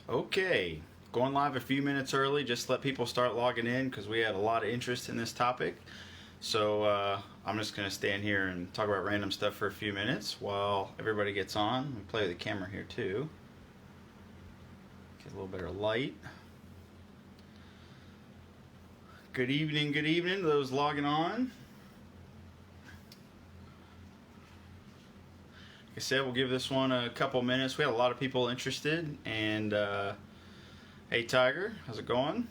Okay, going live a few minutes early, just let people start logging in because we had a lot of interest in this topic. So I'm just going to stand here and talk about random stuff for a few minutes while everybody gets on. We play with the camera here too. Get a little better light. Good evening to those logging on. Like I said, we'll give this one a couple minutes. We had a lot of people interested, and hey Tiger, how's it going?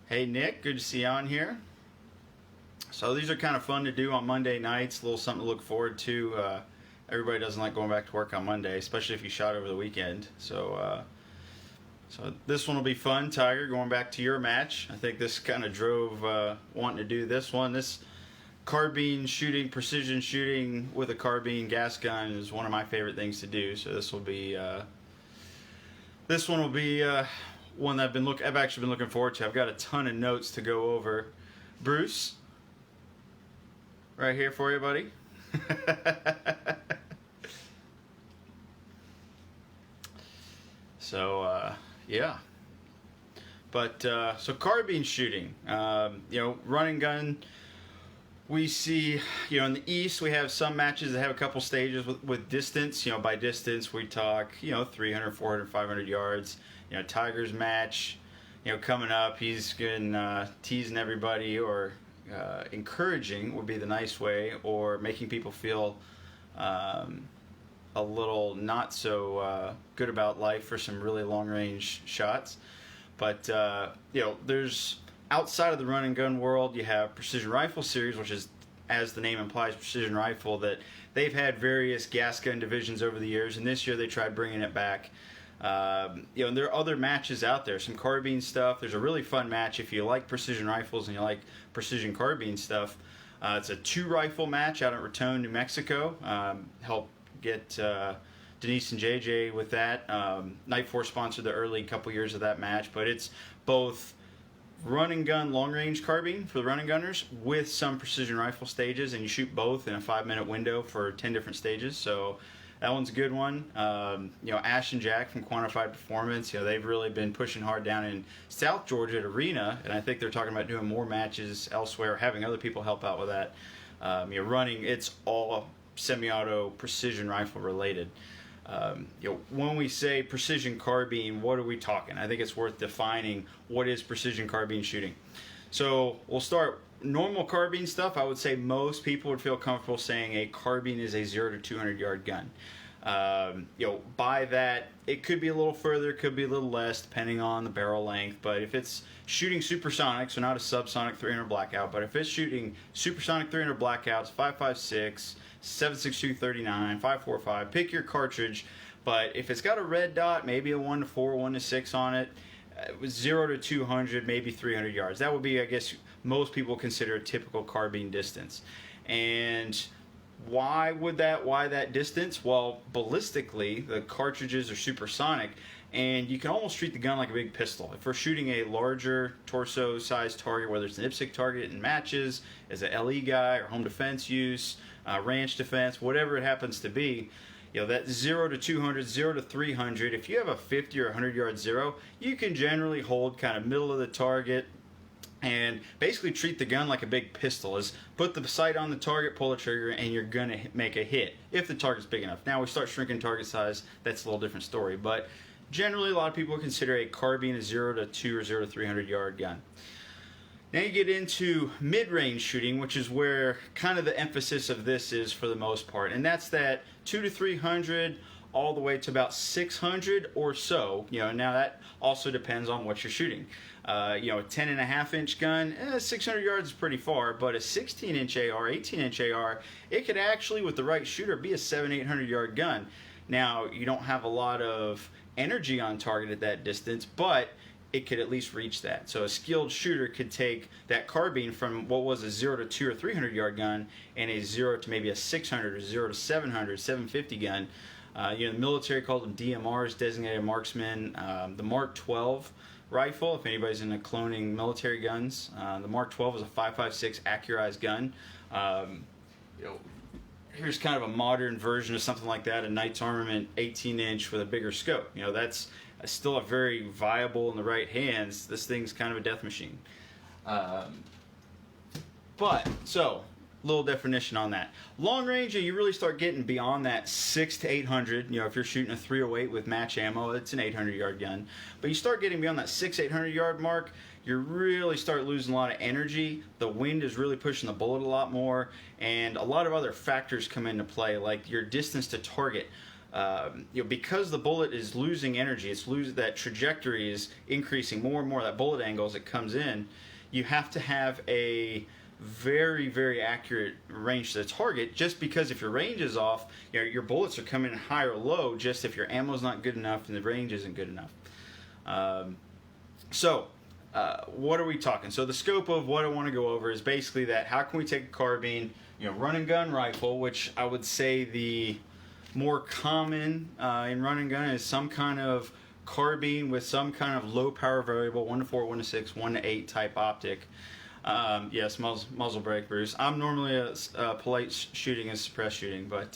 Hey Nick, good to see you on here. So these are kind of fun to do on Monday nights, a little something to look forward to. Everybody doesn't like going back to work on Monday, especially if you shot over the weekend. So this one will be fun, Tiger, going back to your match. I think this kind of drove wanting to do this one. This carbine shooting, precision shooting with a carbine gas gun is one of my favorite things to do. So this one will be one that I've actually been looking forward to. I've got a ton of notes to go over. Bruce, right here for you, buddy. So yeah, but so carbine shooting, run and gun. We see, in the East, we have some matches that have a couple stages with distance. By distance, we talk, 300, 400, 500 yards. Tiger's match, coming up, he's been teasing everybody or encouraging would be the nice way, or making people feel a little not so good about life for some really long-range shots. But, there's outside of the run and gun world, you have Precision Rifle Series, which is, as the name implies, precision rifle, that they've had various gas gun divisions over the years, and this year they tried bringing it back. And there are other matches out there, some carbine stuff. There's a really fun match if you like precision rifles and you like precision carbine stuff. It's a 2-rifle match out at Raton, New Mexico. Help get Denise and JJ with that. Night Force sponsored the early couple years of that match, but it's both run and gun long range carbine for the run and gunners with some precision rifle stages, and you shoot both in a 5-minute window for 10 different stages. So that one's a good one. Ash and Jack from Quantified Performance, they've really been pushing hard down in South Georgia at Arena, and I think they're talking about doing more matches elsewhere, having other people help out with that. Running, it's all semi-auto precision rifle related. When we say precision carbine, what are we talking? I think it's worth defining what is precision carbine shooting. So we'll start normal carbine stuff. I would say most people would feel comfortable saying a carbine is a 0 to 200 yard gun. By that, it could be a little further, could be a little less, depending on the barrel length. But if it's shooting supersonic, so not a subsonic 300 blackout, but if it's shooting supersonic 300 blackouts, 5.56, 7.62 39, 5.45, pick your cartridge. But if it's got a red dot, maybe a 1 to 4, 1 to 6 on it, 0 to 200, maybe 300 yards. That would be, I guess, most people consider a typical carbine distance. And why that distance? Well, ballistically, the cartridges are supersonic, and you can almost treat the gun like a big pistol. If we're shooting a larger torso-sized target, whether it's an IPSC target in matches, as an LE guy, or home defense use, ranch defense, whatever it happens to be, that 0 to 200, 0 to 300, if you have a 50 or 100 yard 0, you can generally hold kind of middle of the target and basically treat the gun like a big pistol. Is put the sight on the target, pull the trigger, and you're going to make a hit if the target's big enough. Now we start shrinking target size, that's a little different story. But generally, a lot of people consider a carbine a 0 to 2 or 0 to 300 yard gun. Now you get into mid-range shooting, which is where kind of the emphasis of this is for the most part. And that's that 2 to 300 all the way to about 600 or so. Now that also depends on what you're shooting. A 10.5-inch gun, 600 yards is pretty far, but a 16-inch AR, 18-inch AR, it could actually, with the right shooter, be a 700-800 yard gun. Now, you don't have a lot of energy on target at that distance, but it could at least reach that. So a skilled shooter could take that carbine from what was a 0 to 2 or 300 yard gun and a 0 to maybe a 600 or 0 to 700, 750 gun. The military called them DMRs, designated marksmen. The Mark 12 rifle. If anybody's into cloning military guns, the Mark 12 is a 5.56 accurized gun. You know, here's kind of a modern version of something like that, a Knight's Armament 18-inch with a bigger scope. You know, that's still a very viable in the right hands. This thing's kind of a death machine. So, little definition on that. Long range, you really start getting beyond that 600 to 800. You know, if you're shooting a 308 with match ammo, it's an 800-yard gun. But you start getting beyond that 600-800-yard mark, you really start losing a lot of energy. The wind is really pushing the bullet a lot more, and a lot of other factors come into play, like your distance to target. You know, because the bullet is losing energy, that trajectory is increasing more and more. That bullet angle as it comes in, you have to have a very, very accurate range to the target. Just because if your range is off, you know, your bullets are coming in high or low. Just if your ammo is not good enough and the range isn't good enough. What are we talking? So the scope of what I want to go over is basically that: how can we take a carbine, you know, run and gun rifle, which I would say the more common in run and gun is some kind of carbine with some kind of low power variable, 1 to 4, 1 to 6, 1 to 8 type optic. Yes, muzzle brake, Bruce. I'm normally a polite shooting and suppressed shooting, but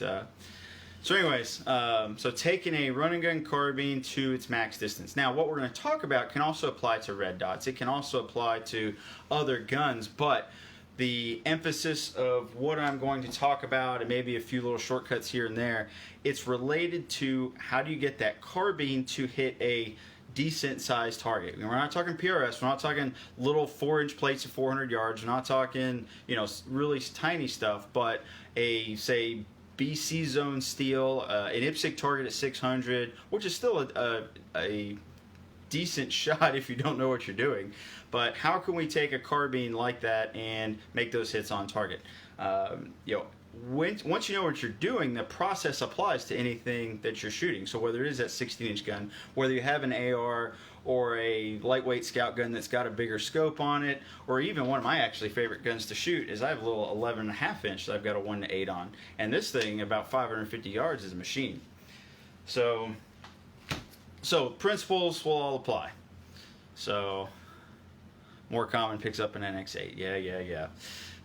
so anyways, so taking a run and gun carbine to its max distance. Now, what we're going to talk about can also apply to red dots. It can also apply to other guns, but the emphasis of what I'm going to talk about, and maybe a few little shortcuts here and there, it's related to how do you get that carbine to hit a decent sized target. We're not talking PRS, we're not talking little 4-inch plates of 400 yards, we're not talking, you know, really tiny stuff, but a, say, BC zone steel, an IPSC target at 600, which is still a decent shot if you don't know what you're doing. But how can we take a carbine like that and make those hits on target? You know, once you know what you're doing, the process applies to anything that you're shooting. So whether it is that 16-inch gun, whether you have an AR or a lightweight scout gun that's got a bigger scope on it, or even one of my actually favorite guns to shoot is I have a little 11.5-inch that I've got a 1 to 8 on. And this thing, about 550 yards, is a machine. So principles will all apply. So more common picks up an NX8. Yeah.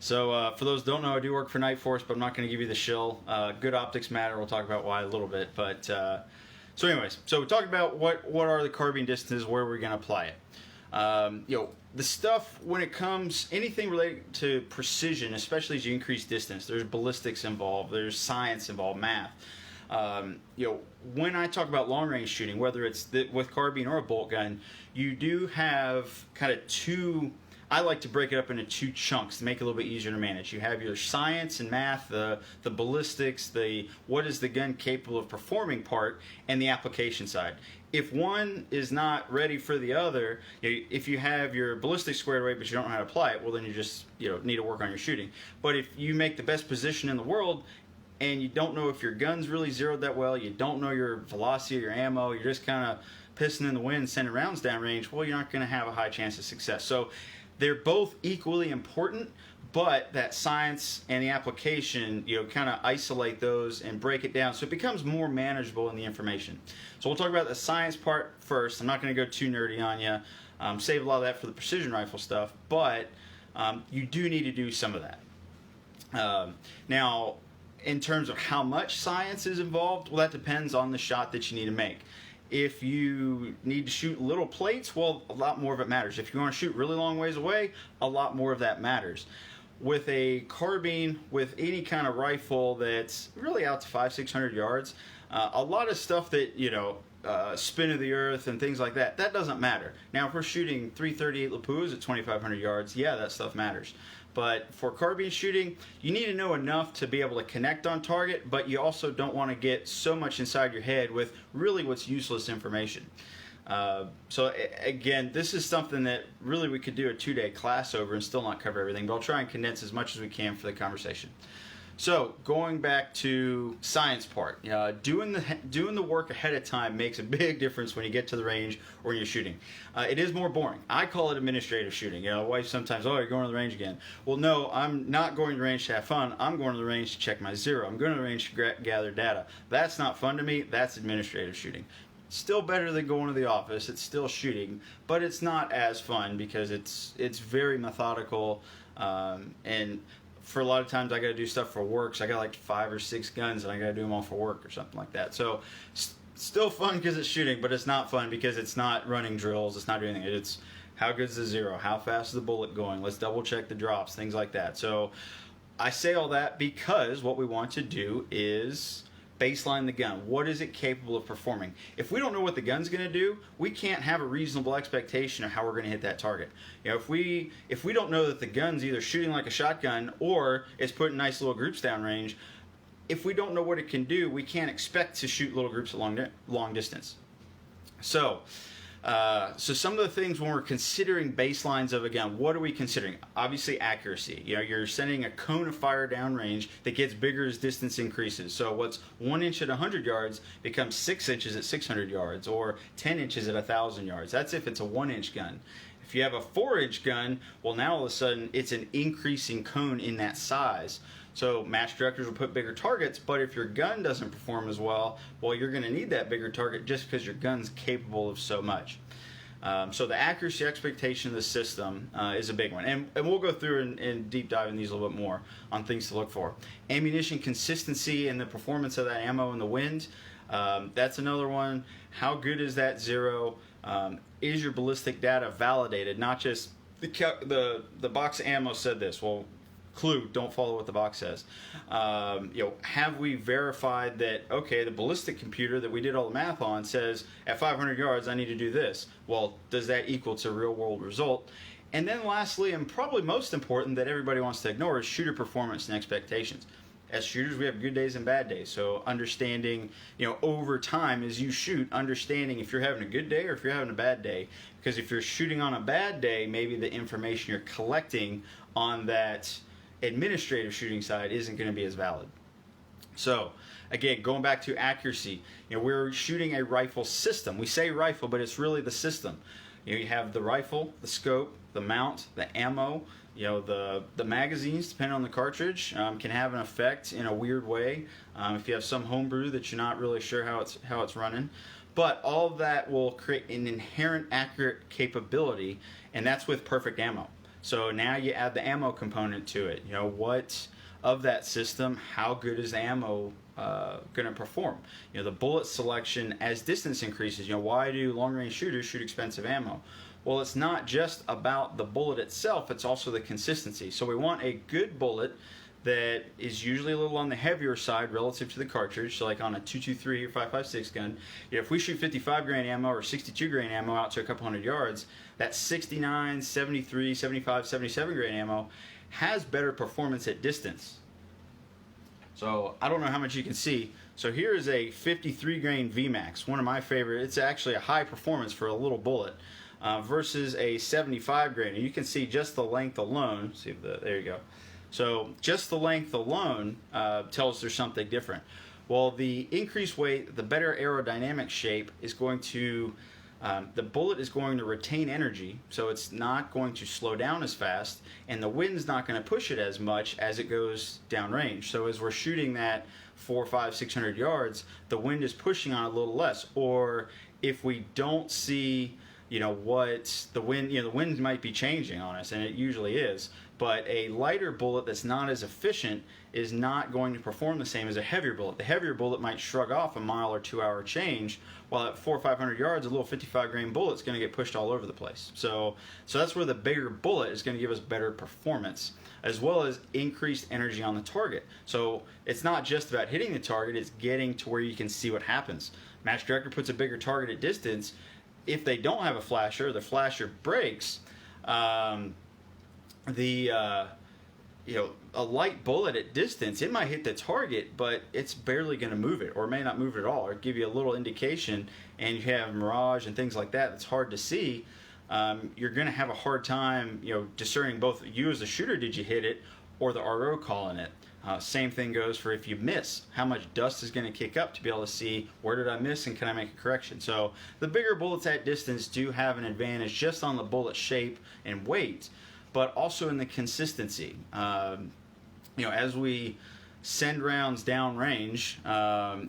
So for those who don't know, I do work for Night Force, but I'm not going to give you the shill. Good optics matter. We'll talk about why a little bit. But so anyways, so we talked about what are the carbine distances, where we're going to apply it. You know, the stuff when it comes, anything related to precision, especially as you increase distance, there's ballistics involved, there's science involved, math. You know, when I talk about long range shooting, whether it's with carbine or a bolt gun, you do have kind of two. I like to break it up into two chunks to make it a little bit easier to manage. You have your science and math, the ballistics, the what is the gun capable of performing part, and the application side. If one is not ready for the other, if you have your ballistics squared away but you don't know how to apply it, well then you just need to work on your shooting. But if you make the best position in the world and you don't know if your gun's really zeroed that well, you don't know your velocity of your ammo, you're just kind of pissing in the wind, sending rounds downrange, well, you're not going to have a high chance of success. So they're both equally important, but that science and the application, kind of isolate those and break it down so it becomes more manageable in the information. So we'll talk about the science part first. I'm not going to go too nerdy on you. Save a lot of that for the precision rifle stuff, but you do need to do some of that. Now, in terms of how much science is involved, well, that depends on the shot that you need to make. If you need to shoot little plates, well, a lot more of it matters. If you want to shoot really long ways away, a lot more of that matters. With a carbine, with any kind of rifle that's really out to 500-600 yards, a lot of stuff that, spin of the earth and things like that, that doesn't matter. Now, if we're shooting 338 Lapuas at 2,500 yards, yeah, that stuff matters. But for carbine shooting, you need to know enough to be able to connect on target, but you also don't want to get so much inside your head with really what's useless information. So again, this is something that really we could do a 2-day class over and still not cover everything, but I'll try and condense as much as we can for the conversation. So going back to science part, doing the work ahead of time makes a big difference when you get to the range or when you're shooting. It is more boring. I call it administrative shooting. Wife sometimes, oh, you're going to the range again. Well, no, I'm not going to the range to have fun. I'm going to the range to check my zero. I'm going to the range to gather data. That's not fun to me. That's administrative shooting. Still better than going to the office. It's still shooting, but it's not as fun because it's very methodical, and for a lot of times I got to do stuff for work. So I got like 5 or 6 guns, and I got to do them all for work or something like that. So still fun because it's shooting, but it's not fun because it's not running drills. It's not doing anything. It's how good's the zero? How fast is the bullet going? Let's double check the drops, things like that. So I say all that because what we want to do is baseline the gun. What is it capable of performing? If we don't know what the gun's going to do, we can't have a reasonable expectation of how we're going to hit that target. You know, if we don't know that the gun's either shooting like a shotgun or it's putting nice little groups downrange, if we don't know what it can do, we can't expect to shoot little groups at long distance. So some of the things when we're considering baselines of a gun, what are we considering? Obviously accuracy. You know, you're sending a cone of fire downrange that gets bigger as distance increases. So what's 1 inch at 100 yards becomes 6 inches at 600 yards or 10 inches at 1,000 yards. That's if it's a 1-inch gun. If you have a 4-inch gun, well, now all of a sudden it's an increasing cone in that size. So match directors will put bigger targets, but if your gun doesn't perform as well, well, you're going to need that bigger target just because your gun's capable of so much. So the accuracy expectation of the system is a big one. And we'll go through and deep dive in these a little bit more on things to look for. Ammunition consistency and the performance of that ammo in the wind. That's another one. How good is that zero? Is your ballistic data validated? Not just the box of ammo said this. Well, clue, don't follow what the box says. Have we verified that, okay, the ballistic computer that we did all the math on says at 500 yards I need to do this. Well, does that equal to a real world result? And then lastly, and probably most important that everybody wants to ignore, is shooter performance and expectations. As shooters, we have good days and bad days. So understanding, over time as you shoot, understanding if you're having a good day or if you're having a bad day. Because if you're shooting on a bad day, maybe the information you're collecting on that administrative shooting side isn't going to be as valid. So again, going back to accuracy, we're shooting a rifle system. We say rifle, but it's really the system. You have the rifle, the scope, the mount, the ammo. The magazines, depending on the cartridge, can have an effect in a weird way. If you have some homebrew that you're not really sure how it's running, but all of that will create an inherent accurate capability, and that's with perfect ammo. So now you add the ammo component to it. What of that system, how good is the ammo going to perform? The bullet selection as distance increases. Why do long-range shooters shoot expensive ammo? Well, it's not just about the bullet itself, it's also the consistency. So we want a good bullet that is usually a little on the heavier side relative to the cartridge. So like on a 223 or 5.56 gun, if we shoot 55 grain ammo or 62 grain ammo out to a couple hundred yards, that 69, 73, 75, 77 grain ammo has better performance at distance. So I don't know how much you can see. So here is a 53 grain VMAX, one of my favorite. It's actually a high performance for a little bullet. Versus a 75 grain. And you can see just the length alone. See if there you go. So just the length alone tells there's something different. Well, the increased weight, the better aerodynamic shape is going to, the bullet is going to retain energy, so it's not going to slow down as fast, and the wind's not going to push it as much as it goes downrange. So as we're shooting that 400, 500, 600 yards, the wind is pushing on it a little less. Or if we don't see what the wind, the wind might be changing on us, and it usually is, but a lighter bullet that's not as efficient is not going to perform the same as a heavier bullet. The heavier bullet might shrug off a mile or 2 hour change, while at 400 or 500 yards, a little 55 grain bullet is going to get pushed all over the place. So that's where the bigger bullet is going to give us better performance, as well as increased energy on the target. So it's not just about hitting the target, it's getting to where you can see what happens. Match director puts a bigger target at distance. If they don't have a flasher, the flasher breaks. A light bullet at distance, it might hit the target, but it's barely going to move it, or it may not move it at all, or give you a little indication. And you have mirage and things like that. It's hard to see. You're going to have a hard time, discerning both you as a shooter, did you hit it, or the RO calling it. Same thing goes for if you miss, how much dust is going to kick up to be able to see where did I miss and can I make a correction. So the bigger bullets at distance do have an advantage just on the bullet shape and weight, but also in the consistency. As we send rounds downrange.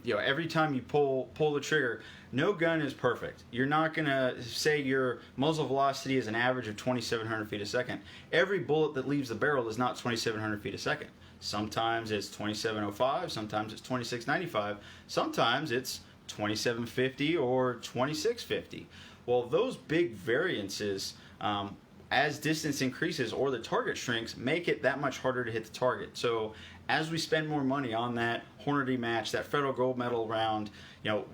Every time you pull the trigger, no gun is perfect. You're not gonna say your muzzle velocity is an average of 2,700 feet a second. Every bullet that leaves the barrel is not 2,700 feet a second. Sometimes it's 2,705, sometimes it's 2,695, sometimes it's 2,750 or 2,650. Well, those big variances, as distance increases or the target shrinks, make it that much harder to hit the target. So as we spend more money on that Hornady match, that federal gold medal round,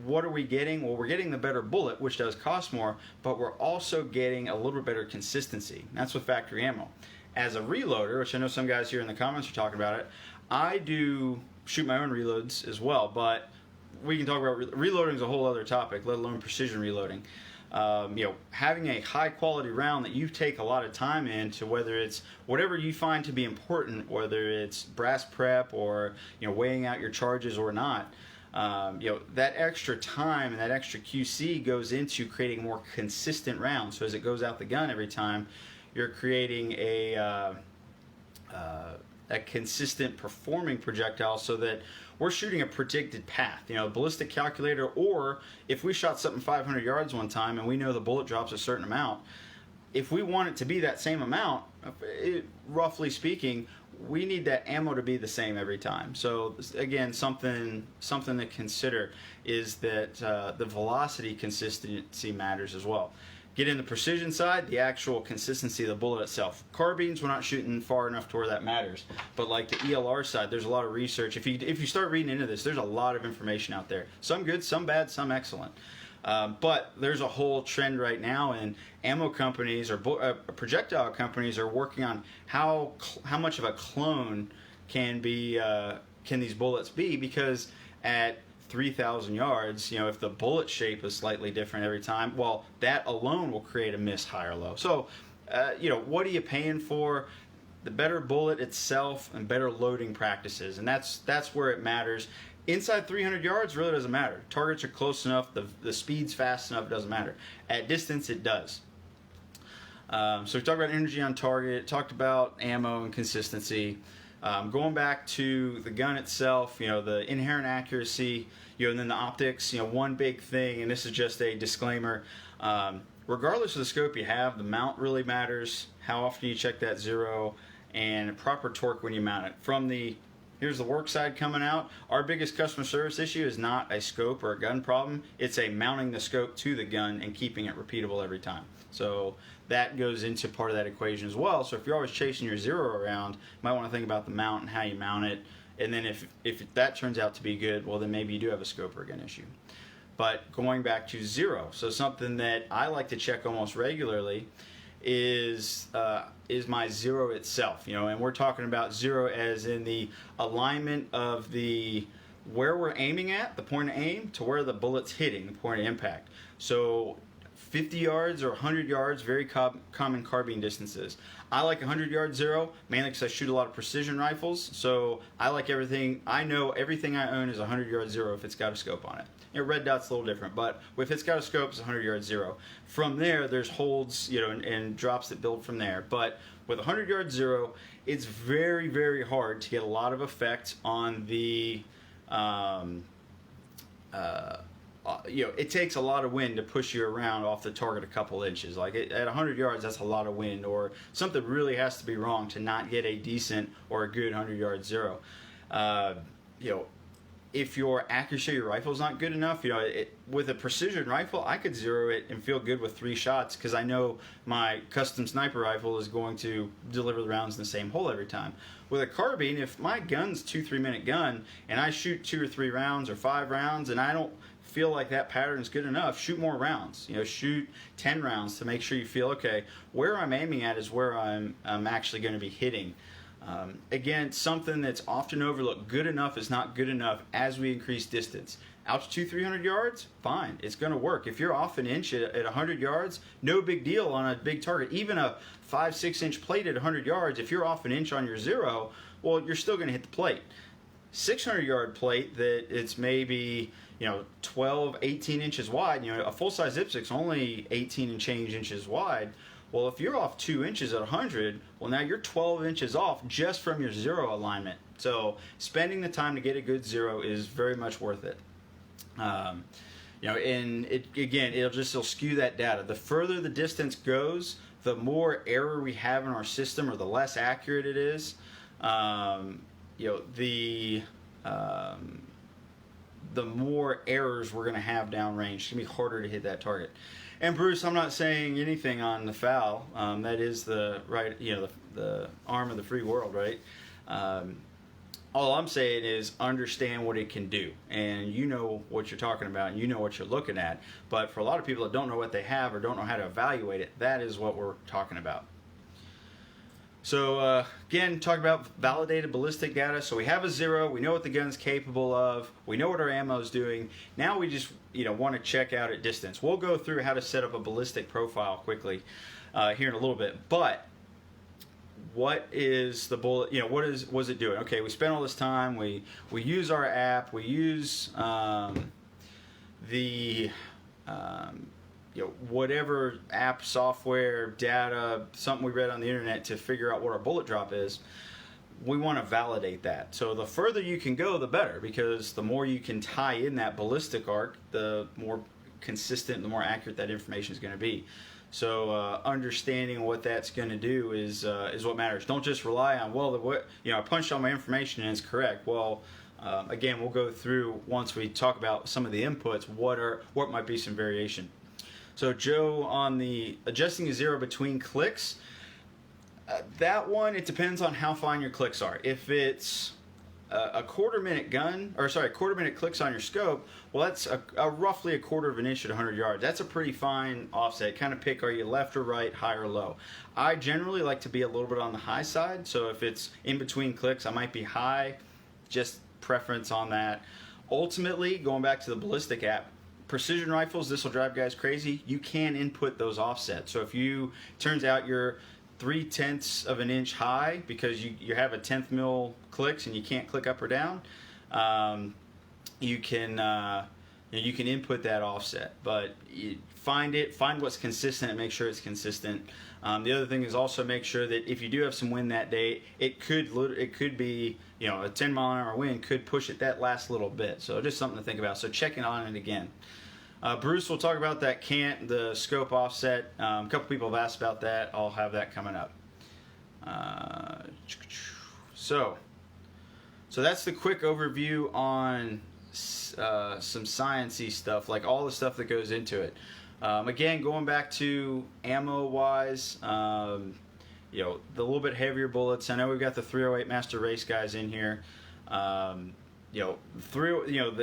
what are we getting? Well, we're getting the better bullet, which does cost more, but we're also getting a little better consistency. That's with factory ammo. As a reloader, which I know some guys here in the comments are talking about it, I do shoot my own reloads as well, but we can talk about reloading is a whole other topic, let alone precision reloading. Having a high quality round that you take a lot of time into, whether it's whatever you find to be important, whether it's brass prep or weighing out your charges or not, that extra time and that extra QC goes into creating more consistent rounds. So as it goes out the gun every time, you're creating a consistent performing projectile, so that we're shooting a predicted path. Ballistic calculator, or if we shot something 500 yards one time and we know the bullet drops a certain amount, if we want it to be that same amount, roughly speaking, we need that ammo to be the same every time. So again, something to consider is that the velocity consistency matters as well. Get in the precision side, the actual consistency of the bullet itself. Carbines, we're not shooting far enough to where that matters. But like the ELR side, there's a lot of research. If you start reading into this, there's a lot of information out there. Some good, some bad, some excellent. But there's a whole trend right now, and ammo companies or projectile companies are working on how much of a clone can these bullets be, because at 3,000 yards, if the bullet shape is slightly different every time, well, that alone will create a miss, high or low. So, what are you paying for? The better bullet itself and better loading practices, and that's where it matters. Inside 300 yards really doesn't matter. Targets are close enough, the speed's fast enough, it doesn't matter. At distance, it does. So we talked about energy on target, talked about ammo and consistency. Going back to the gun itself, the inherent accuracy, and then the optics, one big thing, and this is just a disclaimer, regardless of the scope you have, the mount really matters, how often you check that zero, and proper torque when you mount it. Here's the work side coming out. Our biggest customer service issue is not a scope or a gun problem. It's a mounting the scope to the gun and keeping it repeatable every time. So that goes into part of that equation as well. So if you're always chasing your zero around, you might want to think about the mount and how you mount it. And then if that turns out to be good, well, then maybe you do have a scope or a gun issue. But going back to zero, so something that I like to check almost regularly is my zero itself, and we're talking about zero as in the alignment of where we're aiming at, the point of aim, to where the bullet's hitting, the point of impact. So 50 yards or 100 yards, very common carbine distances. I like 100 yard zero, mainly because I shoot a lot of precision rifles, so I like everything. I know everything I own is 100 yard zero if it's got a scope on it. Red dot's a little different, but if it's got a scope, it's 100 yard zero. From there, there's holds, and drops that build from there. But with 100 yard zero, it's very, very hard to get a lot of effect on the, it takes a lot of wind to push you around off the target a couple inches. Like at 100 yards, that's a lot of wind, or something really has to be wrong to not get a decent or a good 100 yard zero. If your accuracy of your rifle is not good enough, with a precision rifle, I could zero it and feel good with 3 shots because I know my custom sniper rifle is going to deliver the rounds in the same hole every time. With a carbine, if my gun's 2-3 minute gun and I shoot 2 or 3 rounds or 5 rounds and I don't feel like that pattern is good enough, shoot more rounds. Shoot 10 rounds to make sure you feel, okay, where I'm aiming at is where I'm actually going to be hitting. Again, something that's often overlooked. Good enough is not good enough as we increase distance. Altitude 300 yards, fine, it's going to work. If you're off an inch at 100 yards, no big deal on a big target. Even a 5-6 inch plate at 100 yards, if you're off an inch on your zero, well, you're still going to hit the plate. 600 yard plate that it's maybe 12, 18 inches wide. A full-size IPSC's only 18 and change inches wide. Well, if you're off 2 inches at 100, well, now you're 12 inches off just from your zero alignment. So spending the time to get a good zero is very much worth it. You know, and it'll skew that data. The further the distance goes, the more error we have in our system, or the less accurate it is. You know, the more errors we're going to have downrange. It's going to be harder to hit that target. And Bruce, I'm not saying anything on the FAL. That is the right, you know, the arm of the free world, right? All I'm saying is understand what it can do, and you know what you're talking about, and you know what you're looking at. But for a lot of people that don't know what they have or don't know how to evaluate it, that is what we're talking about. So again, talk about validated ballistic data. So we have a zero. We know what the gun's capable of. We know what our ammo is doing. Now we just want to check out at distance. We'll go through how to set up a ballistic profile quickly here in a little bit. But what is the bullet? Was it doing? Okay, we spent all this time. We use our app. We use whatever app, software, data, something we read on the internet to figure out what our bullet drop is. We want to validate that. So the further you can go, the better, because the more you can tie in that ballistic arc, the more consistent, the more accurate that information is going to be. So understanding what that's going to do is what matters. Don't just rely on, I punched all my information and it's correct. Well, again, we'll go through once we talk about some of the inputs, what might be some variation. So Joe, on the adjusting the zero between clicks, that one, it depends on how fine your clicks are. If it's a quarter-minute clicks on your scope, well, that's roughly a quarter of an inch at 100 yards. That's a pretty fine offset. Kind of pick, are you left or right, high or low? I generally like to be a little bit on the high side, so if it's in between clicks, I might be high, just preference on that. Ultimately, going back to the ballistic app, precision rifles, this will drive guys crazy. You can input those offsets. So if turns out you're 0.3 of an inch high because you have a 10th mil clicks and you can't click up or down, you can input that offset. But find what's consistent and make sure it's consistent. The other thing is also make sure that if you do have some wind that day, it could be a 10 mile an hour wind could push it that last little bit. So just something to think about. So checking on it again. Bruce will talk about that the scope offset. A couple people have asked about that. I'll have that coming up. So that's the quick overview on some sciencey stuff, like all the stuff that goes into it. Again, going back to ammo wise, the little bit heavier bullets. I know we've got the 308 Master Race guys in here. The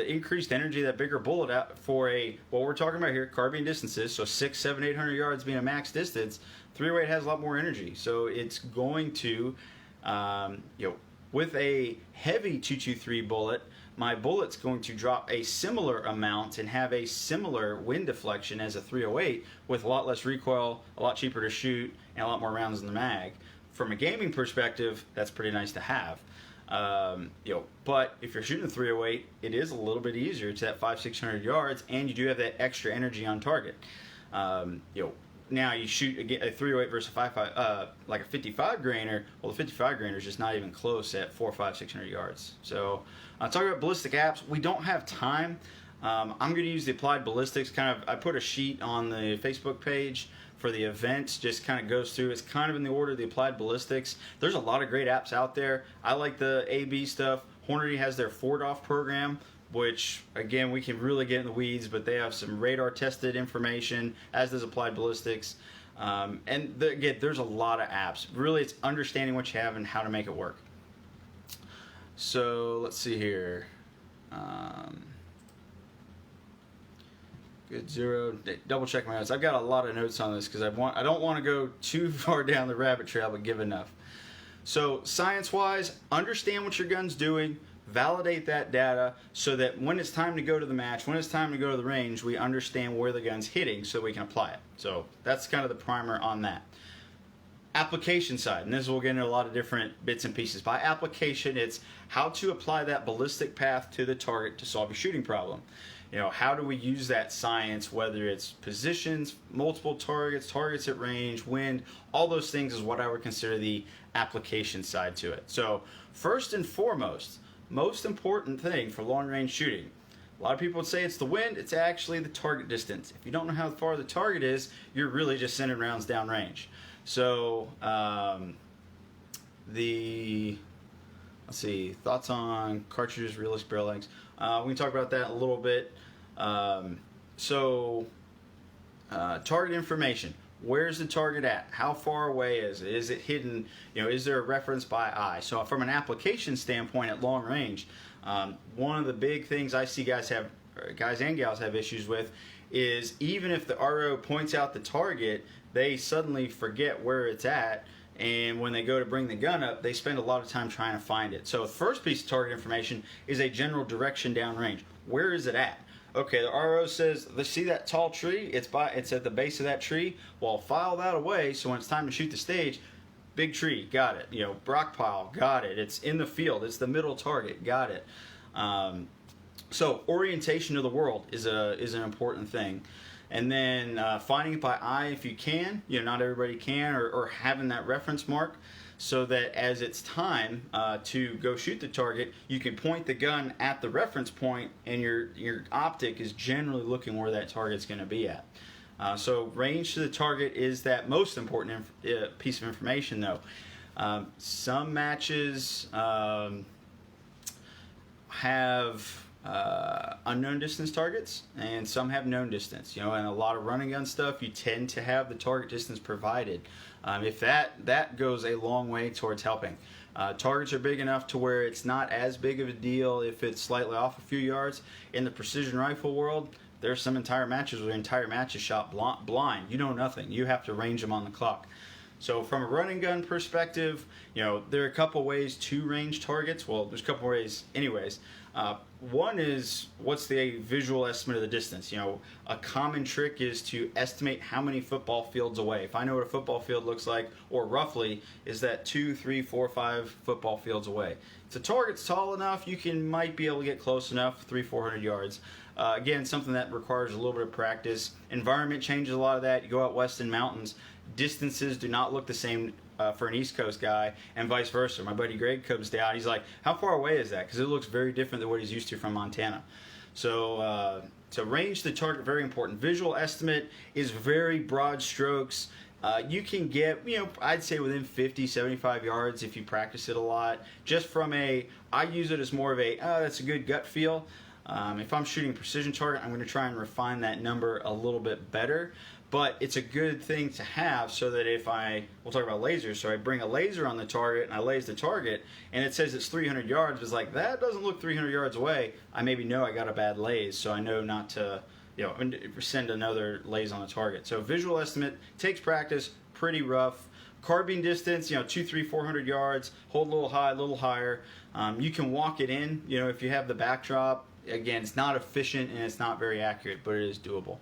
increased energy, that bigger bullet out for what we're talking about here, carbine distances, so 600, 700, 800 yards being a max distance, 308 has a lot more energy. So it's going to, with a heavy 223 bullet, my bullet's going to drop a similar amount and have a similar wind deflection as a 308 with a lot less recoil, a lot cheaper to shoot, and a lot more rounds in the mag. From a gaming perspective, that's pretty nice to have. But if you're shooting a 308, it is a little bit easier to that 500-600 yards, and you do have that extra energy on target. Now you shoot a 308 versus like a 55 grainer. Well, the 55 grainer is just not even close at 400, 500, 600 yards. So talking about ballistic apps, we don't have time. I'm going to use the Applied Ballistics. I put a sheet on the Facebook page for the event, just kind of goes through. It's kind of in the order of the Applied Ballistics. There's a lot of great apps out there. I like the AB stuff. Hornady has their Fordoff program, which, again, we can really get in the weeds, but they have some radar-tested information, as does Applied Ballistics. Again, there's a lot of apps. Really, it's understanding what you have and how to make it work. So, let's see here. Good zero. Double check my notes. I've got a lot of notes on this because I don't want to go too far down the rabbit trail, but give enough. So science-wise, understand what your gun's doing, validate that data so that when it's time to go to the match, when it's time to go to the range, we understand where the gun's hitting so we can apply it. So that's kind of the primer on that. Application side, and this will get into a lot of different bits and pieces. By application, it's how to apply that ballistic path to the target to solve your shooting problem. how do we use that science, whether it's positions, multiple targets, targets at range, wind, all those things is what I would consider the application side to it. So first and foremost, most important thing for long range shooting, a lot of people would say it's the wind, it's actually the target distance. If you don't know how far the target is, you're really just sending rounds downrange. So let's see, thoughts on cartridges, realistic barrel lengths. We can talk about that a little bit. Target information. Where's the target at? How far away is it? Is it hidden? Is there a reference by eye? So from an application standpoint at long range, one of the big things I see guys and gals have issues with is even if the RO points out the target, they suddenly forget where it's at. And when they go to bring the gun up, they spend a lot of time trying to find it. So the first piece of target information is a general direction downrange. Where is it at? Okay, the RO says, let's see that tall tree? It's at the base of that tree. Well, file that away so when it's time to shoot the stage, big tree, got it. Rock pile, got it. It's in the field. It's the middle target, got it. So orientation of the world is an important thing. And then finding it by eye if you can. Not everybody can, or having that reference mark so that as it's time to go shoot the target, you can point the gun at the reference point and your optic is generally looking where that target's going to be at. So range to the target is that most important piece of information though. Some matches have unknown distance targets and some have known distance. And a lot of running gun stuff, you tend to have the target distance provided. If that goes a long way towards helping. Targets are big enough to where it's not as big of a deal if it's slightly off a few yards. In the precision rifle world, there's some entire matches where the entire match is shot blind. You know nothing. You have to range them on the clock. So from a running gun perspective, there are a couple ways to range targets. Well, there's a couple ways anyways. One is, what's the visual estimate of the distance? A common trick is to estimate how many football fields away. If I know what a football field looks like, or roughly, is that 2, 3, 4, 5 football fields away. If the target's tall enough, you might be able to get close enough, 300-400 yards. Again, something that requires a little bit of practice. Environment changes a lot of that. You go out west in mountains, distances do not look the same for an East Coast guy, and vice versa. My buddy Greg comes down, he's like, how far away is that? Because it looks very different than what he's used to from Montana. So range the target, very important. Visual estimate is very broad strokes. You can get, I'd say within 50, 75 yards if you practice it a lot. Just from I use it as more of that's a good gut feel. If I'm shooting a precision target, I'm going to try and refine that number a little bit better. But it's a good thing to have so that we'll talk about lasers, so I bring a laser on the target and I laze the target and it says it's 300 yards, it's like, that doesn't look 300 yards away. I maybe know I got a bad laze, so I know not to, send another laze on the target. So visual estimate takes practice, pretty rough. Carbine distance, 200, 300, 400 yards, hold a little high, a little higher. You can walk it in, if you have the backdrop. Again, it's not efficient and it's not very accurate, but it is doable.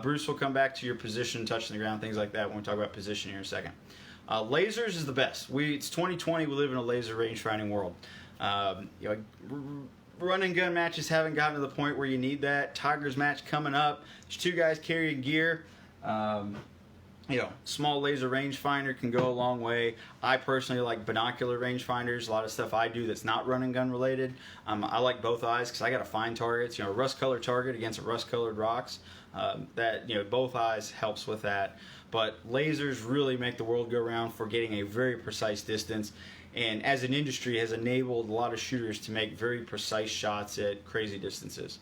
Bruce will come back to your position, touching the ground, things like that when we talk about position here in a second. Lasers is the best. It's 2020. We live in a laser rangefinder world. Run and gun matches haven't gotten to the point where you need that. Tigers match coming up. There's 2 guys carrying gear. Small laser rangefinder can go a long way. I personally like binocular rangefinders. A lot of stuff I do that's not run and gun related. I like both eyes because I got to find targets. A rust-colored target against a rust-colored rocks. Both eyes helps with that. But lasers really make the world go round for getting a very precise distance. And as an industry, has enabled a lot of shooters to make very precise shots at crazy distances.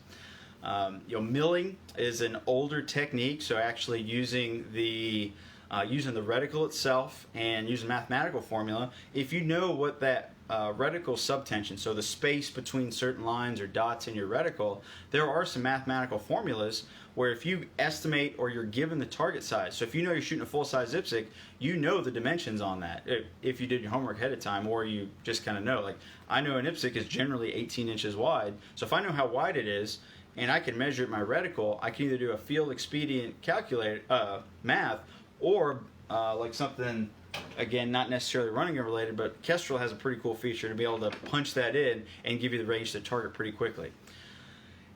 Milling is an older technique, so actually using the reticle itself and using mathematical formula. If you know what that reticle subtension, so the space between certain lines or dots in your reticle, there are some mathematical formulas where if you estimate or you're given the target size, so if you know you're shooting a full-size IPSC, you know the dimensions on that if you did your homework ahead of time, or you just kind of know. Like, I know an IPSC is generally 18 inches wide, so if I know how wide it is and I can measure it in my reticle, I can either do a field expedient calculate math, or like something, again, not necessarily running gun related, but Kestrel has a pretty cool feature to be able to punch that in and give you the range to target pretty quickly.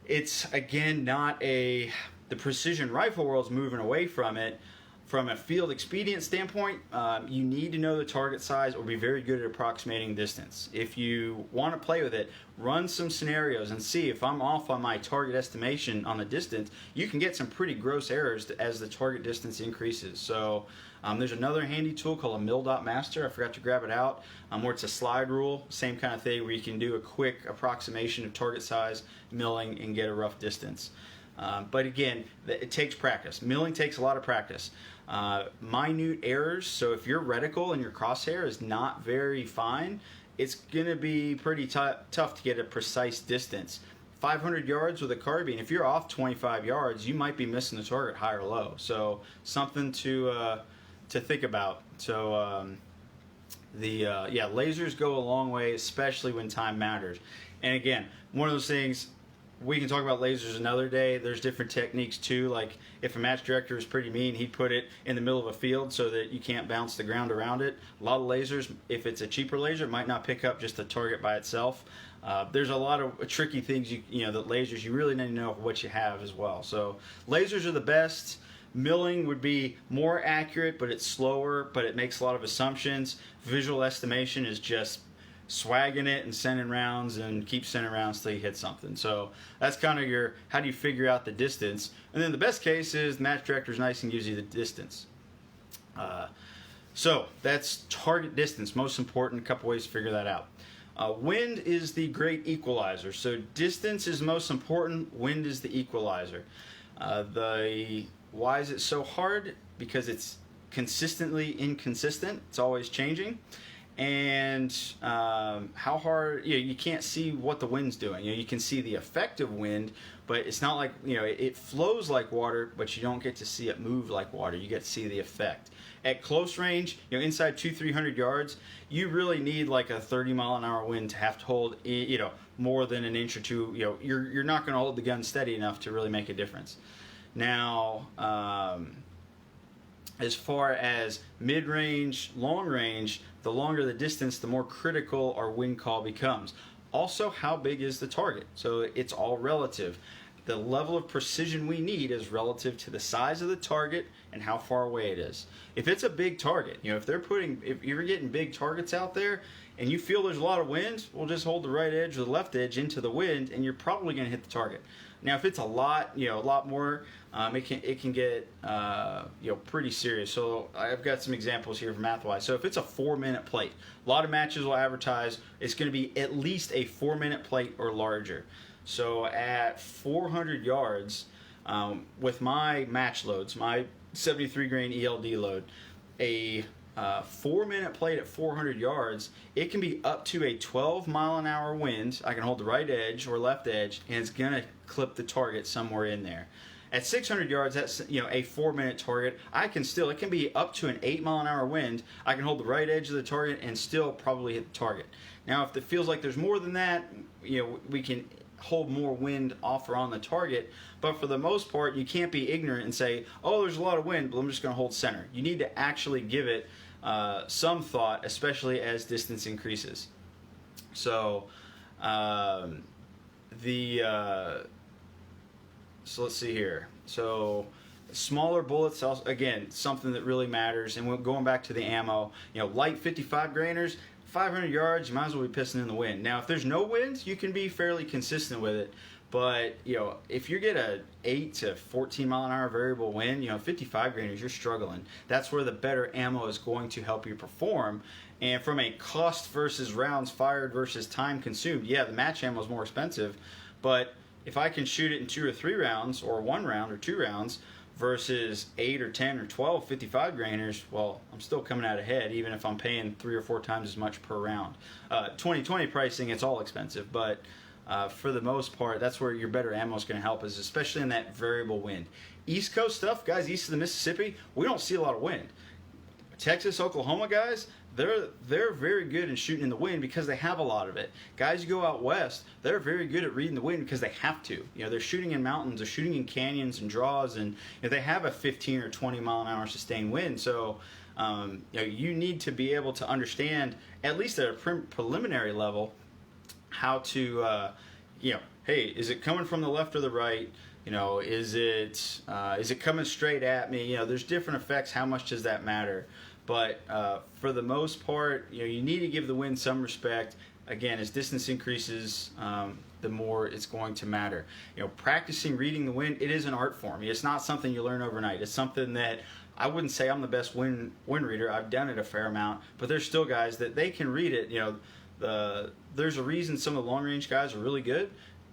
It's again not the precision rifle world's moving away from it. From a field expedient standpoint, you need to know the target size or be very good at approximating distance. If you want to play with it, run some scenarios and see if I'm off on my target estimation on the distance. You can get some pretty gross errors as the target distance increases. So there's another handy tool called a mill.master. I forgot to grab it out, where it's a slide rule, same kind of thing, where you can do a quick approximation of target size, milling, and get a rough distance. But again, it takes practice. Milling takes a lot of practice. Minute errors, so if your reticle and your crosshair is not very fine, it's going to be pretty tough to get a precise distance. 500 yards with a carbine, if you're off 25 yards, you might be missing the target high or low. So something to think about. So lasers go a long way, especially when time matters. And again, one of those things, we can talk about lasers another day. There's different techniques too. Like if a match director is pretty mean, he'd put it in the middle of a field so that you can't bounce the ground around it. A lot of lasers, if it's a cheaper laser, might not pick up just the target by itself. There's a lot of tricky things, that lasers, you really need to know what you have as well. So lasers are the best. Milling would be more accurate, but it's slower, but it makes a lot of assumptions. Visual estimation is just swagging it and sending rounds and keep sending rounds till you hit something. So that's kind of how do you figure out the distance. And then the best case is the match director's nice and gives you the distance. So that's target distance, most important. A couple ways to figure that out. Wind is the great equalizer. So distance is most important, wind is the equalizer. Why is it so hard? Because it's consistently inconsistent. It's always changing. And how hard, you can't see what the wind's doing. You can see the effect of wind, but it's not like, it flows like water, but you don't get to see it move like water. You get to see the effect. At close range, inside 200-300 yards, you really need like a 30-mile-an-hour wind to have to hold, more than an inch or two. You're not going to hold the gun steady enough to really make a difference. Now, as far as mid-range, long range, the longer the distance, the more critical our wind call becomes. Also, how big is the target? So it's all relative. The level of precision we need is relative to the size of the target and how far away it is. If it's a big target, if you're getting big targets out there and you feel there's a lot of wind, we'll just hold the right edge or the left edge into the wind and you're probably going to hit the target. Now, if it's a lot more, it can get pretty serious. So I've got some examples here from MathWise. So if it's a 4-minute plate, a lot of matches will advertise it's going to be at least a 4-minute plate or larger. So at 400 yards, with my match loads, my 73 grain ELD load, a 4-minute plate at 400 yards, it can be up to a 12-mile-an-hour wind. I can hold the right edge or left edge, and it's going to clip the target somewhere in there. At 600 yards, that's a 4-minute target. It can be up to an 8-mile-an-hour wind. I can hold the right edge of the target and still probably hit the target. Now, if it feels like there's more than that, we can hold more wind off or on the target. But for the most part, you can't be ignorant and say, oh, there's a lot of wind, but I'm just going to hold center. You need to actually give it some thought, especially as distance increases. So so let's see here. So smaller bullets, again, something that really matters. And we're going back to the ammo, light 55 grainers, 500 yards, you might as well be pissing in the wind. Now, if there's no wind, you can be fairly consistent with it. But, if you get a 8 to 14 mile an hour variable wind, 55 grainers, you're struggling. That's where the better ammo is going to help you perform. And from a cost versus rounds fired versus time consumed, the match ammo is more expensive. But if I can shoot it in 2 or 3 rounds, or 1 round or 2 rounds, versus 8 or 10 or 12 55 grainers, well, I'm still coming out ahead, even if I'm paying 3 or 4 times as much per round. 2020 pricing, it's all expensive, but for the most part, that's where your better ammo is going to help us, especially in that variable wind. East Coast stuff, guys, east of the Mississippi, we don't see a lot of wind. Texas, Oklahoma guys, they're very good in shooting in the wind because they have a lot of it. Guys who go out west, they're very good at reading the wind because they have to. They're shooting in mountains, they're shooting in canyons and draws, and they have a 15 or 20 mile an hour sustained wind. So you need to be able to understand, at least at a preliminary level, how to hey, is it coming from the left or the right? Is it coming straight at me? There's different effects. How much does that matter? But for the most part, you need to give the wind some respect. Again, as distance increases, the more it's going to matter. Practicing reading the wind, it is an art form. It's not something you learn overnight. It's something that I wouldn't say I'm the best wind reader. I've done it a fair amount, but there's still guys that they can read it. There's a reason some of the long range guys are really good,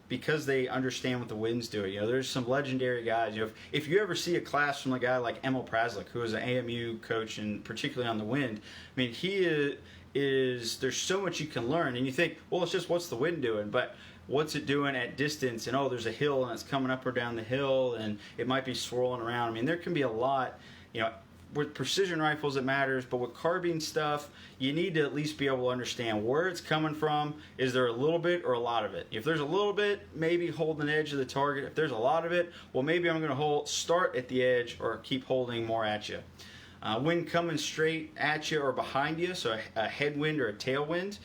because they understand what the wind's doing. There's some legendary guys. If you ever see a class from a guy like Emil Praslik, who is an AMU coach, and particularly on the wind, I mean, he is there's so much you can learn, and you think, well, it's just what's the wind doing, but what's it doing at distance, and there's a hill and it's coming up or down the hill, and it might be swirling around. I mean, there can be a lot. With precision rifles it matters, but with carbine stuff, you need to at least be able to understand where it's coming from. Is there a little bit or a lot of it? If there's a little bit, maybe hold an edge of the target. If there's a lot of it, well, maybe I'm going to start at the edge or keep holding more at you. Wind coming straight at you or behind you, so a headwind or a tailwind,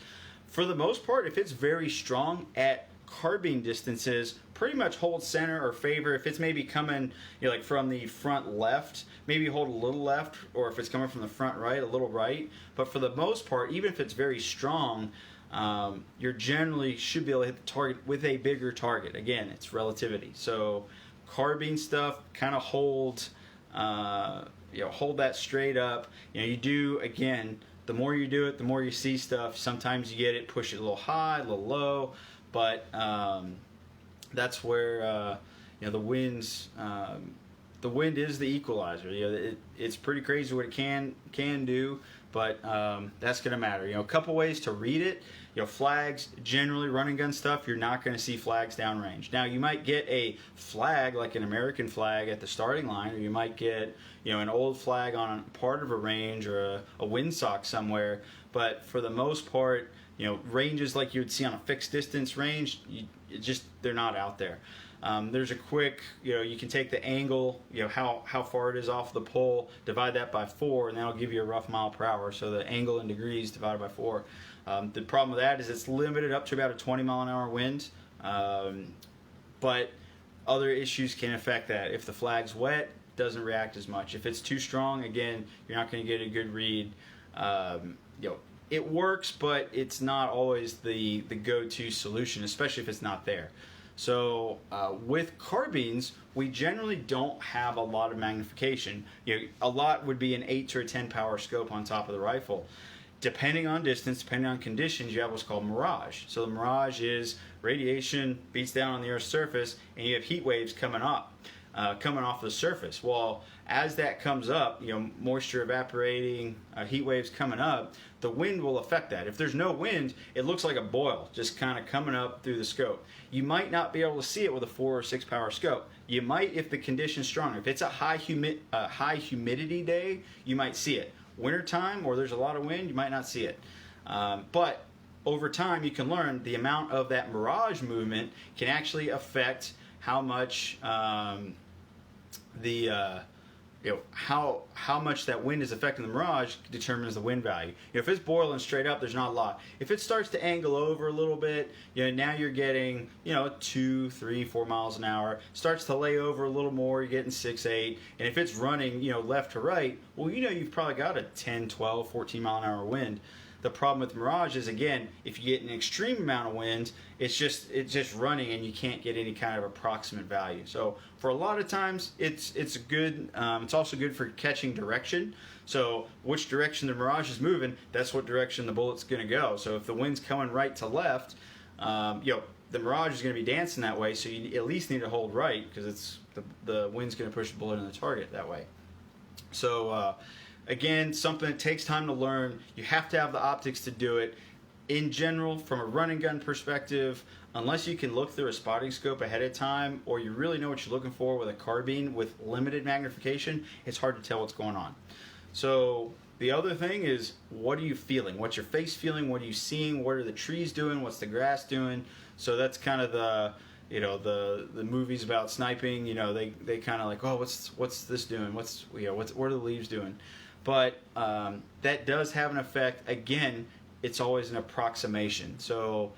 for the most part, if it's very strong at carbine distances, pretty much hold center or favor. If it's maybe coming like from the front left, maybe hold a little left, or if it's coming from the front right, a little right. But for the most part, even if it's very strong, you generally should be able to hit the target with a bigger target. Again, it's relativity. So carbine stuff, kind of hold that straight up. You do, again, the more you do it, the more you see stuff. Sometimes you get it, push it a little high, a little low, but that's where the winds. The wind is the equalizer. It's pretty crazy what it can do, but that's going to matter. A couple ways to read it. Flags, generally running gun stuff, you're not going to see flags downrange. Now, you might get a flag like an American flag at the starting line, or you might get an old flag on part of a range or a windsock somewhere. But for the most part, ranges like you would see on a fixed distance range, they're not out there. There's a quick, you can take the angle, how far it is off the pole, divide that by 4, and that'll give you a rough mile per hour. So the angle in degrees divided by 4. The problem with that is it's limited up to about a 20 mile an hour wind, but other issues can affect that. If the flag's wet, it doesn't react as much. If it's too strong, again, you're not going to get a good read. It works, but it's not always the go-to solution, especially if it's not there. So with carbines, we generally don't have a lot of magnification. A lot would be an 8 or a 10 power scope on top of the rifle. Depending on distance, depending on conditions, you have what's called mirage. So the mirage is radiation beats down on the Earth's surface, and you have heat waves coming off the surface. Well, as that comes up, moisture evaporating, heat waves coming up, the wind will affect that. If there's no wind, it looks like a boil just kind of coming up through the scope. You might not be able to see it with a 4 or 6 power scope. You might if the condition's strong. If it's a high humidity day, you might see it. Wintertime, or there's a lot of wind, you might not see it. But over time, you can learn the amount of that mirage movement can actually affect how much how much that wind is affecting the mirage determines the wind value. If it's boiling straight up, there's not a lot. If it starts to angle over a little bit, now you're getting 2, 3, 4 miles an hour. Starts to lay over a little more, you're getting 6, 8. And if it's running left to right, well, you've probably got a 10, 12, 14 mile an hour wind. The problem with mirage is, again, if you get an extreme amount of wind, it's just running and you can't get any kind of approximate value. So for a lot of times, it's good. It's also good for catching direction. So which direction the mirage is moving, that's what direction the bullet's going to go. So if the wind's coming right to left, the mirage is going to be dancing that way. So you at least need to hold right, because it's the wind's going to push the bullet in the target that way. So again, something that takes time to learn. You have to have the optics to do it. In general, from a running gun perspective, unless you can look through a spotting scope ahead of time, or you really know what you're looking for with a carbine with limited magnification, it's hard to tell what's going on. So the other thing is, what are you feeling? What's your face feeling? What are you seeing? What are the trees doing? What's the grass doing? So that's kind of the movies about sniping. They kind of like, oh, what's this doing? What are the leaves doing? But that does have an effect. Again, it's always an approximation. So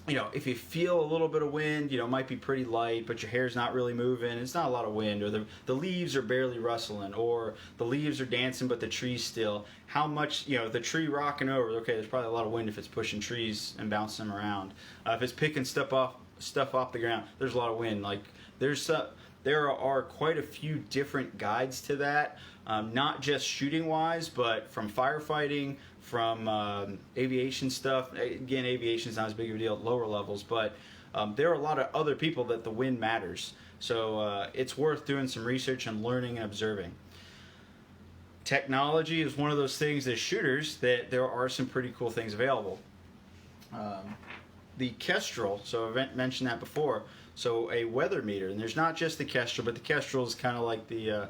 if you feel a little bit of wind, it might be pretty light, but your hair's not really moving, it's not a lot of wind, or the leaves are barely rustling, or the leaves are dancing but the tree's still. How much, the tree rocking over, okay, there's probably a lot of wind if it's pushing trees and bouncing them around. If it's picking stuff off the ground, there's a lot of wind. Like, there are quite a few different guides to that, not just shooting wise, but from firefighting, from aviation stuff. Again, aviation is not as big of a deal at lower levels, but there are a lot of other people that the wind matters. So it's worth doing some research and learning and observing. Technology is one of those things as shooters that there are some pretty cool things available. The Kestrel, so I mentioned that before, so a weather meter, and there's not just the Kestrel, but the Kestrel is kind of like the,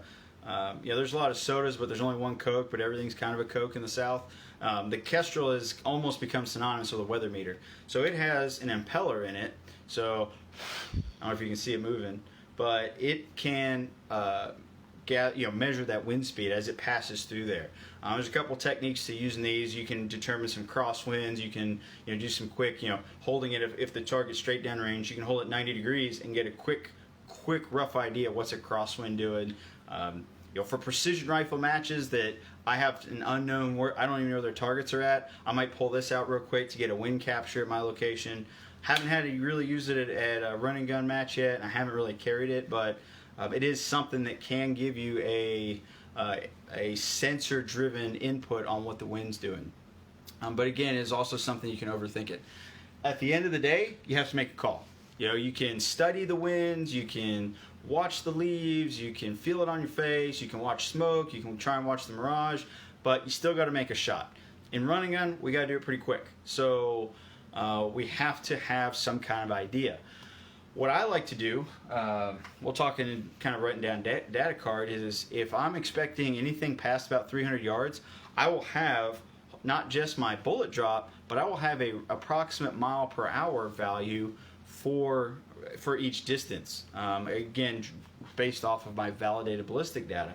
there's a lot of sodas, but there's only one Coke, but everything's kind of a Coke in the South. The Kestrel has almost become synonymous with a weather meter. So it has an impeller in it, so I don't know if you can see it moving, but it can measure that wind speed as it passes through there. There's a couple techniques to using these. You can determine some crosswinds. You can do some quick, holding it if the target's straight down range. You can hold it 90 degrees and get a quick rough idea of what's a crosswind doing. For precision rifle matches that I have an unknown where I don't even know where their targets are at, I might pull this out real quick to get a wind capture at my location. Haven't had to really use it at a run and gun match yet, and I haven't really carried it, but it is something that can give you a sensor-driven input on what the wind's doing. But again, it is also something you can overthink it. At the end of the day, you have to make a call. You can study the winds, you can watch the leaves, you can feel it on your face, you can watch smoke, you can try and watch the mirage, but you still got to make a shot. In run and gun, we got to do it pretty quick. So we have to have some kind of idea. What I like to do, we'll talk in kind of writing down data card, is if I'm expecting anything past about 300 yards, I will have not just my bullet drop, but I will have a approximate mile per hour value for each distance. Again, based off of my validated ballistic data.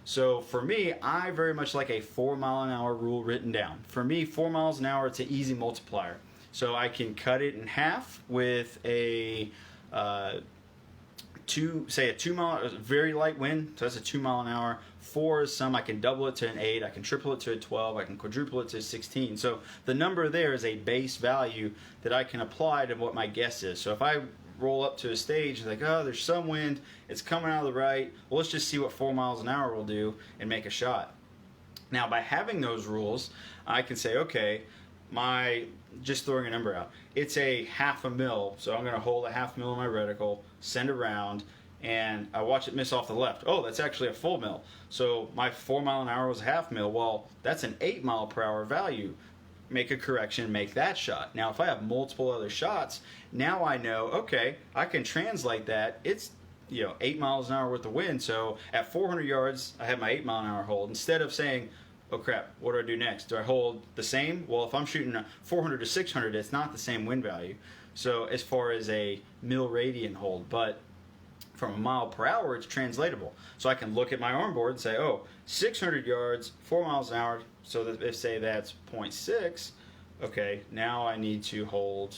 So for me, I very much like a 4 mile an hour rule written down. For me, 4 miles an hour, it's an easy multiplier. So I can cut it in half with a 2 mile, very light wind, so that's a 2 mile an hour. 4 is some, I can double it to an 8, I can triple it to a 12, I can quadruple it to a 16. So the number there is a base value that I can apply to what my guess is. So if I roll up to a stage and like, oh, there's some wind, it's coming out of the right, well, let's just see what 4 miles an hour will do and make a shot. Now, by having those rules, I can say, okay, just throwing a number out, it's a half a mil, so I'm going to hold a half mil in my reticle, send a round, and I watch it miss off the left. Oh, that's actually a full mil. So my 4 mile an hour was a half mil. Well, that's an 8 mile per hour value. Make a correction, make that shot. Now, if I have multiple other shots, now I know, okay, I can translate that. It's 8 miles an hour worth of wind. So at 400 yards, I have my 8 mile an hour hold. Instead of saying, oh crap, what do I do next? Do I hold the same? Well, if I'm shooting 400 to 600, it's not the same wind value. So as far as a mil radian hold, but from a mile per hour, it's translatable. So I can look at my arm board and say, oh, 600 yards, 4 miles an hour. So that if say that's 0.6, okay, now I need to hold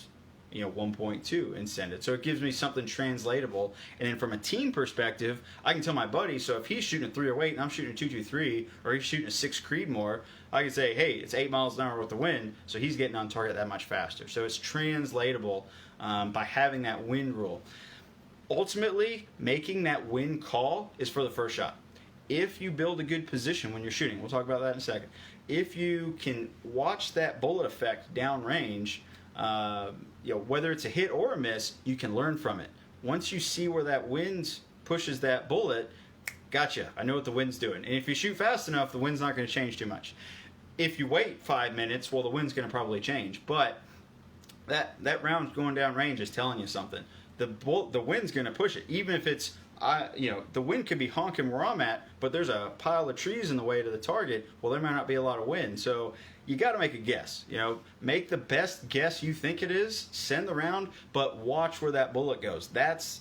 1.2 and send it. So it gives me something translatable. And then from a team perspective, I can tell my buddy, so if he's shooting a 308 and I'm shooting a 223, or he's shooting a 6 Creedmoor, I can say, hey, it's 8 miles an hour worth of wind, so he's getting on target that much faster. So it's translatable by having that wind rule. Ultimately, making that wind call is for the first shot. If you build a good position when you're shooting, we'll talk about that in a second. If you can watch that bullet effect downrange, whether it's a hit or a miss, you can learn from it. Once you see where that wind pushes that bullet, gotcha, I know what the wind's doing. And if you shoot fast enough, the wind's not going to change too much. If you wait 5 minutes, well, the wind's going to probably change. But that round going down range is telling you something. The wind's going to push it, even if it's the wind could be honking where I'm at, but there's a pile of trees in the way to the target. Well, there might not be a lot of wind, so you got to make a guess. Make the best guess you think it is. Send the round, but watch where that bullet goes. That's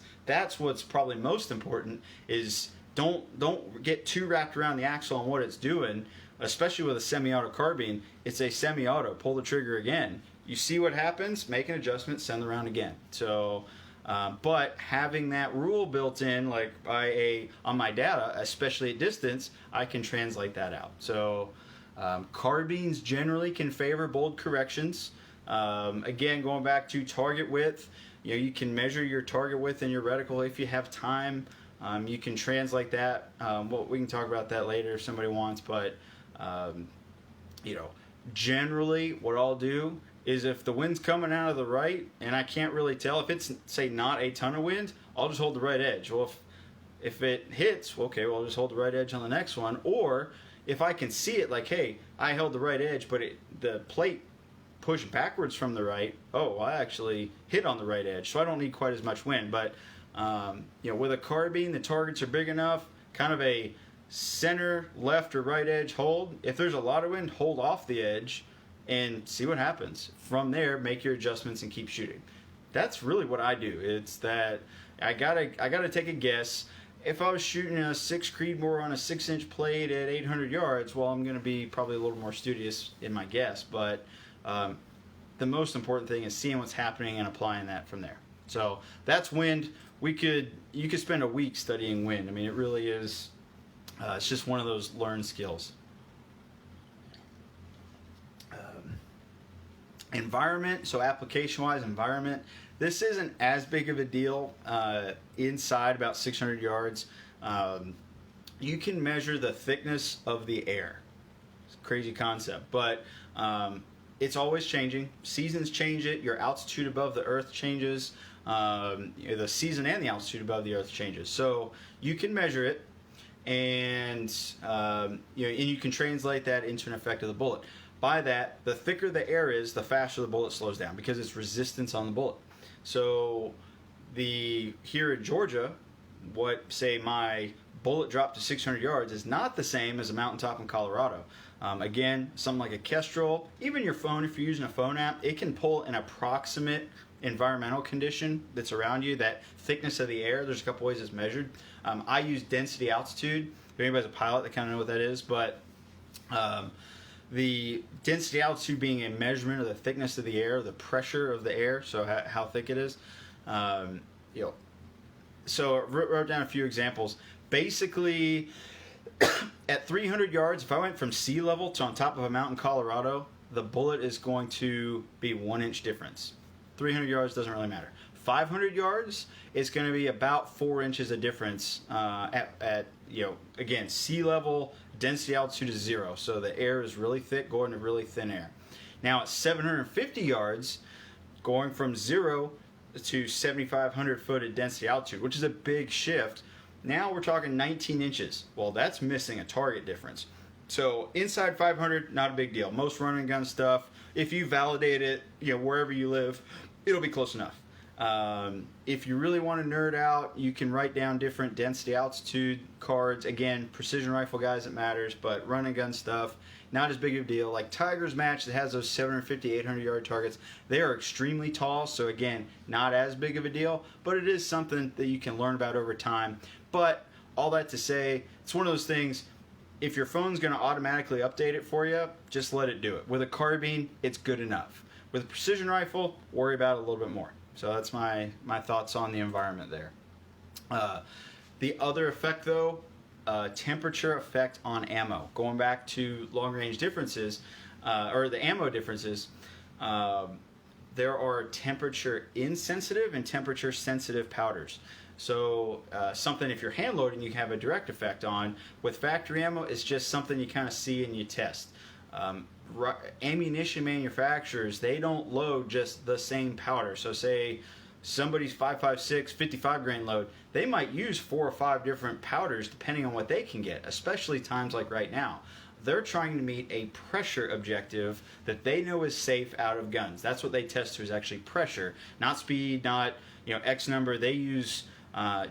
what's probably most important. Is don't get too wrapped around the axle on what it's doing. Especially with a semi-auto carbine, it's a semi-auto. Pull the trigger again. you see what happens, make an adjustment, send the round again. So, but having that rule built in, like on my data, especially at distance, I can translate that out. So, carbines generally can favor bold corrections. Again, going back to target width, you can measure your target width in your reticle if you have time. You can translate that. Well, we can talk about that later if somebody wants, but generally what I'll do is if the wind's coming out of the right and I can't really tell, if it's, say, not a ton of wind, I'll just hold the right edge. Well, if it hits, okay, well, I'll just hold the right edge on the next one. Or if I can see it, like, hey, I held the right edge, but the plate pushed backwards from the right, oh, I actually hit on the right edge, so I don't need quite as much wind. But with a carbine, the targets are big enough, kind of a center, left, or right edge hold. If there's a lot of wind, hold off the edge and see what happens. From there, make your adjustments and keep shooting. That's really what I do. It's that I gotta take a guess. If I was shooting a 6 Creedmoor on a 6-inch plate at 800 yards, well, I'm going to be probably a little more studious in my guess. But the most important thing is seeing what's happening and applying that from there. So that's wind. You could spend a week studying wind. I mean, it really is. It's just one of those learned skills. Environment, so application-wise, environment. This isn't as big of a deal inside about 600 yards. You can measure the thickness of the air. It's a crazy concept, but it's always changing. Seasons change it. Your altitude above the earth changes. The season and the altitude above the earth changes. So you can measure it, and and you can translate that into an effect of the bullet. By that, the thicker the air is, the faster the bullet slows down because it's resistance on the bullet. So here in Georgia, say my bullet drop to 600 yards is not the same as a mountaintop in Colorado. Again, something like a Kestrel, even your phone, if you're using a phone app, it can pull an approximate environmental condition that's around you, that thickness of the air. There's a couple ways it's measured. I use density altitude. If anybody's a pilot, they kind of know what that is, but the density altitude being a measurement of the thickness of the air, the pressure of the air, so how thick it is. So I wrote down a few examples. Basically, at 300 yards, if I went from sea level to on top of a mountain in Colorado, the bullet is going to be 1 inch difference. 300 yards doesn't really matter. 500 yards is going to be about 4 inches of difference again, sea level, density altitude is 0, so the air is really thick going to really thin air. Now at 750 yards, going from 0 to 7,500 foot at density altitude, which is a big shift. Now we're talking 19 inches. Well, that's missing a target difference. So inside 500, not a big deal. Most run and gun stuff, if you validate it, wherever you live, it'll be close enough. If you really want to nerd out, you can write down different density altitude cards. Again, precision rifle guys, it matters, but run and gun stuff, not as big of a deal. Like Tiger's match that has those 750, 800 yard targets, they are extremely tall, so again, not as big of a deal, but it is something that you can learn about over time. But all that to say, it's one of those things, if your phone's going to automatically update it for you, just let it do it. With a carbine, it's good enough. With a precision rifle, worry about it a little bit more. So that's my thoughts on the environment there. The other effect, though, temperature effect on ammo. Going back to long-range differences, or the ammo differences, there are temperature-insensitive and temperature-sensitive powders. So something, if you're hand-loading, you have a direct effect on. With factory ammo, it's just something you kind of see and you test. Ammunition manufacturers, they don't load just the same powder. So say somebody's 5.56 55 grain load, they might use 4 or 5 different powders depending on what they can get, especially times like right now. They're trying to meet a pressure objective that they know is safe out of guns. That's what they test to, is actually pressure, not speed, not X number. They use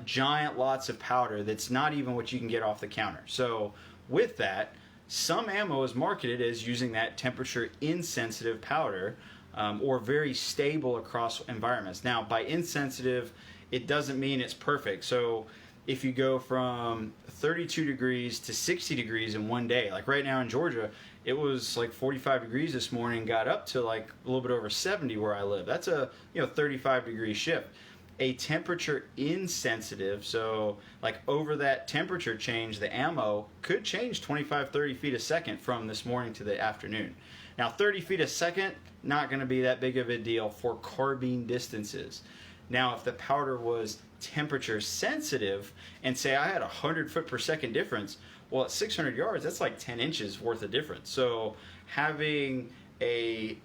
giant lots of powder that's not even what you can get off the counter. So with that, some ammo is marketed as using that temperature-insensitive powder, or very stable across environments. Now, by insensitive, it doesn't mean it's perfect. So if you go from 32 degrees to 60 degrees in one day. Like right now in Georgia, it was like 45 degrees this morning, got up to like a little bit over 70 where I live. That's a 35 degree shift. A temperature insensitive, so like over that temperature change, the ammo could change 25, 30 feet a second from this morning to the afternoon. Now 30 feet a second, not going to be that big of a deal for carbine distances. Now if the powder was temperature sensitive and say I had 100 foot per second difference, well at 600 yards that's like 10 inches worth of difference. So having a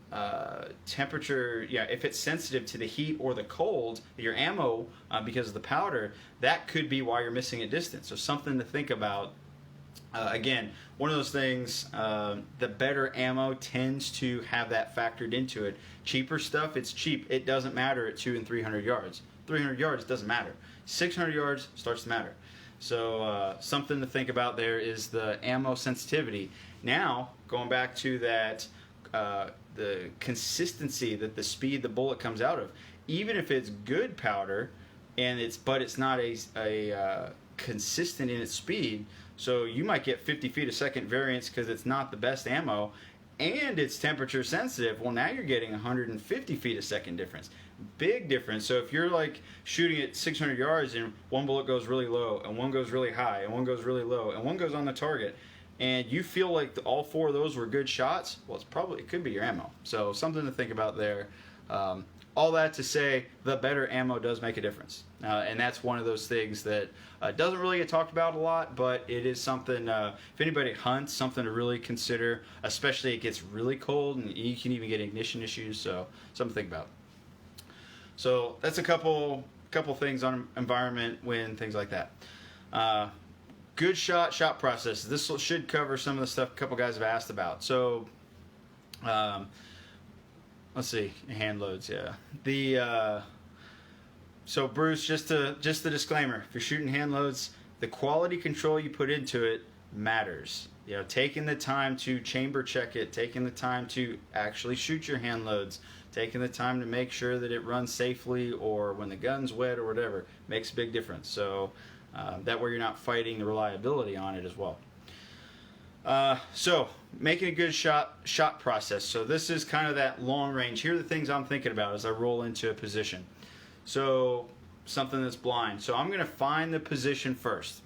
temperature, if it's sensitive to the heat or the cold, your ammo, because of the powder, that could be why you're missing a distance. So something to think about. Again, one of those things, the better ammo tends to have that factored into it. Cheaper stuff, it's cheap. It doesn't matter at 200 and 300 yards. 300 yards doesn't matter. 600 yards starts to matter. So something to think about there is the ammo sensitivity. Now, going back to that, the consistency that the speed the bullet comes out of, even if it's good powder, but it's not a consistent in its speed. So you might get 50 feet a second variance because it's not the best ammo, and it's temperature sensitive. Well, now you're getting 150 feet a second difference. Big difference. So if you're like shooting at 600 yards and one bullet goes really low and one goes really high and one goes really low and one goes on the target, and you feel like all four of those were good shots, well, it could be your ammo. So something to think about there. All that to say, the better ammo does make a difference. And that's one of those things that doesn't really get talked about a lot, but it is something, if anybody hunts, something to really consider, especially it gets really cold and you can even get ignition issues, so something to think about. So that's a couple things on environment, wind, things like that. Good shot process. This should cover some of the stuff a couple guys have asked about. So, let's see, hand loads. Yeah. So Bruce, just a disclaimer: if you're shooting hand loads, the quality control you put into it matters. Taking the time to chamber check it, taking the time to actually shoot your hand loads, taking the time to make sure that it runs safely, or when the gun's wet or whatever, makes a big difference. So. That way you're not fighting the reliability on it as well. So making a good shot process. So this is kind of that long range. Here are the things I'm thinking about as I roll into a position. So something that's blind. So I'm going to find the position first.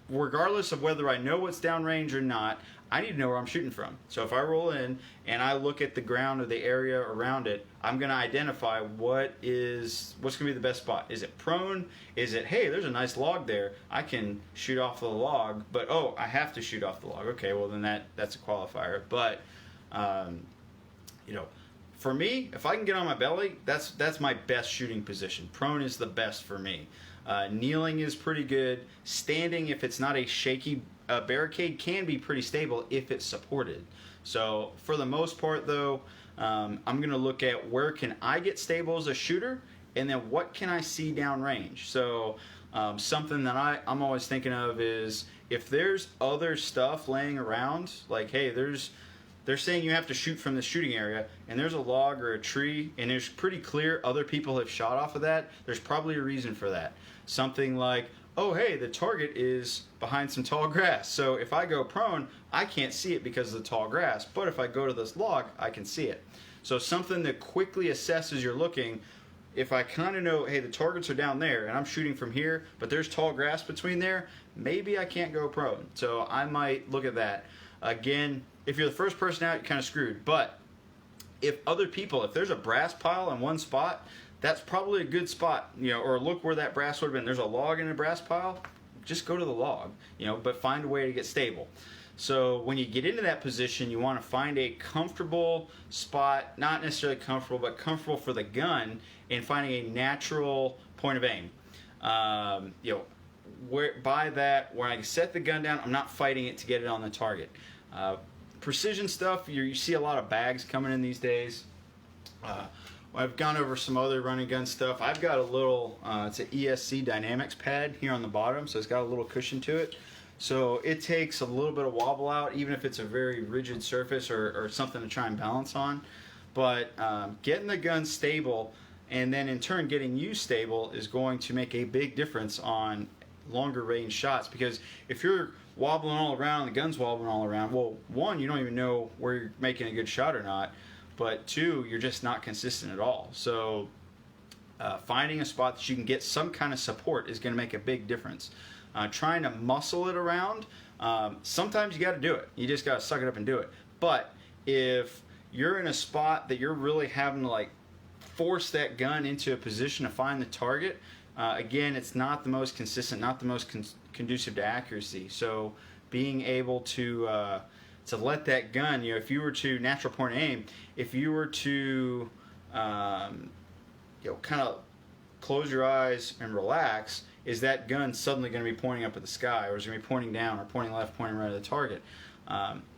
Regardless of whether I know what's downrange or not, I need to know where I'm shooting from. So if I roll in and I look at the ground or the area around it, I'm going to identify what's going to be the best spot. Is it prone? Is it, hey, there's a nice log there, I can shoot off the log, but oh, I have to shoot off the log. Okay, well then that's a qualifier. But for me, if I can get on my belly, that's my best shooting position. Prone is the best for me. Kneeling is pretty good. Standing, if it's not a shaky barricade, can be pretty stable if it's supported. So for the most part though, I'm going to look at where can I get stable as a shooter, and then what can I see downrange. So something that I'm always thinking of is if there's other stuff laying around, like hey, they're saying you have to shoot from the shooting area, and there's a log or a tree, and it's pretty clear other people have shot off of that, there's probably a reason for that. Something like, oh hey, the target is behind some tall grass, so if I go prone, I can't see it because of the tall grass, but if I go to this log, I can see it. So something that quickly assesses you're looking, if I kind of know, hey, the targets are down there, and I'm shooting from here, but there's tall grass between there, maybe I can't go prone. So I might look at that. Again, if you're the first person out, you're kind of screwed, but if there's a brass pile in one spot, that's probably a good spot, or look where that brass would have been. There's a log in a brass pile, just go to the log, but find a way to get stable. So when you get into that position, you want to find a comfortable spot, not necessarily comfortable, but comfortable for the gun, and finding a natural point of aim. Where I set the gun down, I'm not fighting it to get it on the target. Precision stuff, you see a lot of bags coming in these days. I've gone over some other running gun stuff. I've got a little, it's an ESC Dynamics pad here on the bottom, so it's got a little cushion to it. So it takes a little bit of wobble out, even if it's a very rigid surface or something to try and balance on. But getting the gun stable, and then in turn getting you stable, is going to make a big difference on longer range shots, because if you're wobbling all around, the gun's wobbling all around, well, one, you don't even know where you're making a good shot or not, but two, you're just not consistent at all. So finding a spot that you can get some kind of support is going to make a big difference. Trying to muscle it around, sometimes you got to do it. You just got to suck it up and do it. But if you're in a spot that you're really having to like force that gun into a position to find the target, again, it's not the most consistent, not the most conducive to accuracy. So being able to let that gun, you know, if you were to natural point aim, if you were to you know, kind of close your eyes and relax, is that gun suddenly going to be pointing up at the sky, or is it going to be pointing down, or pointing left, pointing right at the target?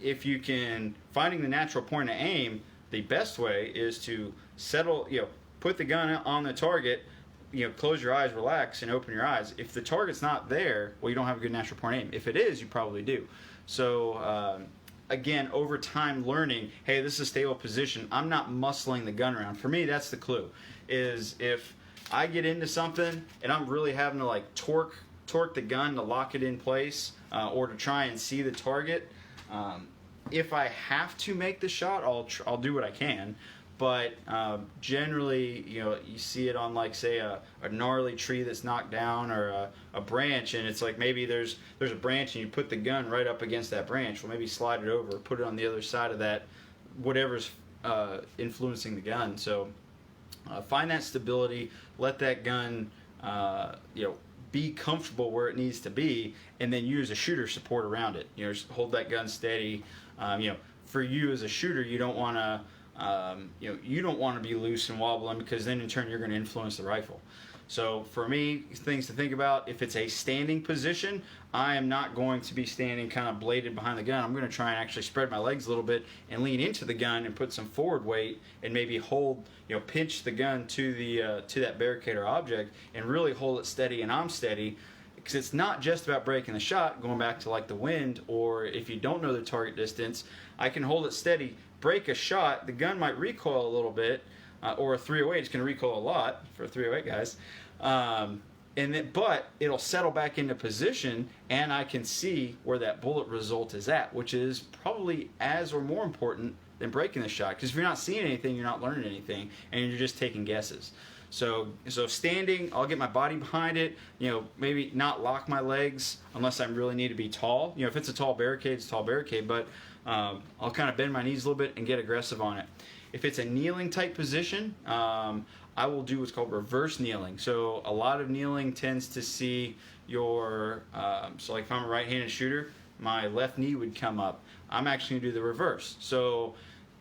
If you can, finding the natural point of aim, the best way is to settle, you know, put the gun on the target, you know, close your eyes, relax, and open your eyes. If the target's not there, well, you don't have a good natural point aim. If it is, you probably do. So again, over time learning, hey, this is a stable position. I'm not muscling the gun around. For me, that's the clue, is if I get into something and I'm really having to like torque the gun to lock it in place, or to try and see the target, if I have to make the shot, I'll do what I can. But generally, you know, you see it on, like, say, a gnarly tree that's knocked down, or a branch, and it's like maybe there's a branch and you put the gun right up against that branch. Well, maybe slide it over, put it on the other side of that, whatever's influencing the gun. So find that stability, let that gun, you know, be comfortable where it needs to be, and then use a shooter support around it. You know, just hold that gun steady. You know, for you as a shooter, you don't want to. You know, you don't want to be loose and wobbling, because then in turn you're going to influence the rifle. So for me, things to think about: if it's a standing position, I am not going to be standing kind of bladed behind the gun. I'm going to try and actually spread my legs a little bit and lean into the gun and put some forward weight, and maybe hold, you know, pinch the gun to the to that barricade or object, and really hold it steady, and I'm steady. Because it's not just about breaking the shot, going back to like the wind, or if you don't know the target distance, I can hold it steady, break a shot, the gun might recoil a little bit, or a 308 is going to recoil a lot for 308 guys, but it'll settle back into position, and I can see where that bullet result is at, which is probably as or more important than breaking the shot. Because if you're not seeing anything, you're not learning anything, and you're just taking guesses. So standing, I'll get my body behind it, you know, maybe not lock my legs unless I really need to be tall. You know, if it's a tall barricade, it's a tall barricade, but I'll kind of bend my knees a little bit and get aggressive on it. If it's a kneeling type position, I will do what's called reverse kneeling. So a lot of kneeling tends to see your, so like if I'm a right-handed shooter, my left knee would come up. I'm actually going to do the reverse. So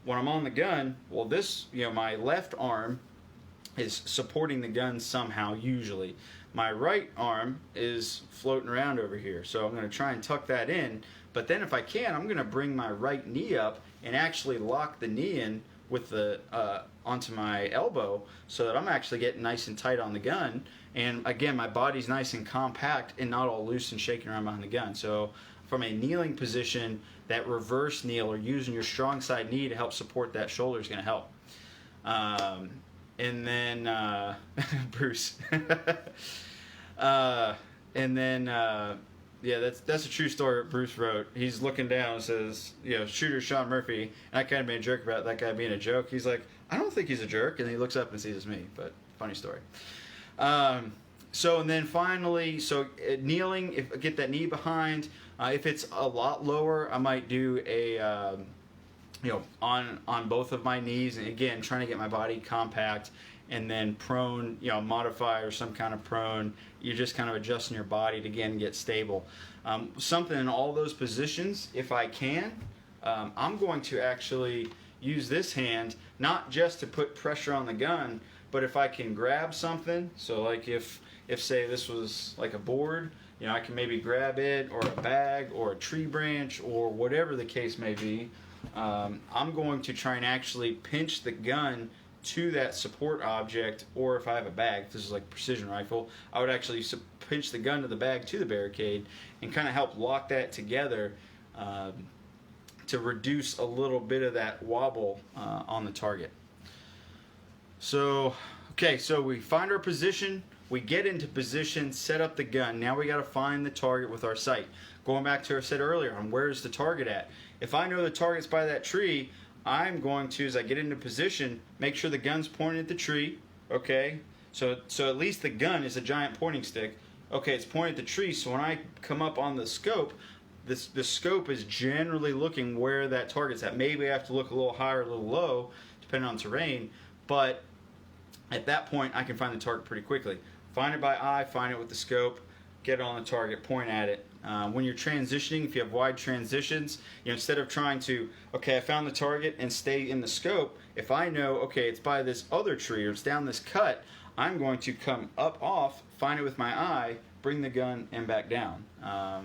when I'm on the gun, well, this, you know, my left arm is supporting the gun somehow, usually. My right arm is floating around over here, so I'm going to try and tuck that in, but then if I can, I'm going to bring my right knee up and actually lock the knee in with the onto my elbow, so that I'm actually getting nice and tight on the gun, and again, my body's nice and compact and not all loose and shaking around behind the gun. So from a kneeling position, that reverse kneel, or using your strong side knee to help support that shoulder, is going to help. And then Bruce, and then yeah, that's a true story. Bruce wrote. He's looking down and says, you know, shooter Sean Murphy. And I kind of made a joke about that guy being a joke. He's like, I don't think he's a jerk, and he looks up and sees it's me. But funny story. So and then finally, so kneeling, if get that knee behind. If it's a lot lower, I might do a you know, on both of my knees, and again, trying to get my body compact, and then prone, you know, modify or some kind of prone. You're just kind of adjusting your body to, again, get stable. Something in all those positions, if I can, I'm going to actually use this hand, not just to put pressure on the gun, but if I can grab something, so like if say this was like a board, you know, I can maybe grab it, or a bag, or a tree branch, or whatever the case may be. I'm going to try and actually pinch the gun to that support object, or if I have a bag, if this is like a precision rifle, I would actually pinch the gun to the bag to the barricade and kind of help lock that together to reduce a little bit of that wobble on the target. So, okay, so we find our position, We get into position, set up the gun. Now we got to find the target with our sight. Going back to what I said earlier on where's the target at. If I know the target's by that tree, I'm going to, as I get into position, make sure the gun's pointing at the tree. Okay, so at least the gun is a giant pointing stick. Okay, it's pointing at the tree, so when I come up on the scope, the scope is generally looking where that target's at. Maybe I have to look a little higher, a little low, depending on terrain, but at that point I can find the target pretty quickly. Find it by eye, find it with the scope, get on the target, point at it. When you're transitioning, if you have wide transitions, instead of trying to, okay, I found the target and stay in the scope, if I know, okay, it's by this other tree or it's down this cut, I'm going to come up off, find it with my eye, bring the gun, and back down.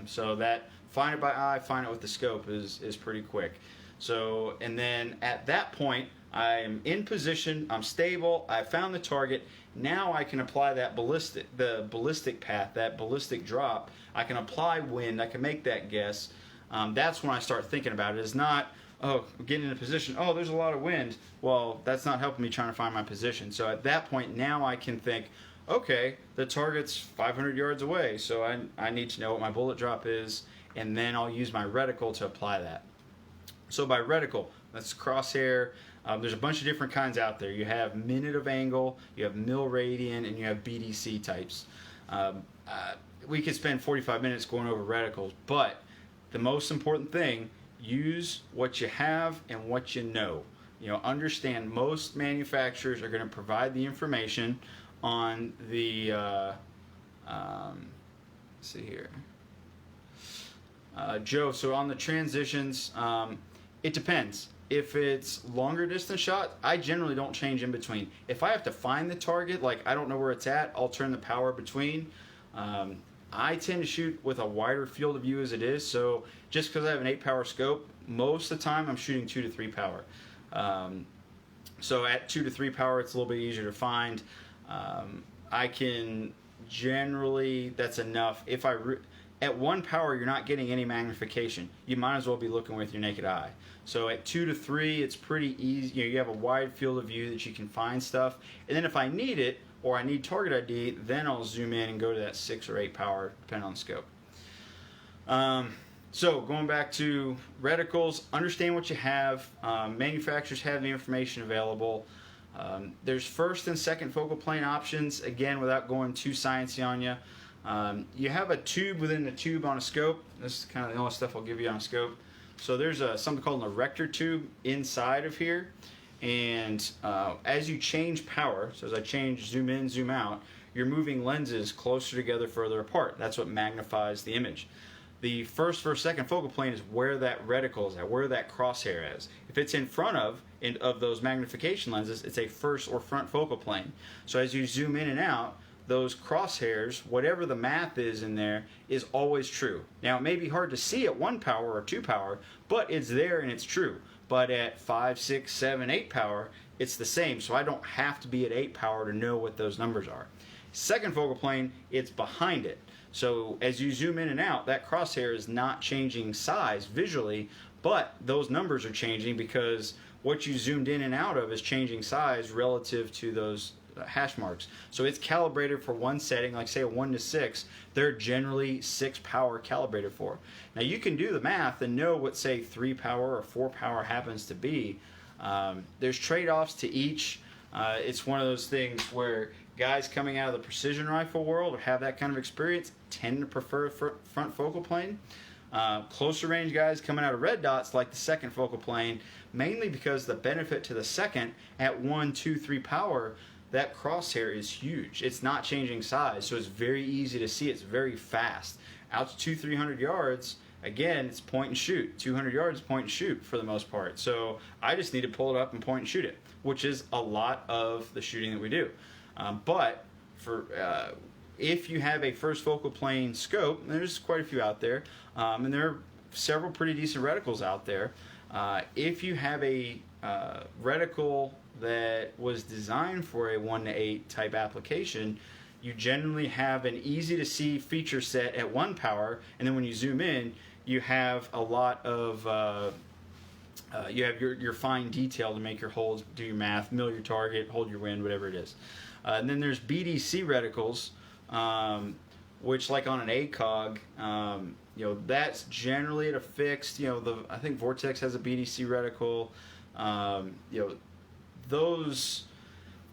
So that find it by eye, find it with the scope is pretty quick. So, and then at that point, I'm in position, I'm stable, I found the target. Now I can apply that the ballistic path, that ballistic drop. I can apply wind, I can make that guess. That's when I start thinking about it. It's not, oh, getting in a position, oh, there's a lot of wind. Well, that's not helping me trying to find my position. So at that point, now I can think, okay, the target's 500 yards away, so I need to know what my bullet drop is, and then I'll use my reticle to apply that. So by reticle, that's crosshair. There's a bunch of different kinds out there. You have minute of angle, you have mil radian, and you have BDC types. We could spend 45 minutes going over reticles, but the most important thing, use what you have and what you know. Understand most manufacturers are going to provide the information on the, let's see here. Joe, so on the transitions, it depends. If it's longer distance shot, I generally don't change in between. If I have to find the target, like I don't know where it's at, I'll turn the power between. I tend to shoot with a wider field of view as it is, so just because I have an 8-power scope, most of the time I'm shooting 2 to 3 power. So at 2 to 3 power, it's a little bit easier to find. I can generally, that's enough. If at 1 power, you're not getting any magnification. You might as well be looking with your naked eye. So at 2 to 3, it's pretty easy. You have a wide field of view that you can find stuff. And then if I need it, or I need target ID, then I'll zoom in and go to that 6 or 8 power, depending on the scope. So going back to reticles, understand what you have. Manufacturers have the information available. There's first and second focal plane options, again, without going too sciencey on you. You have a tube within the tube on a scope. This is kind of the only stuff I'll give you on a scope. So there's something called an erector tube inside of here. And as you change power, so as I change zoom in, zoom out, you're moving lenses closer together, further apart. That's what magnifies the image. The first second focal plane is where that reticle is at, where that crosshair is. If it's in front of those magnification lenses, it's a first or front focal plane. So as you zoom in and out, those crosshairs, whatever the math is in there, is always true. Now, it may be hard to see at 1 power or 2 power, but it's there and it's true. But at 5, 6, 7, 8 power, it's the same. So I don't have to be at 8 power to know what those numbers are. Second focal plane, it's behind it. So as you zoom in and out, that crosshair is not changing size visually, but those numbers are changing because what you zoomed in and out of is changing size relative to those hash marks. So it's calibrated for one setting, like say a 1 to 6, they're generally 6 power calibrated for. Now you can do the math and know what say 3 power or 4 power happens to be. There's trade-offs to each. It's one of those things where guys coming out of the precision rifle world or have that kind of experience tend to prefer front focal plane. Closer range guys coming out of red dots like the second focal plane, mainly because the benefit to the second at 1, 2, 3 power, that crosshair is huge. It's not changing size, so it's very easy to see. It's very fast. Out to 200-300 yards, again, it's point and shoot. 200 yards, point and shoot for the most part. So I just need to pull it up and point and shoot it, which is a lot of the shooting that we do. But for if you have a first focal plane scope, there's quite a few out there, and there are several pretty decent reticles out there. If you have a reticle that was designed for a 1 to 8 type application, you generally have an easy to see feature set at 1 power, and then when you zoom in, you have a lot of You have your fine detail to make your holds, do your math, mill your target, hold your wind, whatever it is. And then there's BDC reticles, which, like on an ACOG, that's generally at a fixed. I think Vortex has a BDC reticle. Those,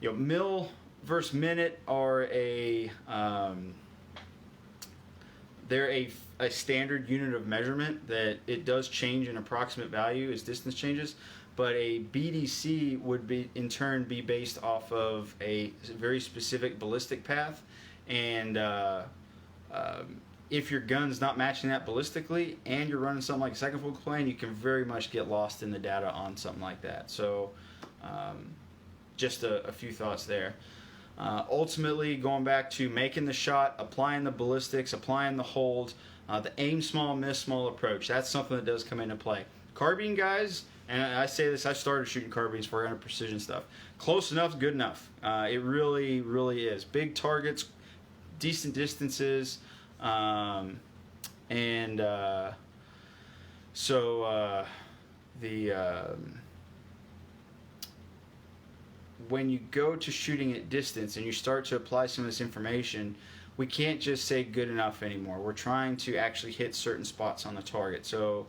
mil versus minute are they're a standard unit of measurement that it does change in approximate value as distance changes, but a BDC would be in turn be based off of a very specific ballistic path, and if your gun's not matching that ballistically and you're running something like a second focal plane, you can very much get lost in the data on something like that. So just a few thoughts there. Ultimately, going back to making the shot, applying the ballistics, applying the hold, the aim small, miss small approach. That's something that does come into play. Carbine guys, and I say this, I started shooting carbines for precision stuff. Close enough, good enough. It really, really is. Big targets, decent distances, when you go to shooting at distance and you start to apply some of this information, we can't just say good enough anymore. We're trying to actually hit certain spots on the target. So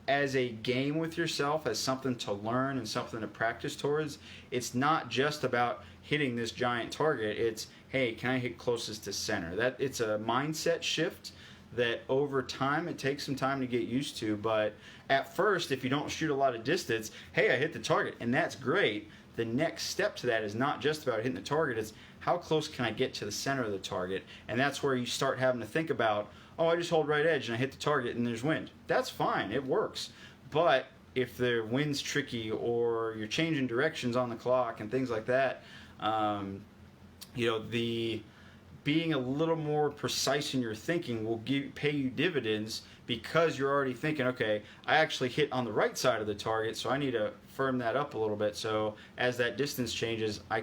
as a game with yourself, as something to learn and something to practice towards, it's not just about hitting this giant target. It's, hey, can I hit closest to center? It's a mindset shift that over time, it takes some time to get used to. But at first, if you don't shoot a lot of distance, hey, I hit the target, and that's great. The next step to that is not just about hitting the target, it's how close can I get to the center of the target? And that's where you start having to think about, oh, I just hold right edge and I hit the target and there's wind. That's fine, it works. But if the wind's tricky or you're changing directions on the clock and things like that, the being a little more precise in your thinking will pay you dividends, because you're already thinking, okay, I actually hit on the right side of the target, so I need to firm that up a little bit. So as that distance changes, I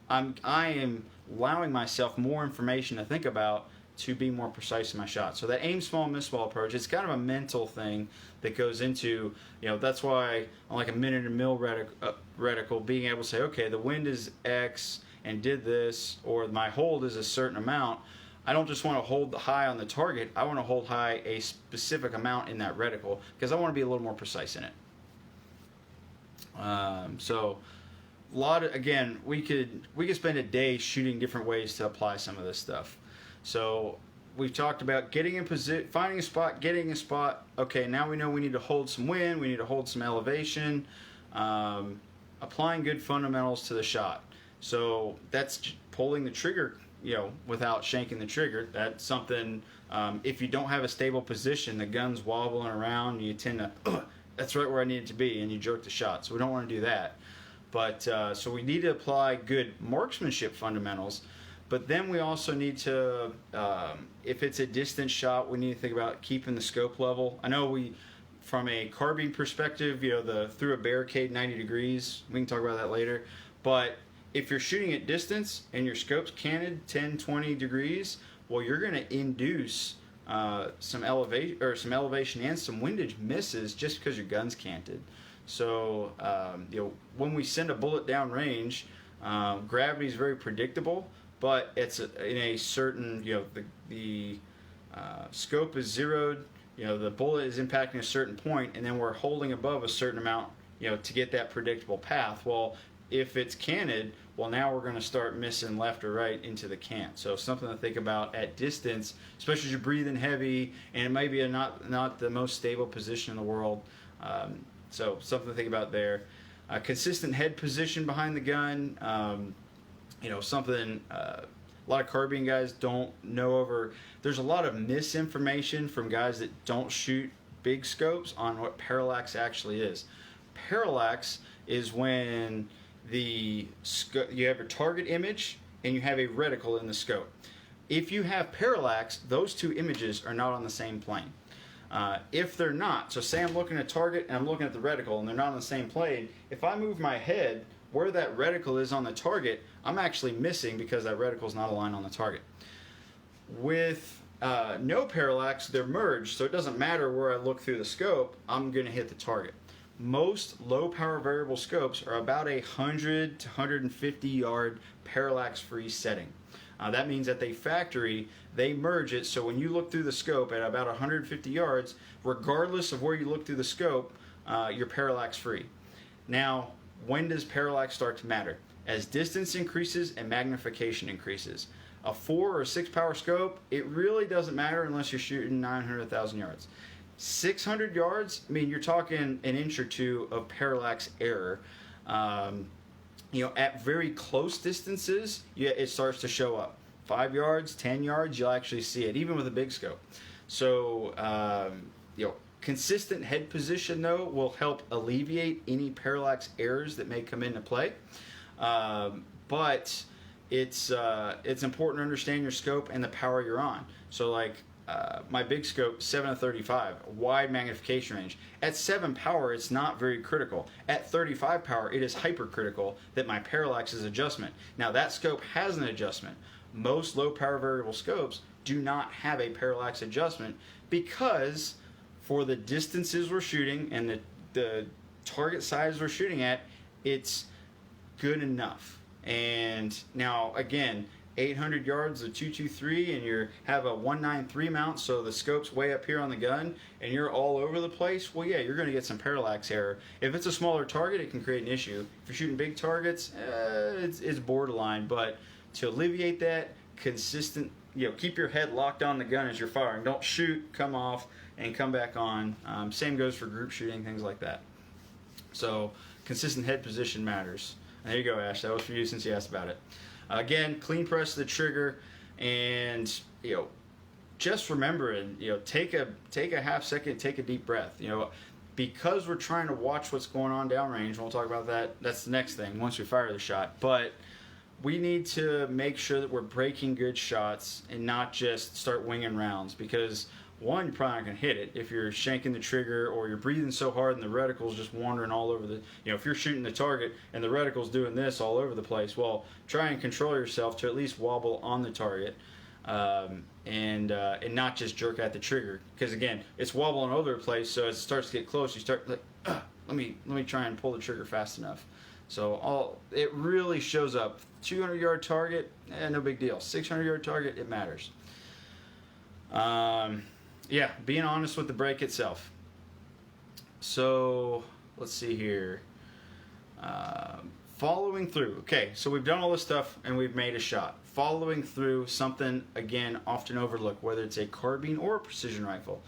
am allowing myself more information to think about to be more precise in my shot. So that aim small, miss small approach, it's kind of a mental thing that goes into, that's why on like a minute and mil reticle, being able to say, okay, the wind is X and did this, or my hold is a certain amount. I don't just want to hold high on the target. I want to hold high a specific amount in that reticle because I want to be a little more precise in it. So again, we could spend a day shooting different ways to apply some of this stuff. So we've talked about getting in position, finding a spot, getting a spot. Okay, now we know we need to hold some wind, we need to hold some elevation, applying good fundamentals to the shot. So that's pulling the trigger, without shanking the trigger. That's something, if you don't have a stable position, the gun's wobbling around, you tend to, that's right where I need it to be, and you jerk the shot. So we don't want to do that. But so we need to apply good marksmanship fundamentals. But then we also need to, if it's a distance shot, we need to think about keeping the scope level. I know from a carbine perspective, through a barricade 90 degrees, we can talk about that later. But if you're shooting at distance and your scope's canted 10, 20 degrees, well, you're going to induce some elevation and some windage misses just because your gun's canted. So, when we send a bullet down range, gravity is very predictable, but it's in a certain, the scope is zeroed, the bullet is impacting a certain point, and then we're holding above a certain amount, to get that predictable path. Well, if it's canted, well, now we're going to start missing left or right into the cant. So something to think about at distance, especially as you're breathing heavy, and it might be not the most stable position in the world. So something to think about there. Consistent head position behind the gun. Something a lot of carbine guys don't know there's a lot of misinformation from guys that don't shoot big scopes on what parallax actually is. Parallax is when you have your target image and you have a reticle in the scope. If you have parallax, those two images are not on the same plane. If they're not, so say I'm looking at a target and I'm looking at the reticle and they're not on the same plane, if I move my head where that reticle is on the target, I'm actually missing because that reticle is not aligned on the target. With no parallax, they're merged, so it doesn't matter where I look through the scope, I'm going to hit the target. Most low power variable scopes are about 100 to 150 yard parallax free setting. That means at the factory, they merge it, so when you look through the scope at about 150 yards, regardless of where you look through the scope, you're parallax free. Now, when does parallax start to matter? As distance increases and magnification increases. A 4 or 6 power scope, it really doesn't matter unless you're shooting 900,000 yards. 600 yards, I mean, you're talking an inch or two of parallax error. At very close distances, it starts to show up. 5 yards, 10 yards, you'll actually see it, even with a big scope. So, consistent head position, though, will help alleviate any parallax errors that may come into play. But it's important to understand your scope and the power you're on. So, like, my big scope, 7 to 35, wide magnification range. At 7 power, it's not very critical. At 35 power, it is hypercritical that my parallax is adjustment. Now, that scope has an adjustment. Most low power variable scopes do not have a parallax adjustment because for the distances we're shooting and the target size we're shooting at, it's good enough. And now, again, 800 yards of 223 and you have a 193 mount, so the scope's way up here on the gun and you're all over the place, well, yeah, you're going to get some parallax error. If it's a smaller target, it can create an issue. If you're shooting big targets, it's borderline. But to alleviate that, consistent, keep your head locked on the gun as you're firing. Don't shoot, come off, and come back on. Same goes for group shooting, things like that. So consistent head position matters. And there you go, Ash. That was for you since you asked about it. Again, clean press the trigger, and just remember, and take a half second, take a deep breath. Because we're trying to watch what's going on downrange, and we'll talk about that. That's the next thing once we fire the shot. But we need to make sure that we're breaking good shots and not just start winging rounds, because one, you're probably not going to hit it if you're shanking the trigger or you're breathing so hard and the reticle's just wandering all over the, if you're shooting the target and the reticle's doing this all over the place, well, try and control yourself to at least wobble on the target and not just jerk at the trigger, because again, it's wobbling all over the place, so as it starts to get close, you start like, let me try and pull the trigger fast enough. So it really shows up. 200-yard target, no big deal. 600-yard target, it matters. Yeah, being honest with the break itself. So let's see here. Following through. Okay, so we've done all this stuff and we've made a shot. Following through, something, again, often overlooked, whether it's a carbine or a precision rifle.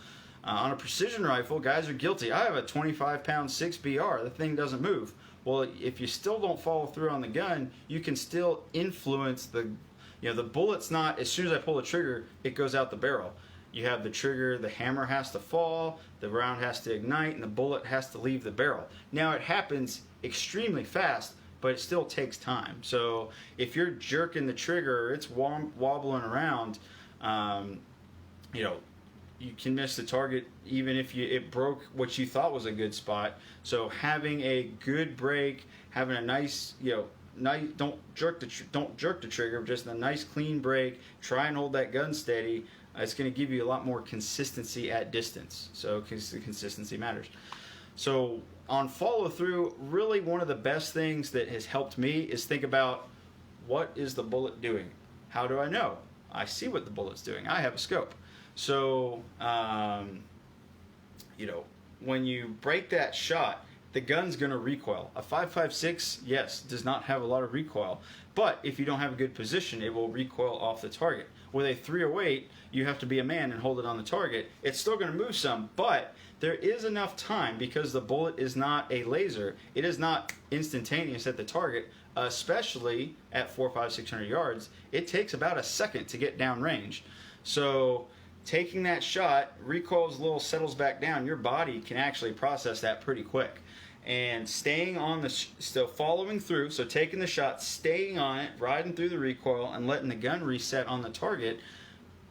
On a precision rifle, guys are guilty. I have a 25-pound 6BR. The thing doesn't move. Well, if you still don't follow through on the gun, you can still influence the bullet's not, as soon as I pull the trigger, it goes out the barrel. You have the trigger, the hammer has to fall, the round has to ignite, and the bullet has to leave the barrel. Now, it happens extremely fast, but it still takes time. So if you're jerking the trigger, it's wobbling around, you can miss the target even if it broke what you thought was a good spot. So having a good break, having a nice, don't jerk the trigger, just a nice clean break. Try and hold that gun steady. It's going to give you a lot more consistency at distance. So consistency matters. So on follow through, really one of the best things that has helped me is think about, what is the bullet doing? How do I know? I see what the bullet's doing. I have a scope. So, when you break that shot, the gun's going to recoil. A 5.56, yes, does not have a lot of recoil. But if you don't have a good position, it will recoil off the target. With a 308, you have to be a man and hold it on the target. It's still going to move some, but there is enough time, because the bullet is not a laser. It is not instantaneous at the target, especially at 400, 500, 600 yards. It takes about a second to get down range. So taking that shot, recoils a little, settles back down, your body can actually process that pretty quick. And staying on still following through, so taking the shot, staying on it, riding through the recoil, and letting the gun reset on the target,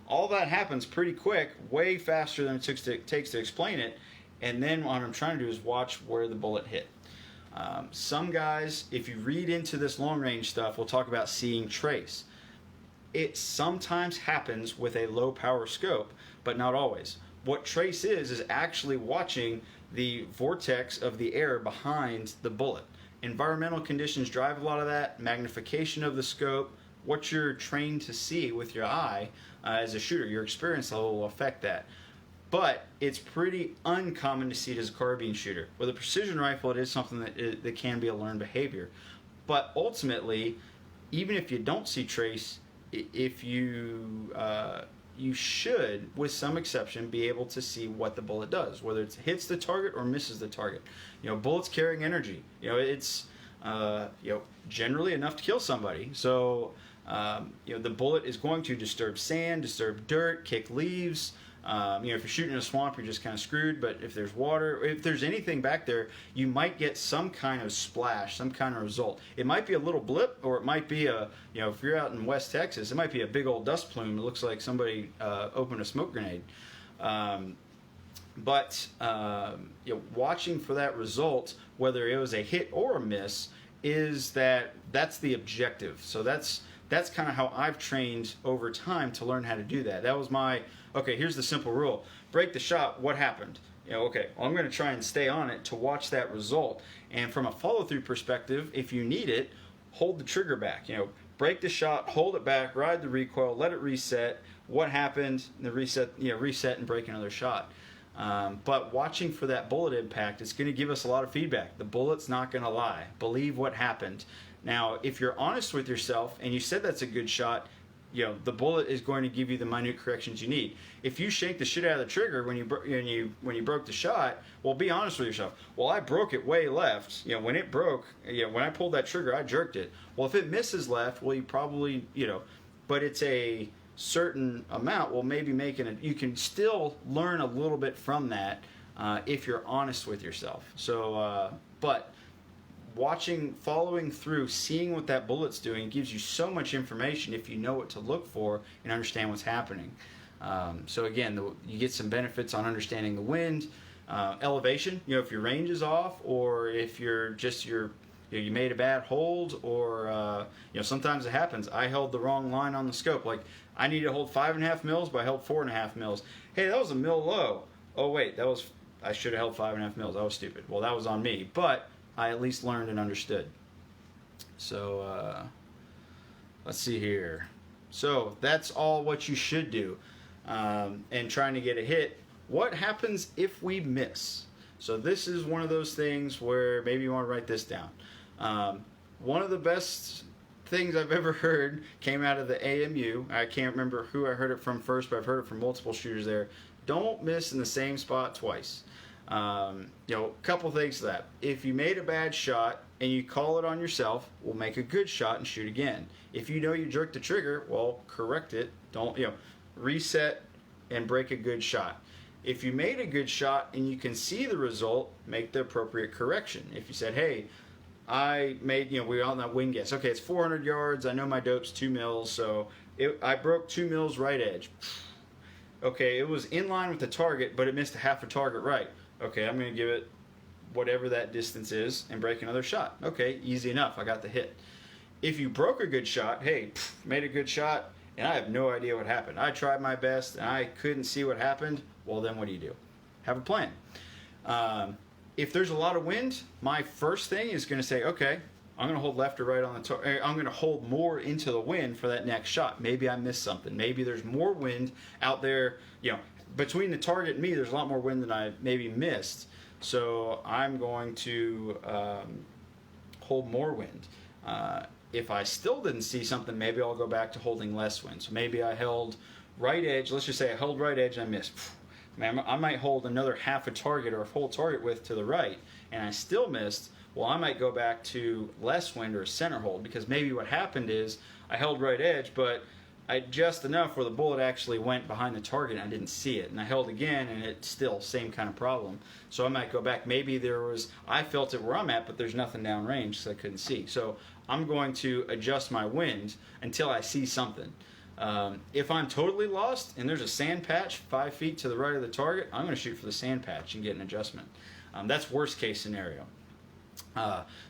all that happens pretty quick, way faster than it takes to explain it. And then what I'm trying to do is watch where the bullet hit. Some guys, if you read into this long range stuff, we'll talk about seeing trace. It sometimes happens with a low power scope, but not always. What trace is actually watching the vortex of the air behind the bullet. Environmental conditions drive a lot of that, magnification of the scope, what you're trained to see with your eye as a shooter, your experience level will affect that. But it's pretty uncommon to see it as a carbine shooter. With a precision rifle, it is something that can be a learned behavior. But ultimately, even if you don't see trace, if you you should, with some exception, be able to see what the bullet does, whether it hits the target or misses the target. Bullets carrying energy. It's generally enough to kill somebody. So the bullet is going to disturb sand, disturb dirt, kick leaves. If you're shooting in a swamp, you're just kind of screwed. But if there's water, if there's anything back there, you might get some kind of splash, some kind of result. It might be a little blip, or it might be if you're out in West Texas, it might be a big old dust plume. It looks like somebody opened a smoke grenade. Watching for that result, whether it was a hit or a miss, that's the objective. So that's kind of how I've trained over time to learn how to do that. That was okay, here's the simple rule. Break the shot, what happened? I'm going to try and stay on it to watch that result. And from a follow-through perspective, if you need it, hold the trigger back. Break the shot, hold it back, ride the recoil, let it reset. What happened? The reset and break another shot. But watching for that bullet impact, it's going to give us a lot of feedback. The bullet's not going to lie. Believe what happened. Now, if you're honest with yourself and you said that's a good shot, the bullet is going to give you the minute corrections you need. If you shake the shit out of the trigger when you broke the shot, well, be honest with yourself. Well, I broke it way left. When it broke, when I pulled that trigger, I jerked it. Well, if it misses left, well, you probably, but it's a certain amount. Well, maybe you can still learn a little bit from that if you're honest with yourself. So, but following through, seeing what that bullet's doing gives you so much information if you know what to look for and understand what's happening. So again, you get some benefits on understanding the wind, elevation. If your range is off, or if you made a bad hold, or sometimes it happens. I held the wrong line on the scope. Like I needed to hold 5.5 mils, but I held 4.5 mils. Hey, that was a mil low. Oh wait, I should have held 5.5 mils. I was stupid. Well, that was on me, but I at least learned and understood. So let's see here. So that's all what you should do. And trying to get a hit. What happens if we miss? So this is one of those things where maybe you want to write this down. One of the best things I've ever heard came out of the AMU. I can't remember who I heard it from first, but I've heard it from multiple shooters there. Don't miss in the same spot twice. A couple things to that. If you made a bad shot and you call it on yourself, well, make a good shot and shoot again. If you know you jerked the trigger, well, correct it. Don't, reset and break a good shot. If you made a good shot and you can see the result, make the appropriate correction. If you said, hey, I made, we're on that wind guess. Okay, it's 400 yards. I know my dope's 2 mils, so I broke 2 mils right edge. Okay, it was in line with the target, but it missed a half a target right. Okay, I'm going to give it whatever that distance is and break another shot. Okay, easy enough. I got the hit. If you broke a good shot, hey, made a good shot, and I have no idea what happened. I tried my best, and I couldn't see what happened. Well, then what do? Have a plan. If there's a lot of wind, my first thing is going to say, okay, I'm going to hold left or right on the target. I'm going to hold more into the wind for that next shot. Maybe I missed something. Maybe there's more wind out there, between the target and me, there's a lot more wind than I maybe missed. So I'm going to hold more wind. If I still didn't see something, maybe I'll go back to holding less wind. So maybe I held right edge. Let's just say I held right edge and I missed. Man, I might hold another half a target or a full target width to the right, and I still missed. Well, I might go back to less wind or a center hold, because maybe what happened is I held right edge, but I just enough where the bullet actually went behind the target and I didn't see it. And I held again, and it's still same kind of problem. So I might go back. Maybe I felt it where I'm at, but there's nothing downrange, so I couldn't see. So I'm going to adjust my wind until I see something. If I'm totally lost and there's a sand patch 5 feet to the right of the target, I'm going to shoot for the sand patch and get an adjustment. That's worst case scenario.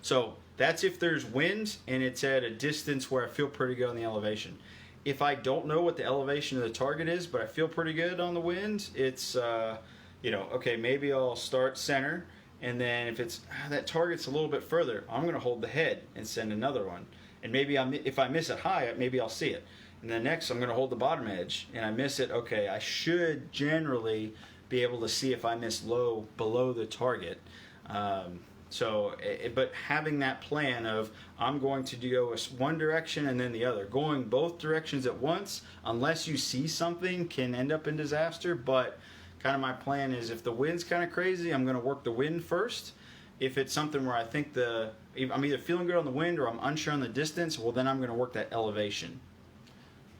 So that's if there's wind and it's at a distance where I feel pretty good on the elevation. If I don't know what the elevation of the target is, but I feel pretty good on the wind, it's okay, maybe I'll start center, and then if it's that target's a little bit further, I'm going to hold the head and send another one. And maybe if I miss it high, maybe I'll see it. And then next, I'm going to hold the bottom edge, and I miss it. Okay, I should generally be able to see if I miss low below the target. But having that plan of I'm going to go one direction and then the other, going both directions at once, unless you see something, can end up in disaster. But kind of my plan is if the wind's kind of crazy, I'm going to work the wind first. If it's something where I think I'm either feeling good on the wind or I'm unsure on the distance, well, then I'm going to work that elevation.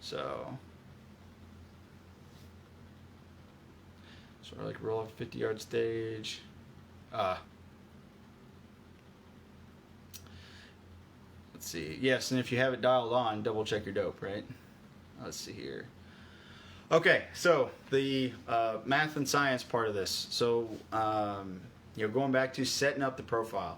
So I like roll off 50-yard stage. Let's see. Yes, and if you have it dialed on, double check your dope, right? Let's see here. Okay, so the math and science part of this. So, going back to setting up the profile.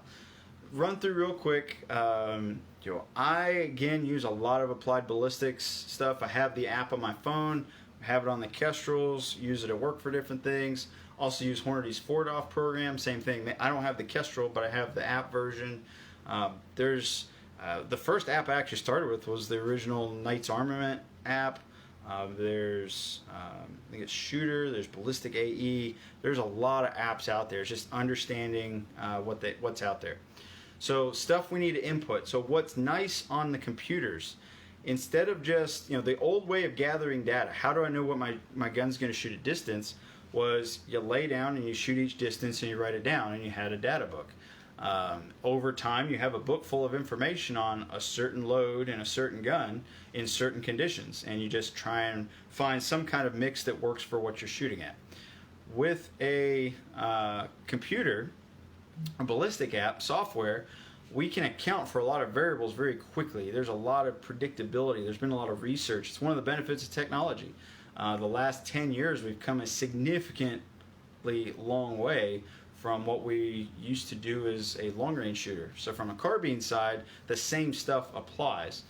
Run through real quick. I, again, use a lot of applied ballistics stuff. I have the app on my phone. I have it on the Kestrels. Use it at work for different things. Also use Hornady's Ford-Off program. Same thing. I don't have the Kestrel, but I have the app version. The first app I actually started with was the original Knights Armament app. There's I think it's Shooter. There's Ballistic AE. There's a lot of apps out there. It's just understanding what's out there. So stuff we need to input. So what's nice on the computers, instead of just the old way of gathering data, how do I know what my gun's going to shoot at distance? Was you lay down and you shoot each distance and you write it down and you had a data book. Over time, you have a book full of information on a certain load and a certain gun in certain conditions, and you just try and find some kind of mix that works for what you're shooting at. With a computer, a ballistic app software, we can account for a lot of variables very quickly. There's a lot of predictability. There's been a lot of research. It's one of the benefits of technology. The last 10 years, we've come a significantly long way from what we used to do as a long-range shooter. So from a carbine side, the same stuff applies.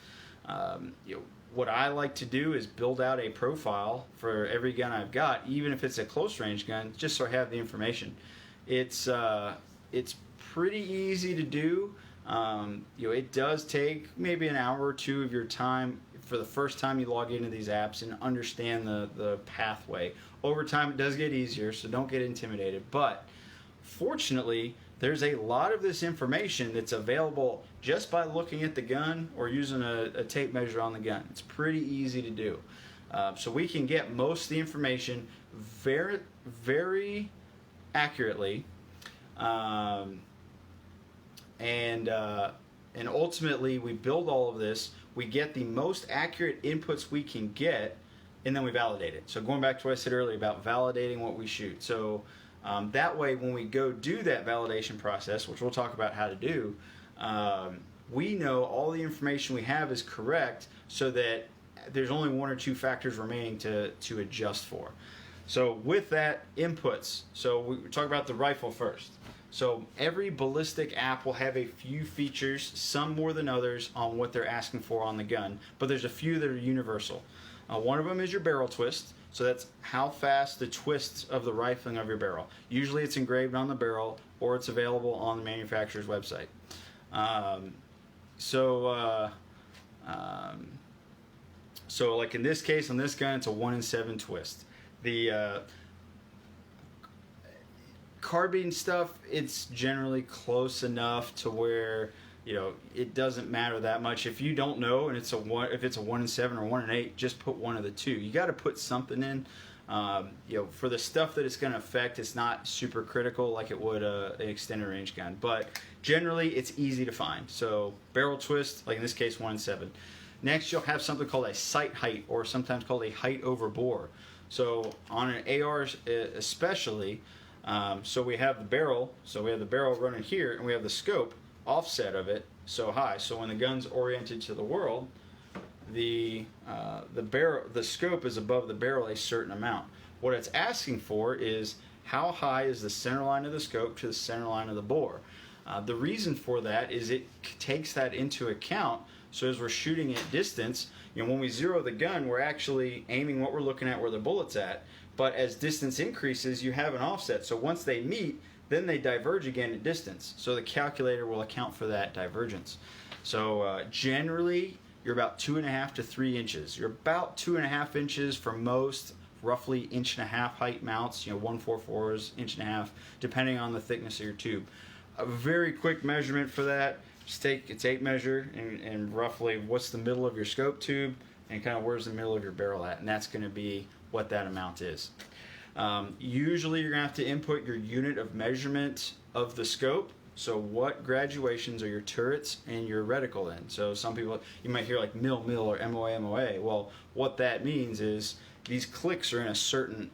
What I like to do is build out a profile for every gun I've got, even if it's a close-range gun, just so I have the information. It's pretty easy to do. It does take maybe an hour or two of your time for the first time you log into these apps and understand the pathway. Over time, it does get easier, so don't get intimidated. But fortunately, there's a lot of this information that's available just by looking at the gun or using a tape measure on the gun. It's pretty easy to do. So we can get most of the information very, very accurately. And ultimately, we build all of this. We get the most accurate inputs we can get, and then we validate it. So going back to what I said earlier about validating what we shoot. So that way, when we go do that validation process, which we'll talk about how to do, we know all the information we have is correct, so that there's only one or two factors remaining to adjust for. So with that, inputs. So we talk about the rifle first. So every ballistic app will have a few features, some more than others, on what they're asking for on the gun, but there's a few that are universal. One of them is your barrel twist. So that's how fast the twist of the rifling of your barrel. Usually it's engraved on the barrel or it's available on the manufacturer's website. So like in this case, on this gun, it's a 1 in 7 twist. The carbine stuff, it's generally close enough to where it doesn't matter that much. If you don't know and if it's a 1 in 7 or 1 in 8, just put one of the two. You got to put something in. For the stuff that it's going to affect, it's not super critical like it would an extended range gun. But generally, it's easy to find. So barrel twist, like in this case, 1 in 7. Next, you'll have something called a sight height, or sometimes called a height over bore. So on an AR especially, so we have the barrel. So we have the barrel running here, and we have the scope offset of it so high. So when the gun's oriented to the world, the scope is above the barrel a certain amount. What it's asking for is how high is the center line of the scope to the center line of the bore. The reason for that is it takes that into account. So as we're shooting at distance, when we zero the gun, we're actually aiming what we're looking at where the bullet's at. But as distance increases, you have an offset. So once they meet, then they diverge again at distance. So the calculator will account for that divergence. So generally, you're about 2.5 to 3 inches. You're about 2.5 inches for most, roughly 1.5 inch height mounts. 144s, 1.5 inches, depending on the thickness of your tube. A very quick measurement for that. Just take a tape measure and roughly what's the middle of your scope tube and kind of where's the middle of your barrel at, and that's going to be what that amount is. Usually you're going to have to input your unit of measurement of the scope. So what graduations are your turrets and your reticle in? So some people, you might hear like mil or MOA. Well, what that means is these clicks are in a certain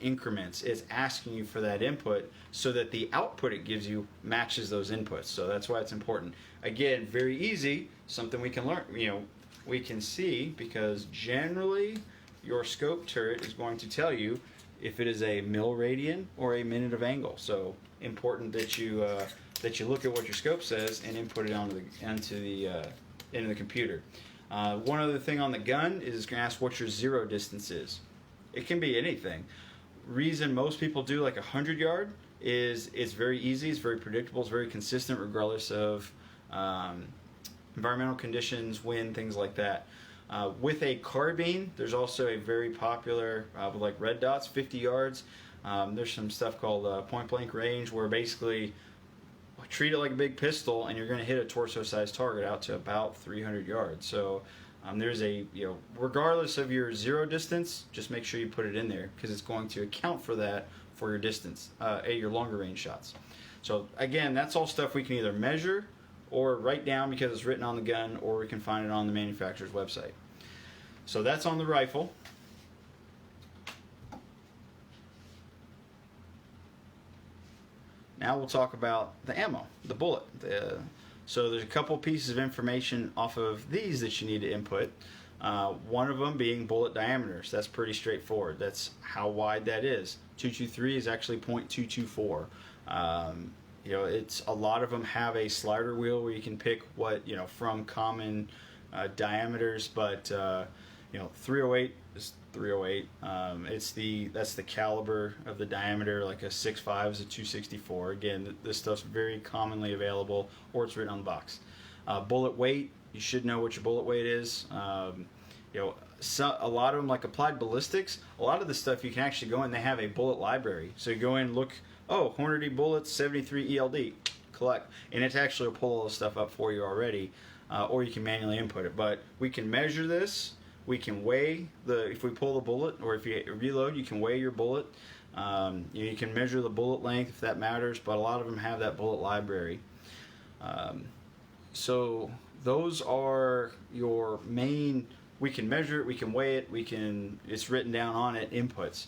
increments. It's asking you for that input so that the output it gives you matches those inputs. So that's why it's important. Again, very easy, something we can learn, we can see, because generally your scope turret is going to tell you if it is a mil radian or a minute of angle. So important that you look at what your scope says and input it into the computer. One other thing on the gun is it's going to ask what your zero distance is. It can be anything. Reason most people do like 100 yard is it's very easy, it's very predictable, it's very consistent regardless of environmental conditions, wind, things like that. With a carbine, there's also a very popular with like red dots, 50 yards. There's some stuff called point blank range where basically treat it like a big pistol and you're going to hit a torso sized target out to about 300 yards. So there's a, regardless of your zero distance, just make sure you put it in there because it's going to account for that for your distance, your longer range shots. So again, that's all stuff we can either measure or write down because it's written on the gun, or we can find it on the manufacturer's website. So that's on the rifle. Now we'll talk about the ammo, the bullet. So there's a couple pieces of information off of these that you need to input. One of them being bullet diameters. That's pretty straightforward. That's how wide that is. 223 is actually .224. It's a lot of them have a slider wheel where you can pick what from common diameters, but 308 is 308. That's the caliber of the diameter. Like a 6.5 is a 264. Again, this stuff's very commonly available, or it's written on the box. Bullet weight, you should know what your bullet weight is. A lot of them, like Applied Ballistics, a lot of the stuff you can actually go in. They have a bullet library, so you go in, look. Oh, Hornady bullets, 73 ELD, collect, and it actually will pull all the stuff up for you already, or you can manually input it. But we can measure this. We can weigh if we pull the bullet, or if you reload, you can weigh your bullet. You can measure the bullet length if that matters, but a lot of them have that bullet library. So those are your main. We can measure it, we can weigh it, it's written down on it, inputs.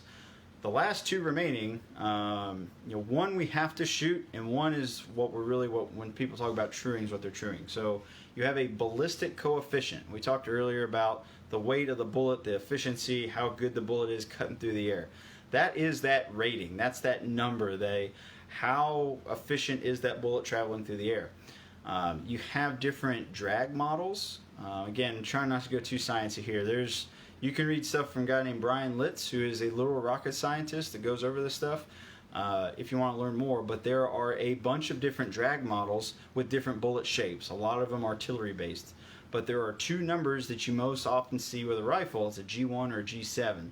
The last two remaining, one we have to shoot, and one is when people talk about truing, is what they're truing. So you have a ballistic coefficient. We talked earlier about the weight of the bullet, the efficiency, how good the bullet is cutting through the air. That is that rating. That's that number. How efficient is that bullet traveling through the air? You have different drag models. Again, trying not to go too sciencey here. You can read stuff from a guy named Brian Litz, who is a literal rocket scientist that goes over this stuff, if you want to learn more. But there are a bunch of different drag models with different bullet shapes. A lot of them artillery based. But there are two numbers that you most often see with a rifle. It's a G1 or a G7.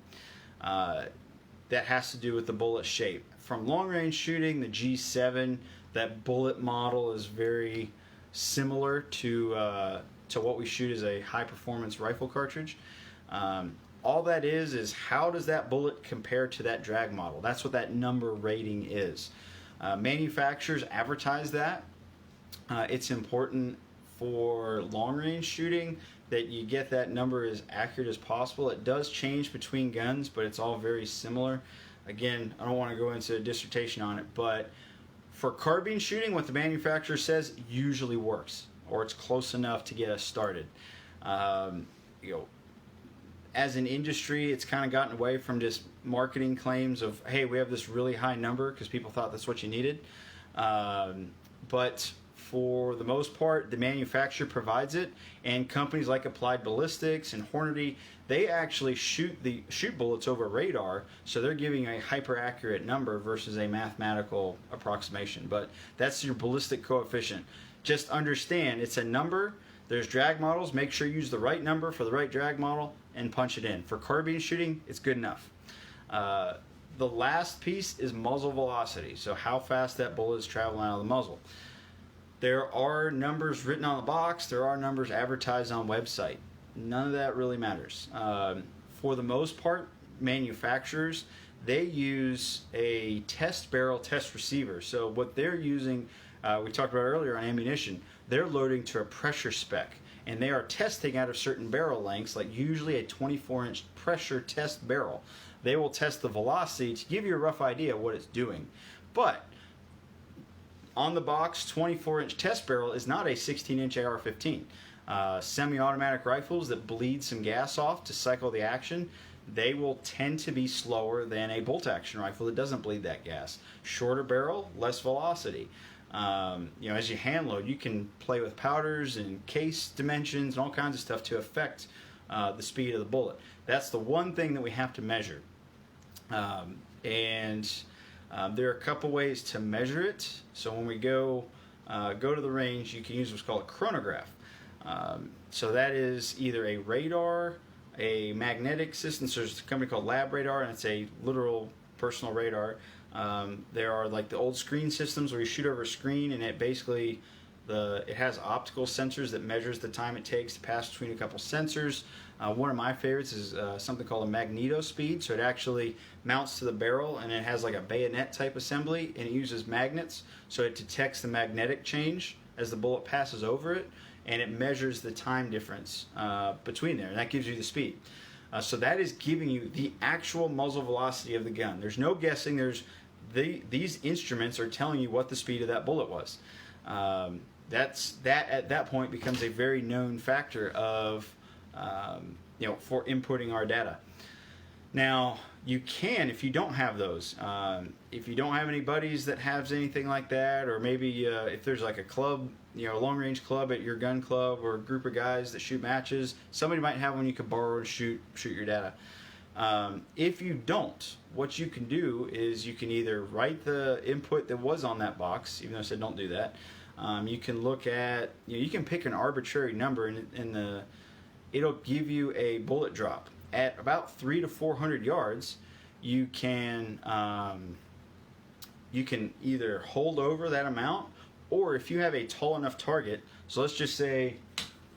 That has to do with the bullet shape. From long range shooting, the G7, that bullet model is very similar to what we shoot as a high performance rifle cartridge. All that is how does that bullet compare to that drag model? That's what that number rating is. Manufacturers advertise that. It's important for long range shooting that you get that number as accurate as possible. It does change between guns, but it's all very similar. Again, I don't want to go into a dissertation on it, but for carbine shooting, what the manufacturer says usually works, or it's close enough to get us started. As an industry, it's kind of gotten away from just marketing claims of, hey, we have this really high number because people thought that's what you needed. But for the most part, the manufacturer provides it, and companies like Applied Ballistics and Hornady, they actually shoot bullets over radar, so they're giving a hyper accurate number versus a mathematical approximation. But that's your ballistic coefficient. Just understand it's a number. There's drag models. Make sure you use the right number for the right drag model and punch it in. For carbine shooting, it's good enough. The last piece is muzzle velocity, so how fast that bullet is traveling out of the muzzle. There are numbers written on the box. There are numbers advertised on website. None of that really matters. For the most part, manufacturers, they use a test barrel test receiver. So what they're using, we talked about earlier on ammunition, they're loading to a pressure spec. And they are testing out of certain barrel lengths, like usually a 24-inch pressure test barrel. They will test the velocity to give you a rough idea of what it's doing. But on the box, 24-inch test barrel is not a 16-inch AR-15. Semi-automatic rifles that bleed some gas off to cycle the action, they will tend to be slower than a bolt-action rifle that doesn't bleed that gas. Shorter barrel, less velocity. As you hand load, you can play with powders and case dimensions and all kinds of stuff to affect the speed of the bullet. That's the one thing that we have to measure. There are a couple ways to measure it. So when we go to the range, you can use what's called a chronograph. So that is either a radar, a magnetic system. So there's a company called Lab Radar, and it's a literal personal radar. There are like the old screen systems where you shoot over a screen, and it basically it has optical sensors that measures the time it takes to pass between a couple sensors. One of my favorites is something called a magneto speed. So it actually mounts to the barrel, and it has like a bayonet type assembly, and it uses magnets. So it detects the magnetic change as the bullet passes over it, and it measures the time difference between there, and that gives you the speed. So that is giving you the actual muzzle velocity of the gun. There's no guessing. These instruments are telling you what the speed of that bullet was. That at that point becomes a very known factor of for inputting our data. Now you can, if you don't have those, if you don't have any buddies that has anything like that, or maybe if there's like a club, a long range club at your gun club, or a group of guys that shoot matches, somebody might have one you could borrow and shoot your data. If you don't, what you can do is you can either write the input that was on that box, even though I said don't do that. You can look at, you can pick an arbitrary number, and it'll give you a bullet drop at about 300 to 400 yards. You can either hold over that amount, or if you have a tall enough target, so let's just say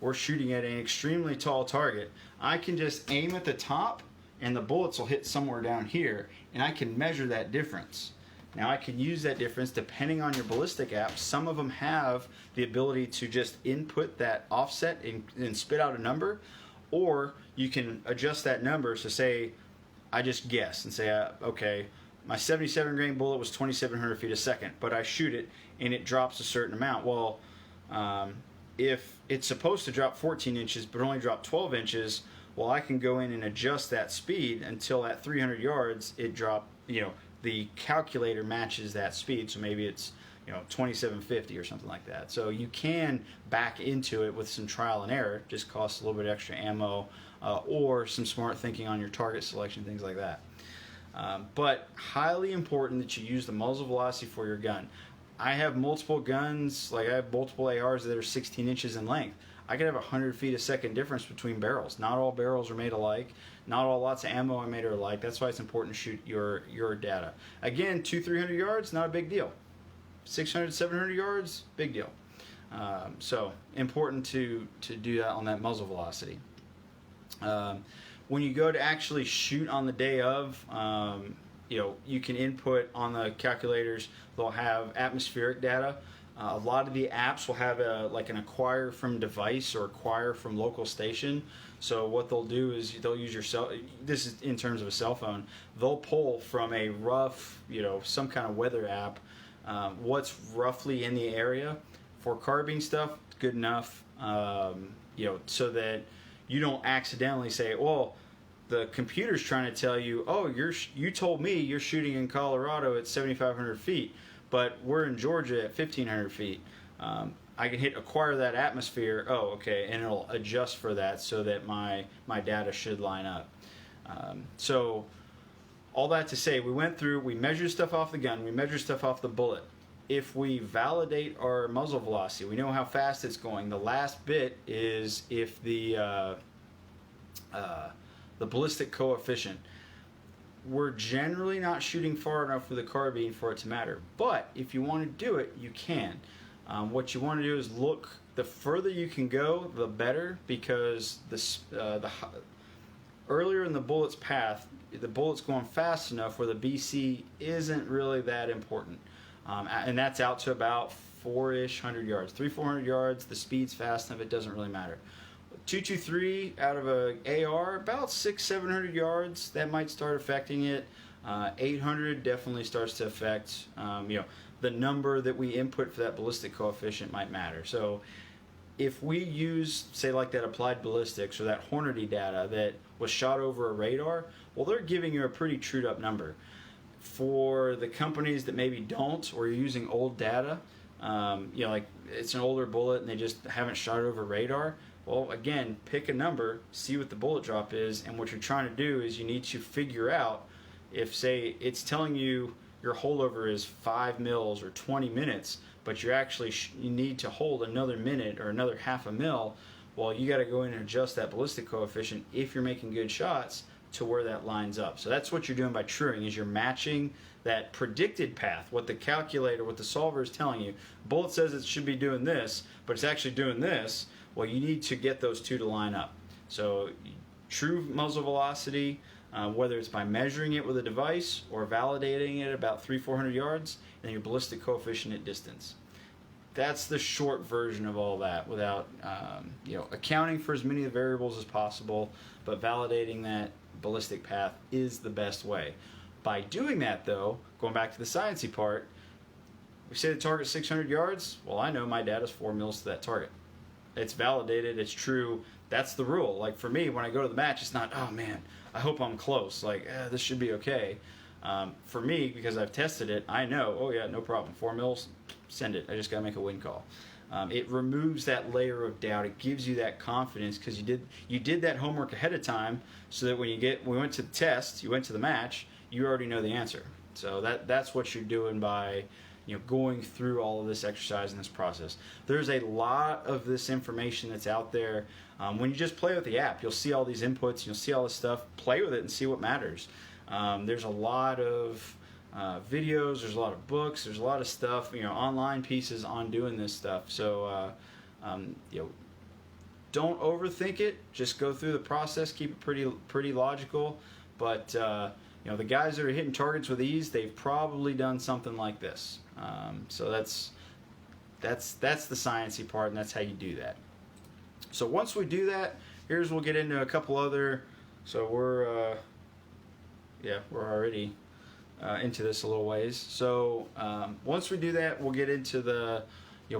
we're shooting at an extremely tall target, I can just aim at the top, and the bullets will hit somewhere down here, and I can measure that difference. Now I can use that difference depending on your ballistic app. Some of them have the ability to just input that offset and spit out a number, or you can adjust that number. So say I just guess and say, okay, my 77 grain bullet was 2,700 feet a second, but I shoot it and it drops a certain amount. Well, if it's supposed to drop 14 inches but only drop 12 inches, well, I can go in and adjust that speed until at 300 yards it dropped, the calculator matches that speed, so maybe it's 2750 or something like that. So you can back into it with some trial and error. Just costs a little bit extra ammo, or some smart thinking on your target selection, things like that. But highly important that you use the muzzle velocity for your gun. I have multiple guns, like I have multiple ARs that are 16 inches in length. I could have 100 feet a second difference between barrels. Not all barrels are made alike. Not all lots of ammo are made alike. That's why it's important to shoot your data. Again, 200-300 yards, not a big deal. 600-700 yards, big deal. So important to do that on that muzzle velocity. When you go to actually shoot on the day of, you can input on the calculators. They'll have atmospheric data. A lot of the apps will have an acquire from device or acquire from local station. So what they'll do is they'll use your cell. This is in terms of a cell phone. They'll pull from a rough, some kind of weather app, what's roughly in the area. For carbine stuff, good enough. So that you don't accidentally say, well, the computer's trying to tell you, oh, you told me you're shooting in Colorado at 7,500 feet. but we're in Georgia at 1,500 feet. I can hit acquire that atmosphere. Oh, okay, and it'll adjust for that so that my data should line up. So all that to say, we went through, we measured stuff off the gun, we measured stuff off the bullet. If we validate our muzzle velocity, we know how fast it's going. The last bit is if the ballistic coefficient. We're generally not shooting far enough with the carbine for it to matter, but if you want to do it, you can. What you want to do is look, the further you can go, the better, because the earlier in the bullet's path, the bullet's going fast enough where the BC isn't really that important. And that's out to about 400 yards. 300-400 yards, the speed's fast enough, it doesn't really matter. 223 out of a AR, about 600-700 yards, that might start affecting it. 800 definitely starts to affect, the number that we input for that ballistic coefficient might matter. So if we use, say, like that applied ballistics or that Hornady data that was shot over a radar, well, they're giving you a pretty trued up number. For the companies that maybe don't, or you're using old data, like it's an older bullet and they just haven't shot it over radar, well, again, pick a number, see what the bullet drop is, and what you're trying to do is you need to figure out if, say, it's telling you your holdover is 5 mils or 20 minutes, but you're actually you need to hold another minute or another half a mil, well, you got to go in and adjust that ballistic coefficient if you're making good shots to where that lines up. So that's what you're doing by truing, is you're matching that predicted path, what the calculator, what the solver is telling you. Bullet says it should be doing this, but it's actually doing this. Well, you need to get those two to line up. So true muzzle velocity, whether it's by measuring it with a device or validating it about 300-400 yards, and your ballistic coefficient at distance. That's the short version of all that, without accounting for as many of the variables as possible, but validating that ballistic path is the best way. By doing that, though, going back to the sciencey part, we say the target's 600 yards. Well, I know my data's 4 mils to that target. It's validated, it's true, that's the rule. Like for me, when I go to the match, it's not, oh man, I hope I'm close, like this should be okay. For me, because I've tested it, I know, oh yeah, no problem, 4 mils, send it, I just gotta make a win call. It removes that layer of doubt, it gives you that confidence, because you did that homework ahead of time, so that when we went to the test, you went to the match, you already know the answer. So that's what you're doing by going through all of this exercise and this process. There's a lot of this information that's out there. When you just play with the app, you'll see all these inputs, you'll see all this stuff, play with it and see what matters. There's a lot of videos, there's a lot of books, there's a lot of stuff, online pieces on doing this stuff. So, don't overthink it, just go through the process, keep it pretty logical, but the guys that are hitting targets with ease, they've probably done something like this. So that's the sciencey part, and that's how you do that. So once we do that, we'll get into a couple other. So we're already into this a little ways. So once we do that, we'll get into the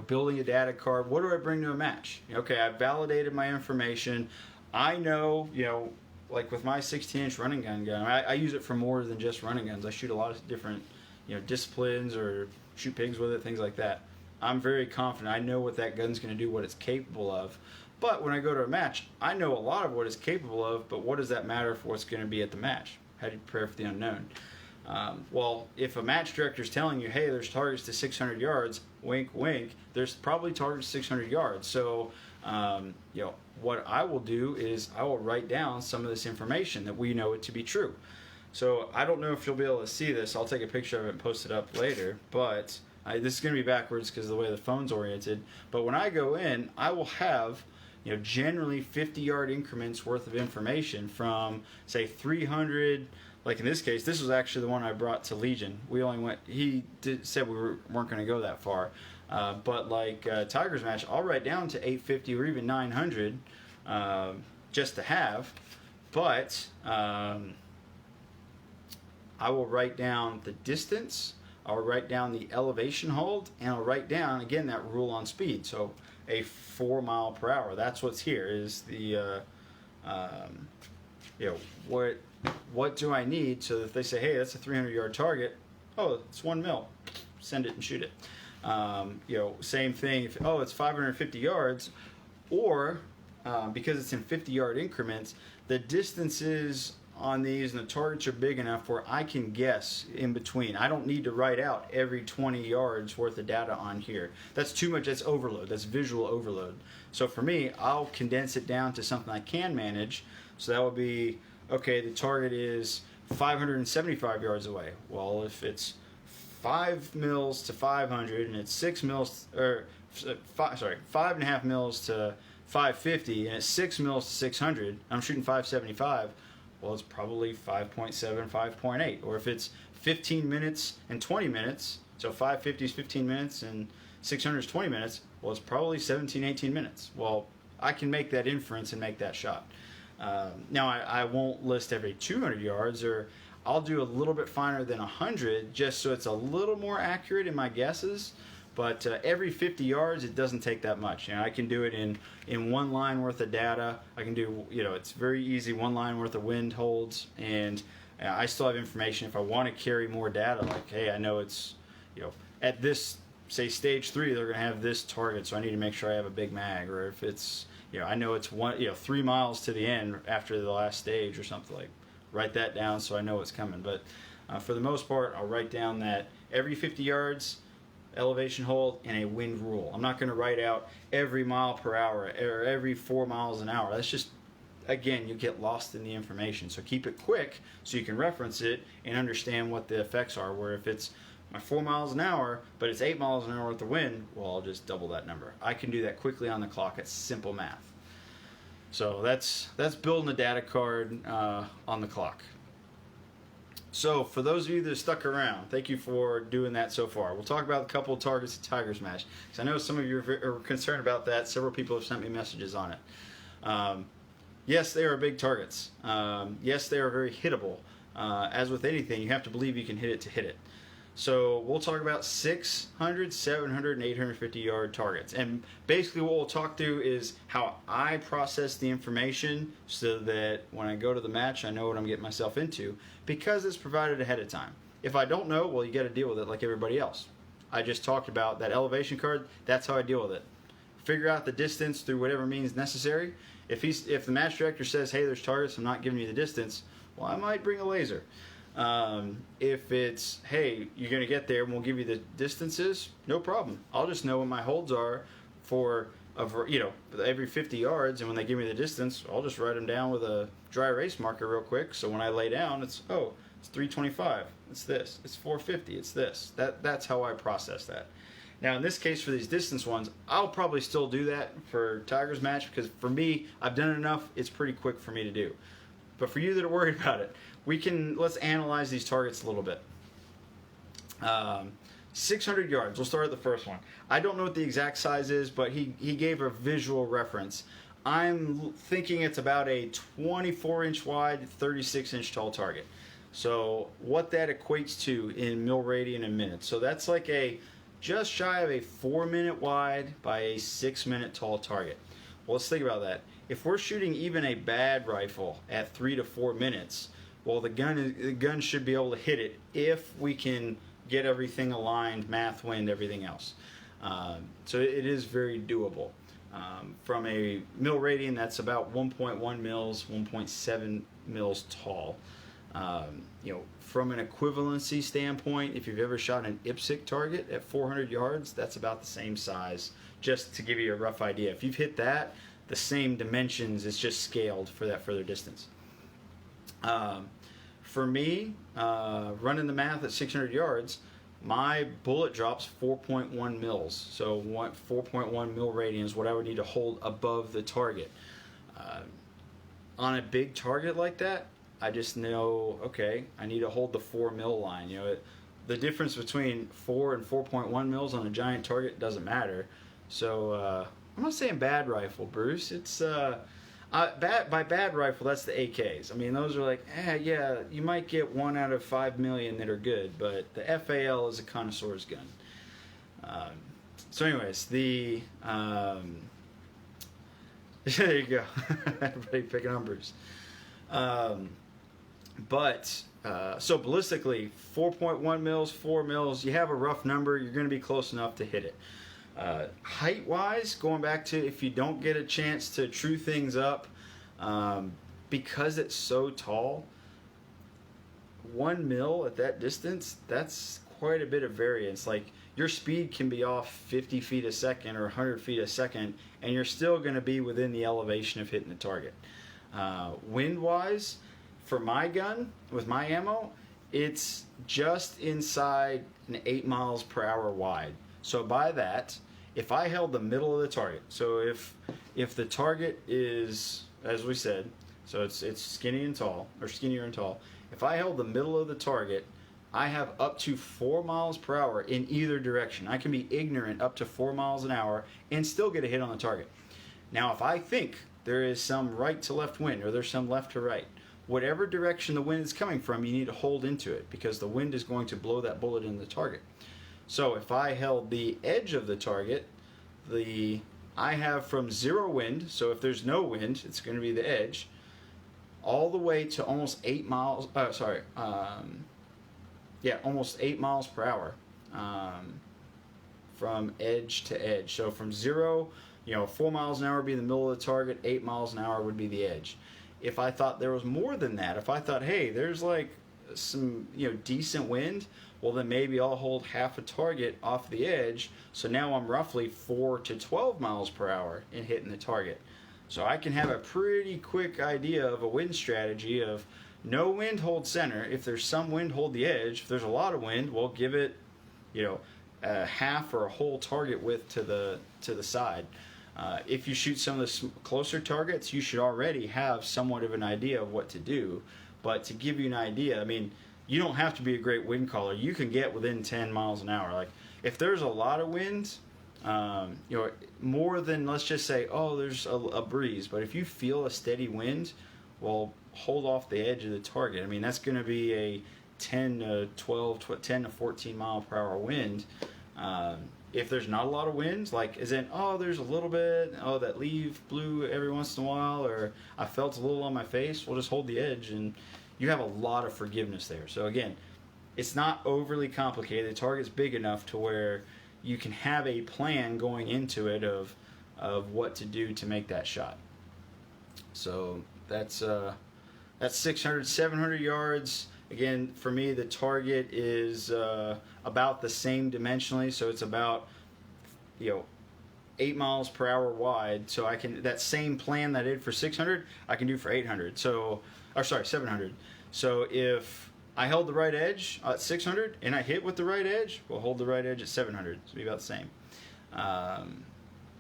building a data card. What do I bring to a match? Okay, I've validated my information. I know like with my 16-inch running gun, I use it for more than just running guns. I shoot a lot of different disciplines, or shoot pigs with it, things like that. I'm very confident. I know what that gun's going to do, what it's capable of. But when I go to a match, I know a lot of what it's capable of, but what does that matter for what's going to be at the match? How do you prepare for the unknown? Well, if a match director is telling you, hey, there's targets to 600 yards, wink, wink, there's probably targets to 600 yards. So, what I will do is I will write down some of this information that we know it to be true. So I don't know if you'll be able to see this. I'll take a picture of it and post it up later, but this is going to be backwards because of the way the phone's oriented. But when I go in, I will have generally 50-yard increments worth of information from, say, 300. Like in this case, this was actually the one I brought to Legion. We only went. Said we weren't going to go that far, but like Tiger's match, I'll write down to 850 or even 900, just to have. But I will write down the distance. I'll write down the elevation hold, and I'll write down again that rule on speed. So a 4 mile per hour. That's what's here. Is the what do I need so that if they say, hey, that's a 300-yard target, oh, it's 1 mil. send it and shoot it. Same thing. If it's 550 yards, or because it's in 50-yard increments, the distances on these and the targets are big enough where I can guess in between. I don't need to write out every 20 yards worth of data on here. That's too much. That's overload. That's visual overload. So for me, I'll condense it down to something I can manage. So that would be, okay, the target is 575 yards away. Well, if it's 5 mils to 500 and it's 6 mils, or 5.5 mils to 550 and it's 6 mils to 600, I'm shooting 575. Well, it's probably 5.7, 5.8. Or if it's 15 minutes and 20 minutes, so 550 is 15 minutes and 600 is 20 minutes, well, it's probably 17, 18 minutes. Well, I can make that inference and make that shot. Now, I won't list every 200 yards, or I'll do a little bit finer than 100 just so it's a little more accurate in my guesses. But every 50 yards, it doesn't take that much. I can do it in one line worth of data. I can do, it's very easy, one line worth of wind holds, and I still have information if I want to carry more data. Like, hey, I know it's, at this, say, stage 3, they're going to have this target, so I need to make sure I have a big mag. Or if it's, I know it's 3 miles to the end after the last stage or something, like, write that down so I know it's coming. But for the most part, I'll write down that every 50 yards, elevation hold, and a wind rule. I'm not going to write out every mile per hour or every 4 miles an hour. That's just, again, you get lost in the information. So keep it quick so you can reference it and understand what the effects are. Where if it's my 4 miles an hour, but it's 8 miles an hour with the wind, well, I'll just double that number. I can do that quickly on the clock. It's simple math. So that's building a data card on the clock. So for those of you that stuck around, thank you for doing that so far. We'll talk about a couple of targets at Tigers match, because I know some of you are concerned about that. Several people have sent me messages on it. Yes, they are big targets. Yes, they are very hittable. As with anything, you have to believe you can hit it to hit it. So we'll talk about 600, 700, and 850 yard targets. And basically what we'll talk through is how I process the information so that when I go to the match, I know what I'm getting myself into, because it's provided ahead of time. If I don't know, well, you got to deal with it like everybody else. I just talked about that elevation card. That's how I deal with it. Figure out the distance through whatever means necessary. If the match director says, hey, there's targets, I'm not giving you the distance, well, I might bring a laser. If it's, hey, you're going to get there and we'll give you the distances, no problem. I'll just know what my holds are for, every 50 yards, and when they give me the distance, I'll just write them down with a dry erase marker real quick, so when I lay down, it's 325, it's this, it's 450, it's this. That's how I process that. Now, in this case, for these distance ones, I'll probably still do that for Tigers match, because for me, I've done it enough, it's pretty quick for me to do. But for you that are worried about it, let's analyze these targets a little bit. 600 yards, we'll start at the first one. I don't know what the exact size is, but he gave a visual reference. I'm thinking it's about a 24-inch wide, 36-inch tall target. So what that equates to in mil radian in minutes. So that's like just shy of a 4-minute wide by a 6-minute tall target. Well, let's think about that. If we're shooting even a bad rifle at 3 to 4 minutes, well, the gun should be able to hit it if we can get everything aligned, math, wind, everything else. So it is very doable. From a mil radian, that's about 1.1 mils, 1.7 mils tall. From an equivalency standpoint, if you've ever shot an IPSC target at 400 yards, that's about the same size, just to give you a rough idea. If you've hit that, the same dimensions, it's just scaled for that further distance. For me, running the math at 600 yards, my bullet drops 4.1 mils. So 4.1 mil radian is what I would need to hold above the target. On a big target like that, I just know, okay, I need to hold the 4 mil line. The difference between 4 and 4.1 mils on a giant target doesn't matter. So I'm not saying bad rifle, Bruce. It's by bad rifle, that's the AKs. I mean, those are like, yeah, you might get 1 out of 5 million that are good, but the FAL is a connoisseur's gun. So anyways, there you go. Everybody picking on Bruce. But so ballistically, 4.1 mils, 4 mils, you have a rough number, you're going to be close enough to hit it. Height wise, going back to if you don't get a chance to true things up, because it's so tall, 1 mil at that distance, that's quite a bit of variance. Like, your speed can be off 50 feet a second or 100 feet a second, and you're still going to be within the elevation of hitting the target. Wind wise, for my gun, with my ammo, it's just inside an 8 miles per hour wide. So by that, if I held the middle of the target, so if the target is, as we said, so it's skinny and tall, or skinnier and tall, if I held the middle of the target, I have up to 4 miles per hour in either direction. I can be ignorant up to 4 miles an hour and still get a hit on the target. Now, if I think there is some right to left wind, or there's some left to right, whatever direction the wind is coming from, you need to hold into it, because the wind is going to blow that bullet into the target. So if I held the edge of the target, I have from 0 wind, so if there's no wind, it's going to be the edge, all the way to almost 8 miles, almost 8 miles per hour, from edge to edge. So from 0, 4 miles an hour would be the middle of the target, 8 miles an hour would be the edge. If I thought there was more than that, if I thought, hey, there's like some, decent wind, well, then maybe I'll hold half a target off the edge, so now I'm roughly 4 to 12 miles per hour in hitting the target. So I can have a pretty quick idea of a wind strategy of no wind, hold center. If there's some wind, hold the edge. If there's a lot of wind, well, give it, a half or a whole target width to the side. If you shoot some of the closer targets, you should already have somewhat of an idea of what to do. But to give you an idea, I mean, you don't have to be a great wind caller. You can get within 10 miles an hour. Like, if there's a lot of wind, more than, let's just say, there's a breeze. But if you feel a steady wind, well, hold off the edge of the target. I mean, that's going to be a 10 to 14 mile per hour wind. If there's not a lot of wind, like, as in, there's a little bit, that leaf blew every once in a while, or I felt a little on my face, we'll just hold the edge, and you have a lot of forgiveness there. So again, it's not overly complicated. The target's big enough to where you can have a plan going into it of what to do to make that shot. So that's 600, 700 yards. Again, for me, the target is about the same dimensionally, so it's about 8 miles per hour wide. So I can, that same plan that I did for 600, I can do for 800. 700. So if I held the right edge at 600 and I hit with the right edge, we'll hold the right edge at 700. It'll be about the same.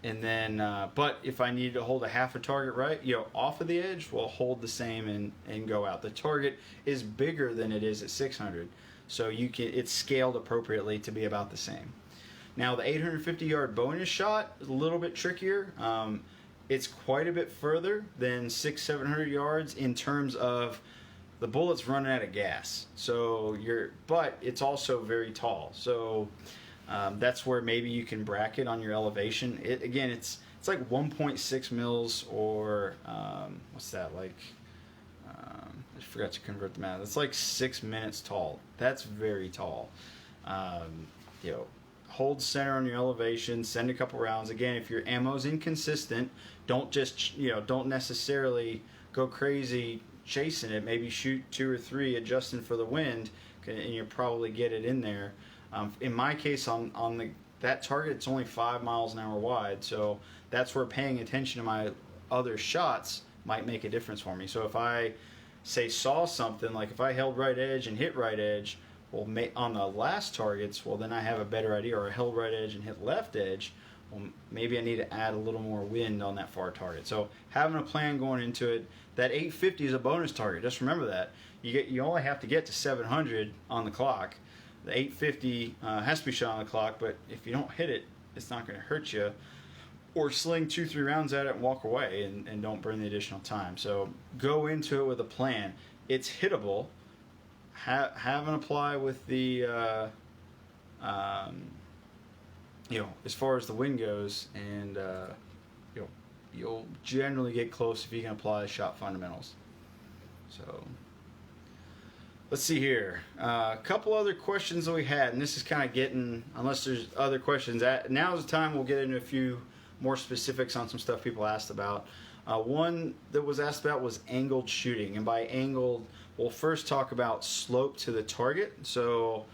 And then, but if I needed to hold a half a target right, off of the edge, we'll hold the same and go out. The target is bigger than it is at 600, so it's scaled appropriately to be about the same. Now, the 850 yard bonus shot is a little bit trickier. It's quite a bit further than 600-700 yards in terms of the bullet's running out of gas. So but it's also very tall. So that's where maybe you can bracket on your elevation. It's like 1.6 mils, or what's that, like, I forgot to convert the math. It's like 6 minutes tall. That's very tall. Hold center on your elevation, send a couple rounds. Again, if your ammo's inconsistent, don't necessarily go crazy chasing it. Maybe shoot 2 or 3 adjusting for the wind, and you'll probably get it in there. In my case, on that target, it's only 5 miles an hour wide, so that's where paying attention to my other shots might make a difference for me. So if I saw something, like if I held right edge and hit right edge, well, on the last targets, well, then I have a better idea. Or I held right edge and hit left edge, well, maybe I need to add a little more wind on that far target. So having a plan going into it. That 850 is a bonus target. Just remember that. You only have to get to 700 on the clock. The 850 has to be shot on the clock, but if you don't hit it, it's not going to hurt you. Or sling 2-3 rounds at it and walk away and don't burn the additional time. So go into it with a plan. It's hittable. Have an apply with the, as far as the wind goes, and you'll generally get close if you can apply shot fundamentals. So Let's see here. A couple other questions that we had, and this is kind of getting, unless there's other questions, now's the time we'll get into a few more specifics on some stuff people asked about. One that was asked about was angled shooting, and by angled, we'll first talk about slope to the target. So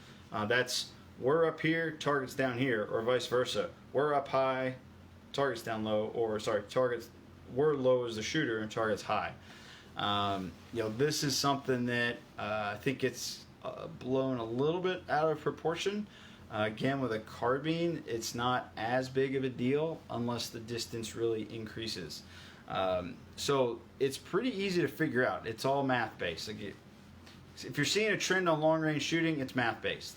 that's we're up here, target's down here, or vice versa. We're up high, target's down low, or sorry, target's we're low as the shooter and target's high. This is something that I think it's blown a little bit out of proportion. Again, with a carbine, it's not as big of a deal unless the distance really increases. So it's pretty easy to figure out. It's all math-based. Like if you're seeing a trend on long-range shooting, it's math-based.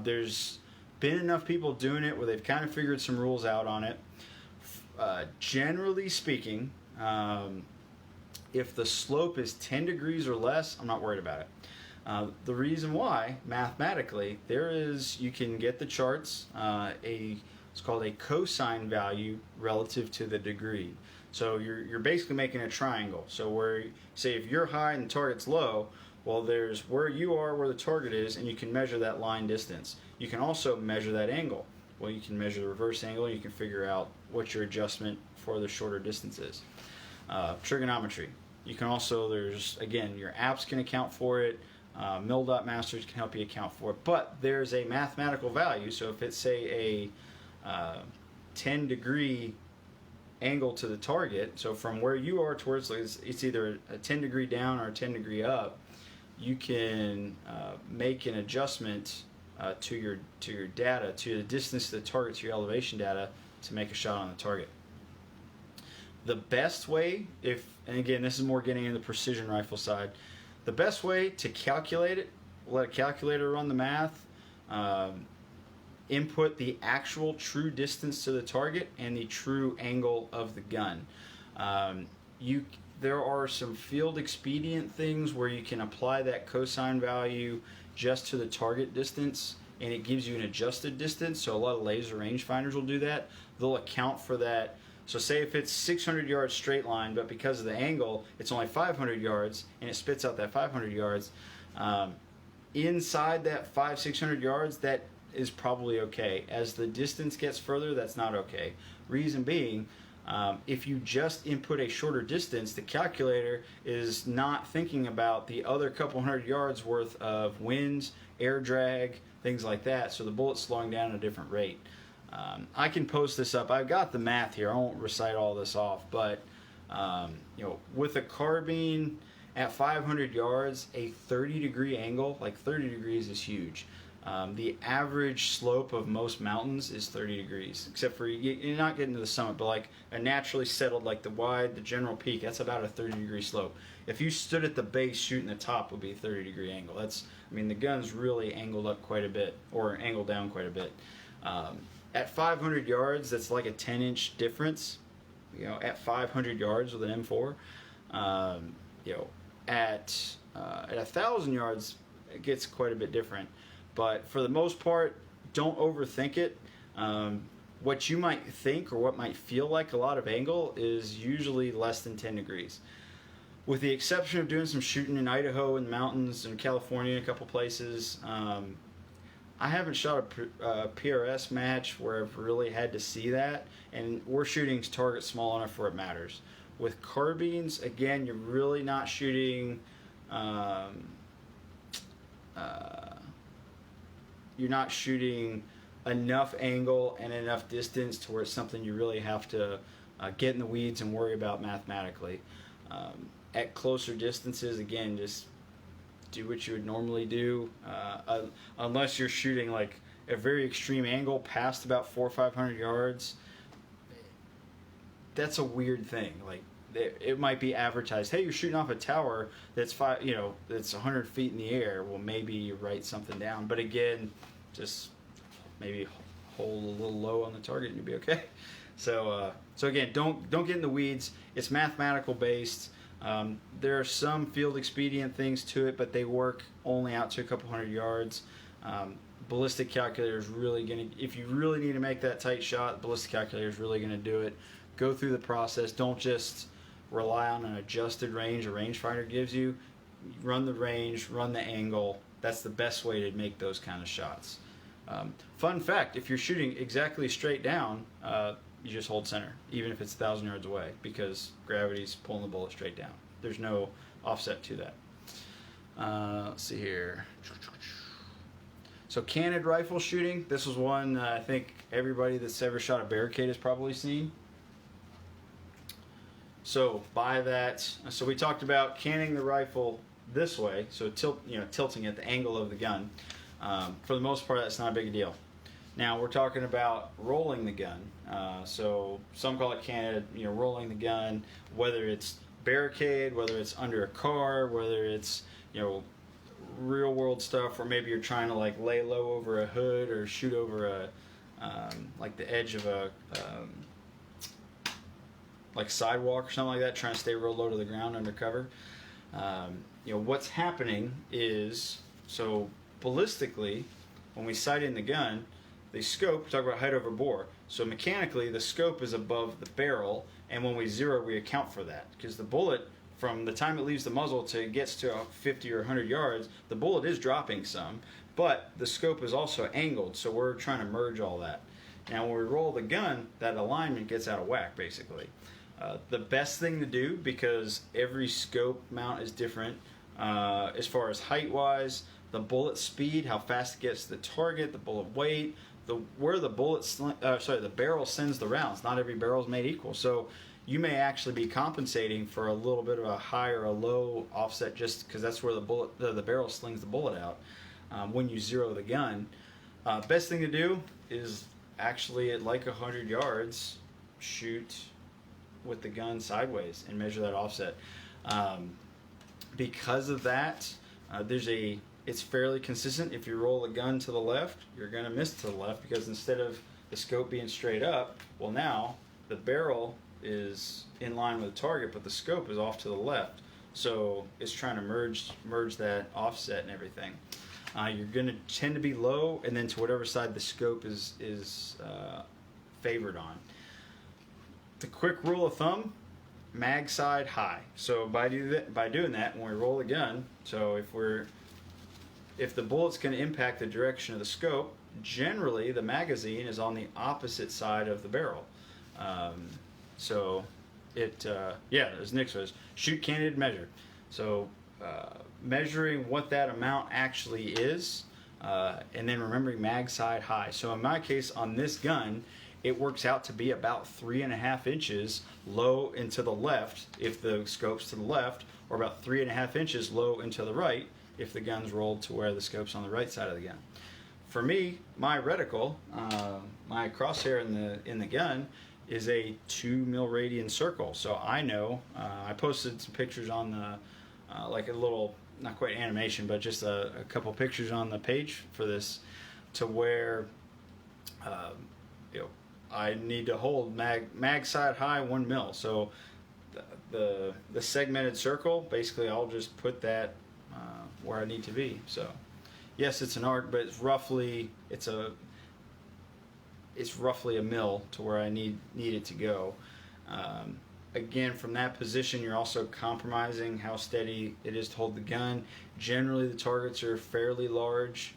There's been enough people doing it where they've kind of figured some rules out on it. Generally speaking, if the slope is 10 degrees or less, I'm not worried about it. The reason why, mathematically, you can get the charts, it's called a cosine value relative to the degree. So you're basically making a triangle. So say if you're high and the target's low, well, there's where you are, where the target is, and you can measure that line distance. You can also measure that angle. Well, you can measure the reverse angle, and you can figure out what your adjustment for the shorter distance is. Trigonometry. You can also, again, your apps can account for it. Mil.masters can help you account for it. But there's a mathematical value. So if it's, say, a 10 degree angle to the target, so from where you are towards, it's either a 10 degree down or a 10 degree up, you can make an adjustment to your data, to the distance to the target, to your elevation data, to make a shot on the target. The best way, and again, this is more getting into the precision rifle side, the best way to calculate it, let a calculator run the math, input the actual true distance to the target and the true angle of the gun. There are some field expedient things where you can apply that cosine value just to the target distance, and it gives you an adjusted distance. So a lot of laser rangefinders will do that. They'll account for that. So say if it's 600 yards straight line, but because of the angle, it's only 500 yards, and it spits out that 500 yards. Inside that 600 yards, that is probably okay. As the distance gets further, that's not okay. Reason being, if you just input a shorter distance, the calculator is not thinking about the other couple hundred yards worth of winds, air drag, things like that, so the bullet's slowing down at a different rate. I can post this up. I've got the math here. I won't recite all this off, but with a carbine at 500 yards, a 30 degree angle, like 30 degrees is huge. The average slope of most mountains is 30 degrees, except for you're not getting to the summit, but like a naturally settled, like the general peak, that's about a 30 degree slope. If you stood at the base shooting the top, would be a 30 degree angle. The gun's really angled up quite a bit, or angled down quite a bit. At 500 yards, that's like a 10-inch difference. At 500 yards with an M4. At 1,000 yards, it gets quite a bit different. But for the most part, don't overthink it. What you might think or what might feel like a lot of angle is usually less than 10 degrees. With the exception of doing some shooting in Idaho and mountains and California in a couple places, I haven't shot a PRS match where I've really had to see that, and we're shooting targets small enough where it matters. With carbines, again, you're really not shooting enough angle and enough distance to where it's something you really have to get in the weeds and worry about mathematically. At closer distances, again, just do what you would normally do, unless you're shooting like a very extreme angle past about 400 or 500 yards. That's a weird thing. Like it might be advertised, hey, you're shooting off a tower that's that's 100 feet in the air. Well, maybe you write something down, but again, just maybe hold a little low on the target and you'll be okay. So again, don't get in the weeds. It's mathematical based. There are some field expedient things to it, but they work only out to a couple hundred yards. Ballistic calculator is really going to, if you really need to make that tight shot, ballistic calculator is really going to do it. Go through the process. Don't just rely on an adjusted range a rangefinder gives you. run the range, run the angle. That's the best way to make those kind of shots. Fun fact, if you're shooting exactly straight down, you just hold center, even if it's 1,000 yards away, because gravity's pulling the bullet straight down. There's no offset to that. Let's see here. So canted rifle shooting, this was one I think everybody that's ever shot a barricade has probably seen. So by that, so we talked about canting the rifle this way, so tilting at the angle of the gun. For the most part, that's not a big deal. Now we're talking about rolling the gun. So some call it canted, rolling the gun, whether it's barricade, whether it's under a car, whether it's, real world stuff, or maybe you're trying to like lay low over a hood or shoot over a, like the edge of a, like sidewalk or something like that, trying to stay real low to the ground under cover. What's happening is, so ballistically, when we sight in the gun, the scope, we talk about height over bore. So mechanically, the scope is above the barrel, and when we zero, we account for that. Because the bullet, from the time it leaves the muzzle to it gets to 50 or 100 yards, the bullet is dropping some, but the scope is also angled, so we're trying to merge all that. Now when we roll the gun, that alignment gets out of whack, basically. The best thing to do, because every scope mount is different, as far as height-wise, the bullet speed, how fast it gets to the target, the bullet weight, where the the barrel sends the rounds. Not every barrel is made equal, so you may actually be compensating for a little bit of a high or a low offset, just because that's where the barrel slings the bullet out when you zero the gun. Best thing to do is actually at like 100 yards, shoot with the gun sideways and measure that offset. Because of that, it's fairly consistent. If you roll the gun to the left, you're going to miss to the left, because instead of the scope being straight up, well, now the barrel is in line with the target, but the scope is off to the left. So it's trying to merge that offset and everything. You're going to tend to be low, and then to whatever side the scope is favored on. The quick rule of thumb: mag side high. So by doing that, when we roll the gun, so if the bullet's going to impact the direction of the scope, generally the magazine is on the opposite side of the barrel. As Nick says, shoot, canted, measure. So measuring what that amount actually is, and then remembering mag side high. So in my case, on this gun, it works out to be about 3.5 inches low and to the left if the scope's to the left, or about 3.5 inches low and to the right if the gun's rolled to where the scope's on the right side of the gun. For me, my reticle, my crosshair in the gun, is a 2 mil radian circle. So I know, I posted some pictures on the, like a little, not quite animation, but just a couple pictures on the page for this, to where, I need to hold mag side high 1 mil. So the segmented circle, basically I'll just put that where I need to be. So yes, it's an arc, but it's roughly a mil to where I need it to go. Again, from that position, you're also compromising how steady it is to hold the gun. Generally, the targets are fairly large.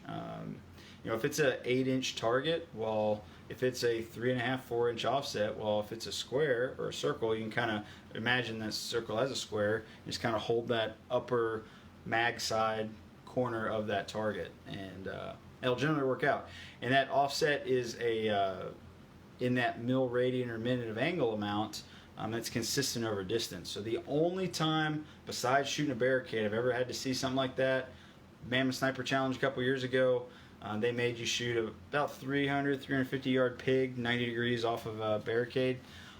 If it's an 8-inch target, well, if it's a 3.5, 4-inch offset, well, if it's a square or a circle, you can kind of imagine that circle as a square. Just kind of hold that upper mag side corner of that target, and it'll generally work out. And that offset is in that mil radian or minute of angle amount that's consistent over distance. So the only time besides shooting a barricade I've ever had to see something like that, Mammoth Sniper Challenge a couple years ago, they made you shoot about 350 yard pig 90 degrees off of a barricade.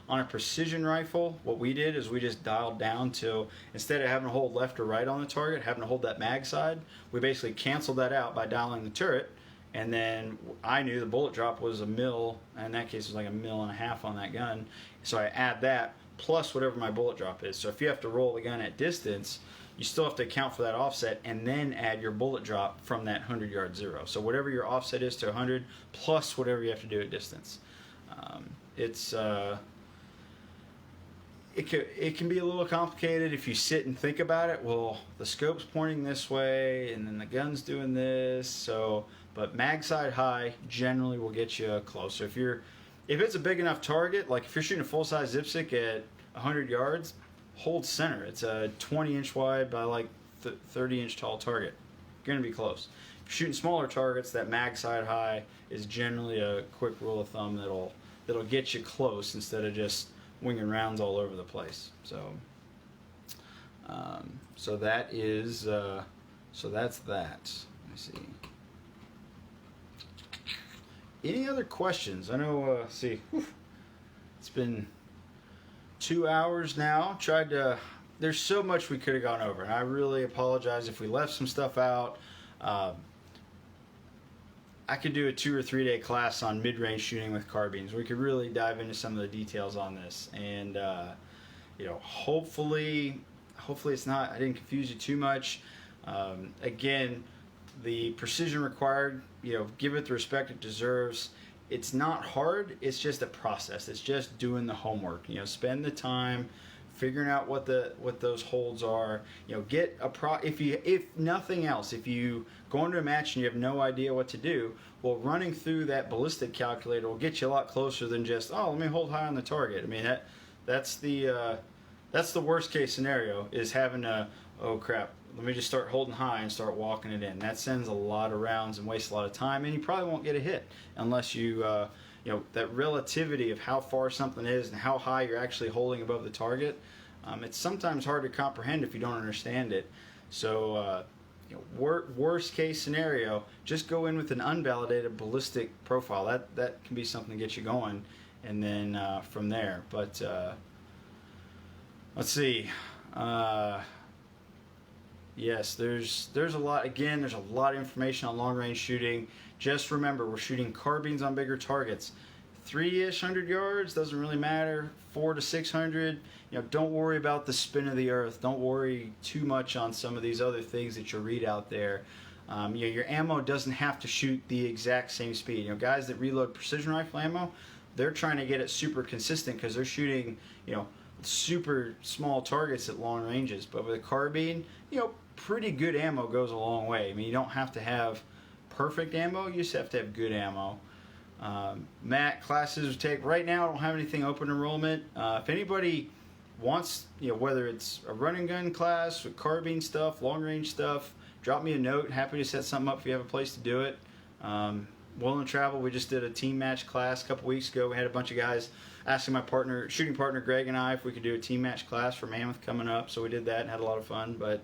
On a precision rifle, what we did is we just dialed down to, instead of having to hold left or right on the target, having to hold that mag side, we basically canceled that out by dialing the turret. And then I knew the bullet drop was a mil, in that case it was like 1.5 mils on that gun. So I add that plus whatever my bullet drop is. So if you have to roll the gun at distance, you still have to account for that offset and then add your bullet drop from that 100 yard zero. So whatever your offset is to 100 plus whatever you have to do at distance. it can be a little complicated if you sit and think about it. Well, the scope's pointing this way, and then the gun's doing this. So, but mag sight high generally will get you closer. If it's a big enough target, like if you're shooting a full size dipstick at 100 yards, hold center. It's a 20-inch wide by like 30-inch tall target. You're gonna be close. If you're shooting smaller targets, that mag sight high is generally a quick rule of thumb that'll get you close instead of just winging rounds all over the place. So, so that is, so that's that. Let me see. Any other questions? I know. See, it's been 2 hours now. There's so much we could have gone over, and I really apologize if we left some stuff out. I could do a 2 or 3 day class on mid-range shooting with carbines. We could really dive into some of the details on this, and you know, hopefully it's not. I didn't confuse you too much. Again, the precision required, you know, give it the respect it deserves. It's not hard. It's just a process. It's just doing the homework. You know, spend the time figuring out what those holds are. You know, get if nothing else, if you go into a match and you have no idea what to do, well, running through that ballistic calculator will get you a lot closer than just, oh, let me hold high on the target. I mean, that's the worst case scenario, is having a, oh crap, let me just start holding high and start walking it in. That sends a lot of rounds and wastes a lot of time, and you probably won't get a hit unless you you know, that relativity of how far something is and how high you're actually holding above the target. It's sometimes hard to comprehend if you don't understand it. So, you know, worst case scenario, just go in with an unvalidated ballistic profile. That can be something to get you going, and then from there. But let's see. Yes, there's a lot. Again, there's a lot of information on long range shooting. Just remember, we're shooting carbines on bigger targets. 3-ish 100 yards doesn't really matter. 400 to 600. You know, don't worry about the spin of the earth. Don't worry too much on some of these other things that you read out there. You know, your ammo doesn't have to shoot the exact same speed. You know, guys that reload precision rifle ammo, they're trying to get it super consistent because they're shooting, you know, super small targets at long ranges. But with a carbine, you know, pretty good ammo goes a long way. I mean, you don't have to have perfect ammo, you just have to have good ammo. Matt, classes take right now. I don't have anything open enrollment. If anybody wants, you know, whether it's a running gun class with carbine stuff, long range stuff, drop me a note. Happy to set something up if you have a place to do it. Willing to travel. We just did a team match class a couple weeks ago. We had a bunch of guys asking my shooting partner Greg and I if we could do a team match class for Mammoth coming up. So we did that and had a lot of fun. But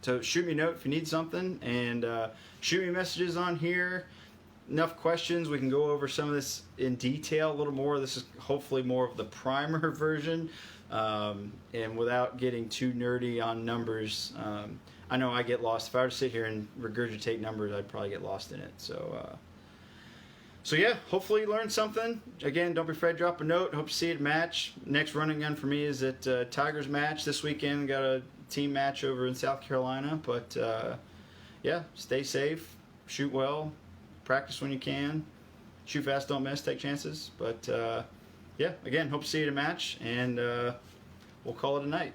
so shoot me a note if you need something, and shoot me messages on here. Enough questions. We can go over some of this in detail a little more. This is hopefully more of the primer version, and without getting too nerdy on numbers. I know I get lost. If I were to sit here and regurgitate numbers, I'd probably get lost in it. So yeah, hopefully you learned something. Again, don't be afraid to drop a note. Hope to see you at match. Next running gun for me is at Tigers match this weekend. Got a team match over in South Carolina. But yeah, stay safe, shoot well, practice when you can, shoot fast, don't miss, take chances. But yeah, again, hope to see you at a match, and we'll call it a night.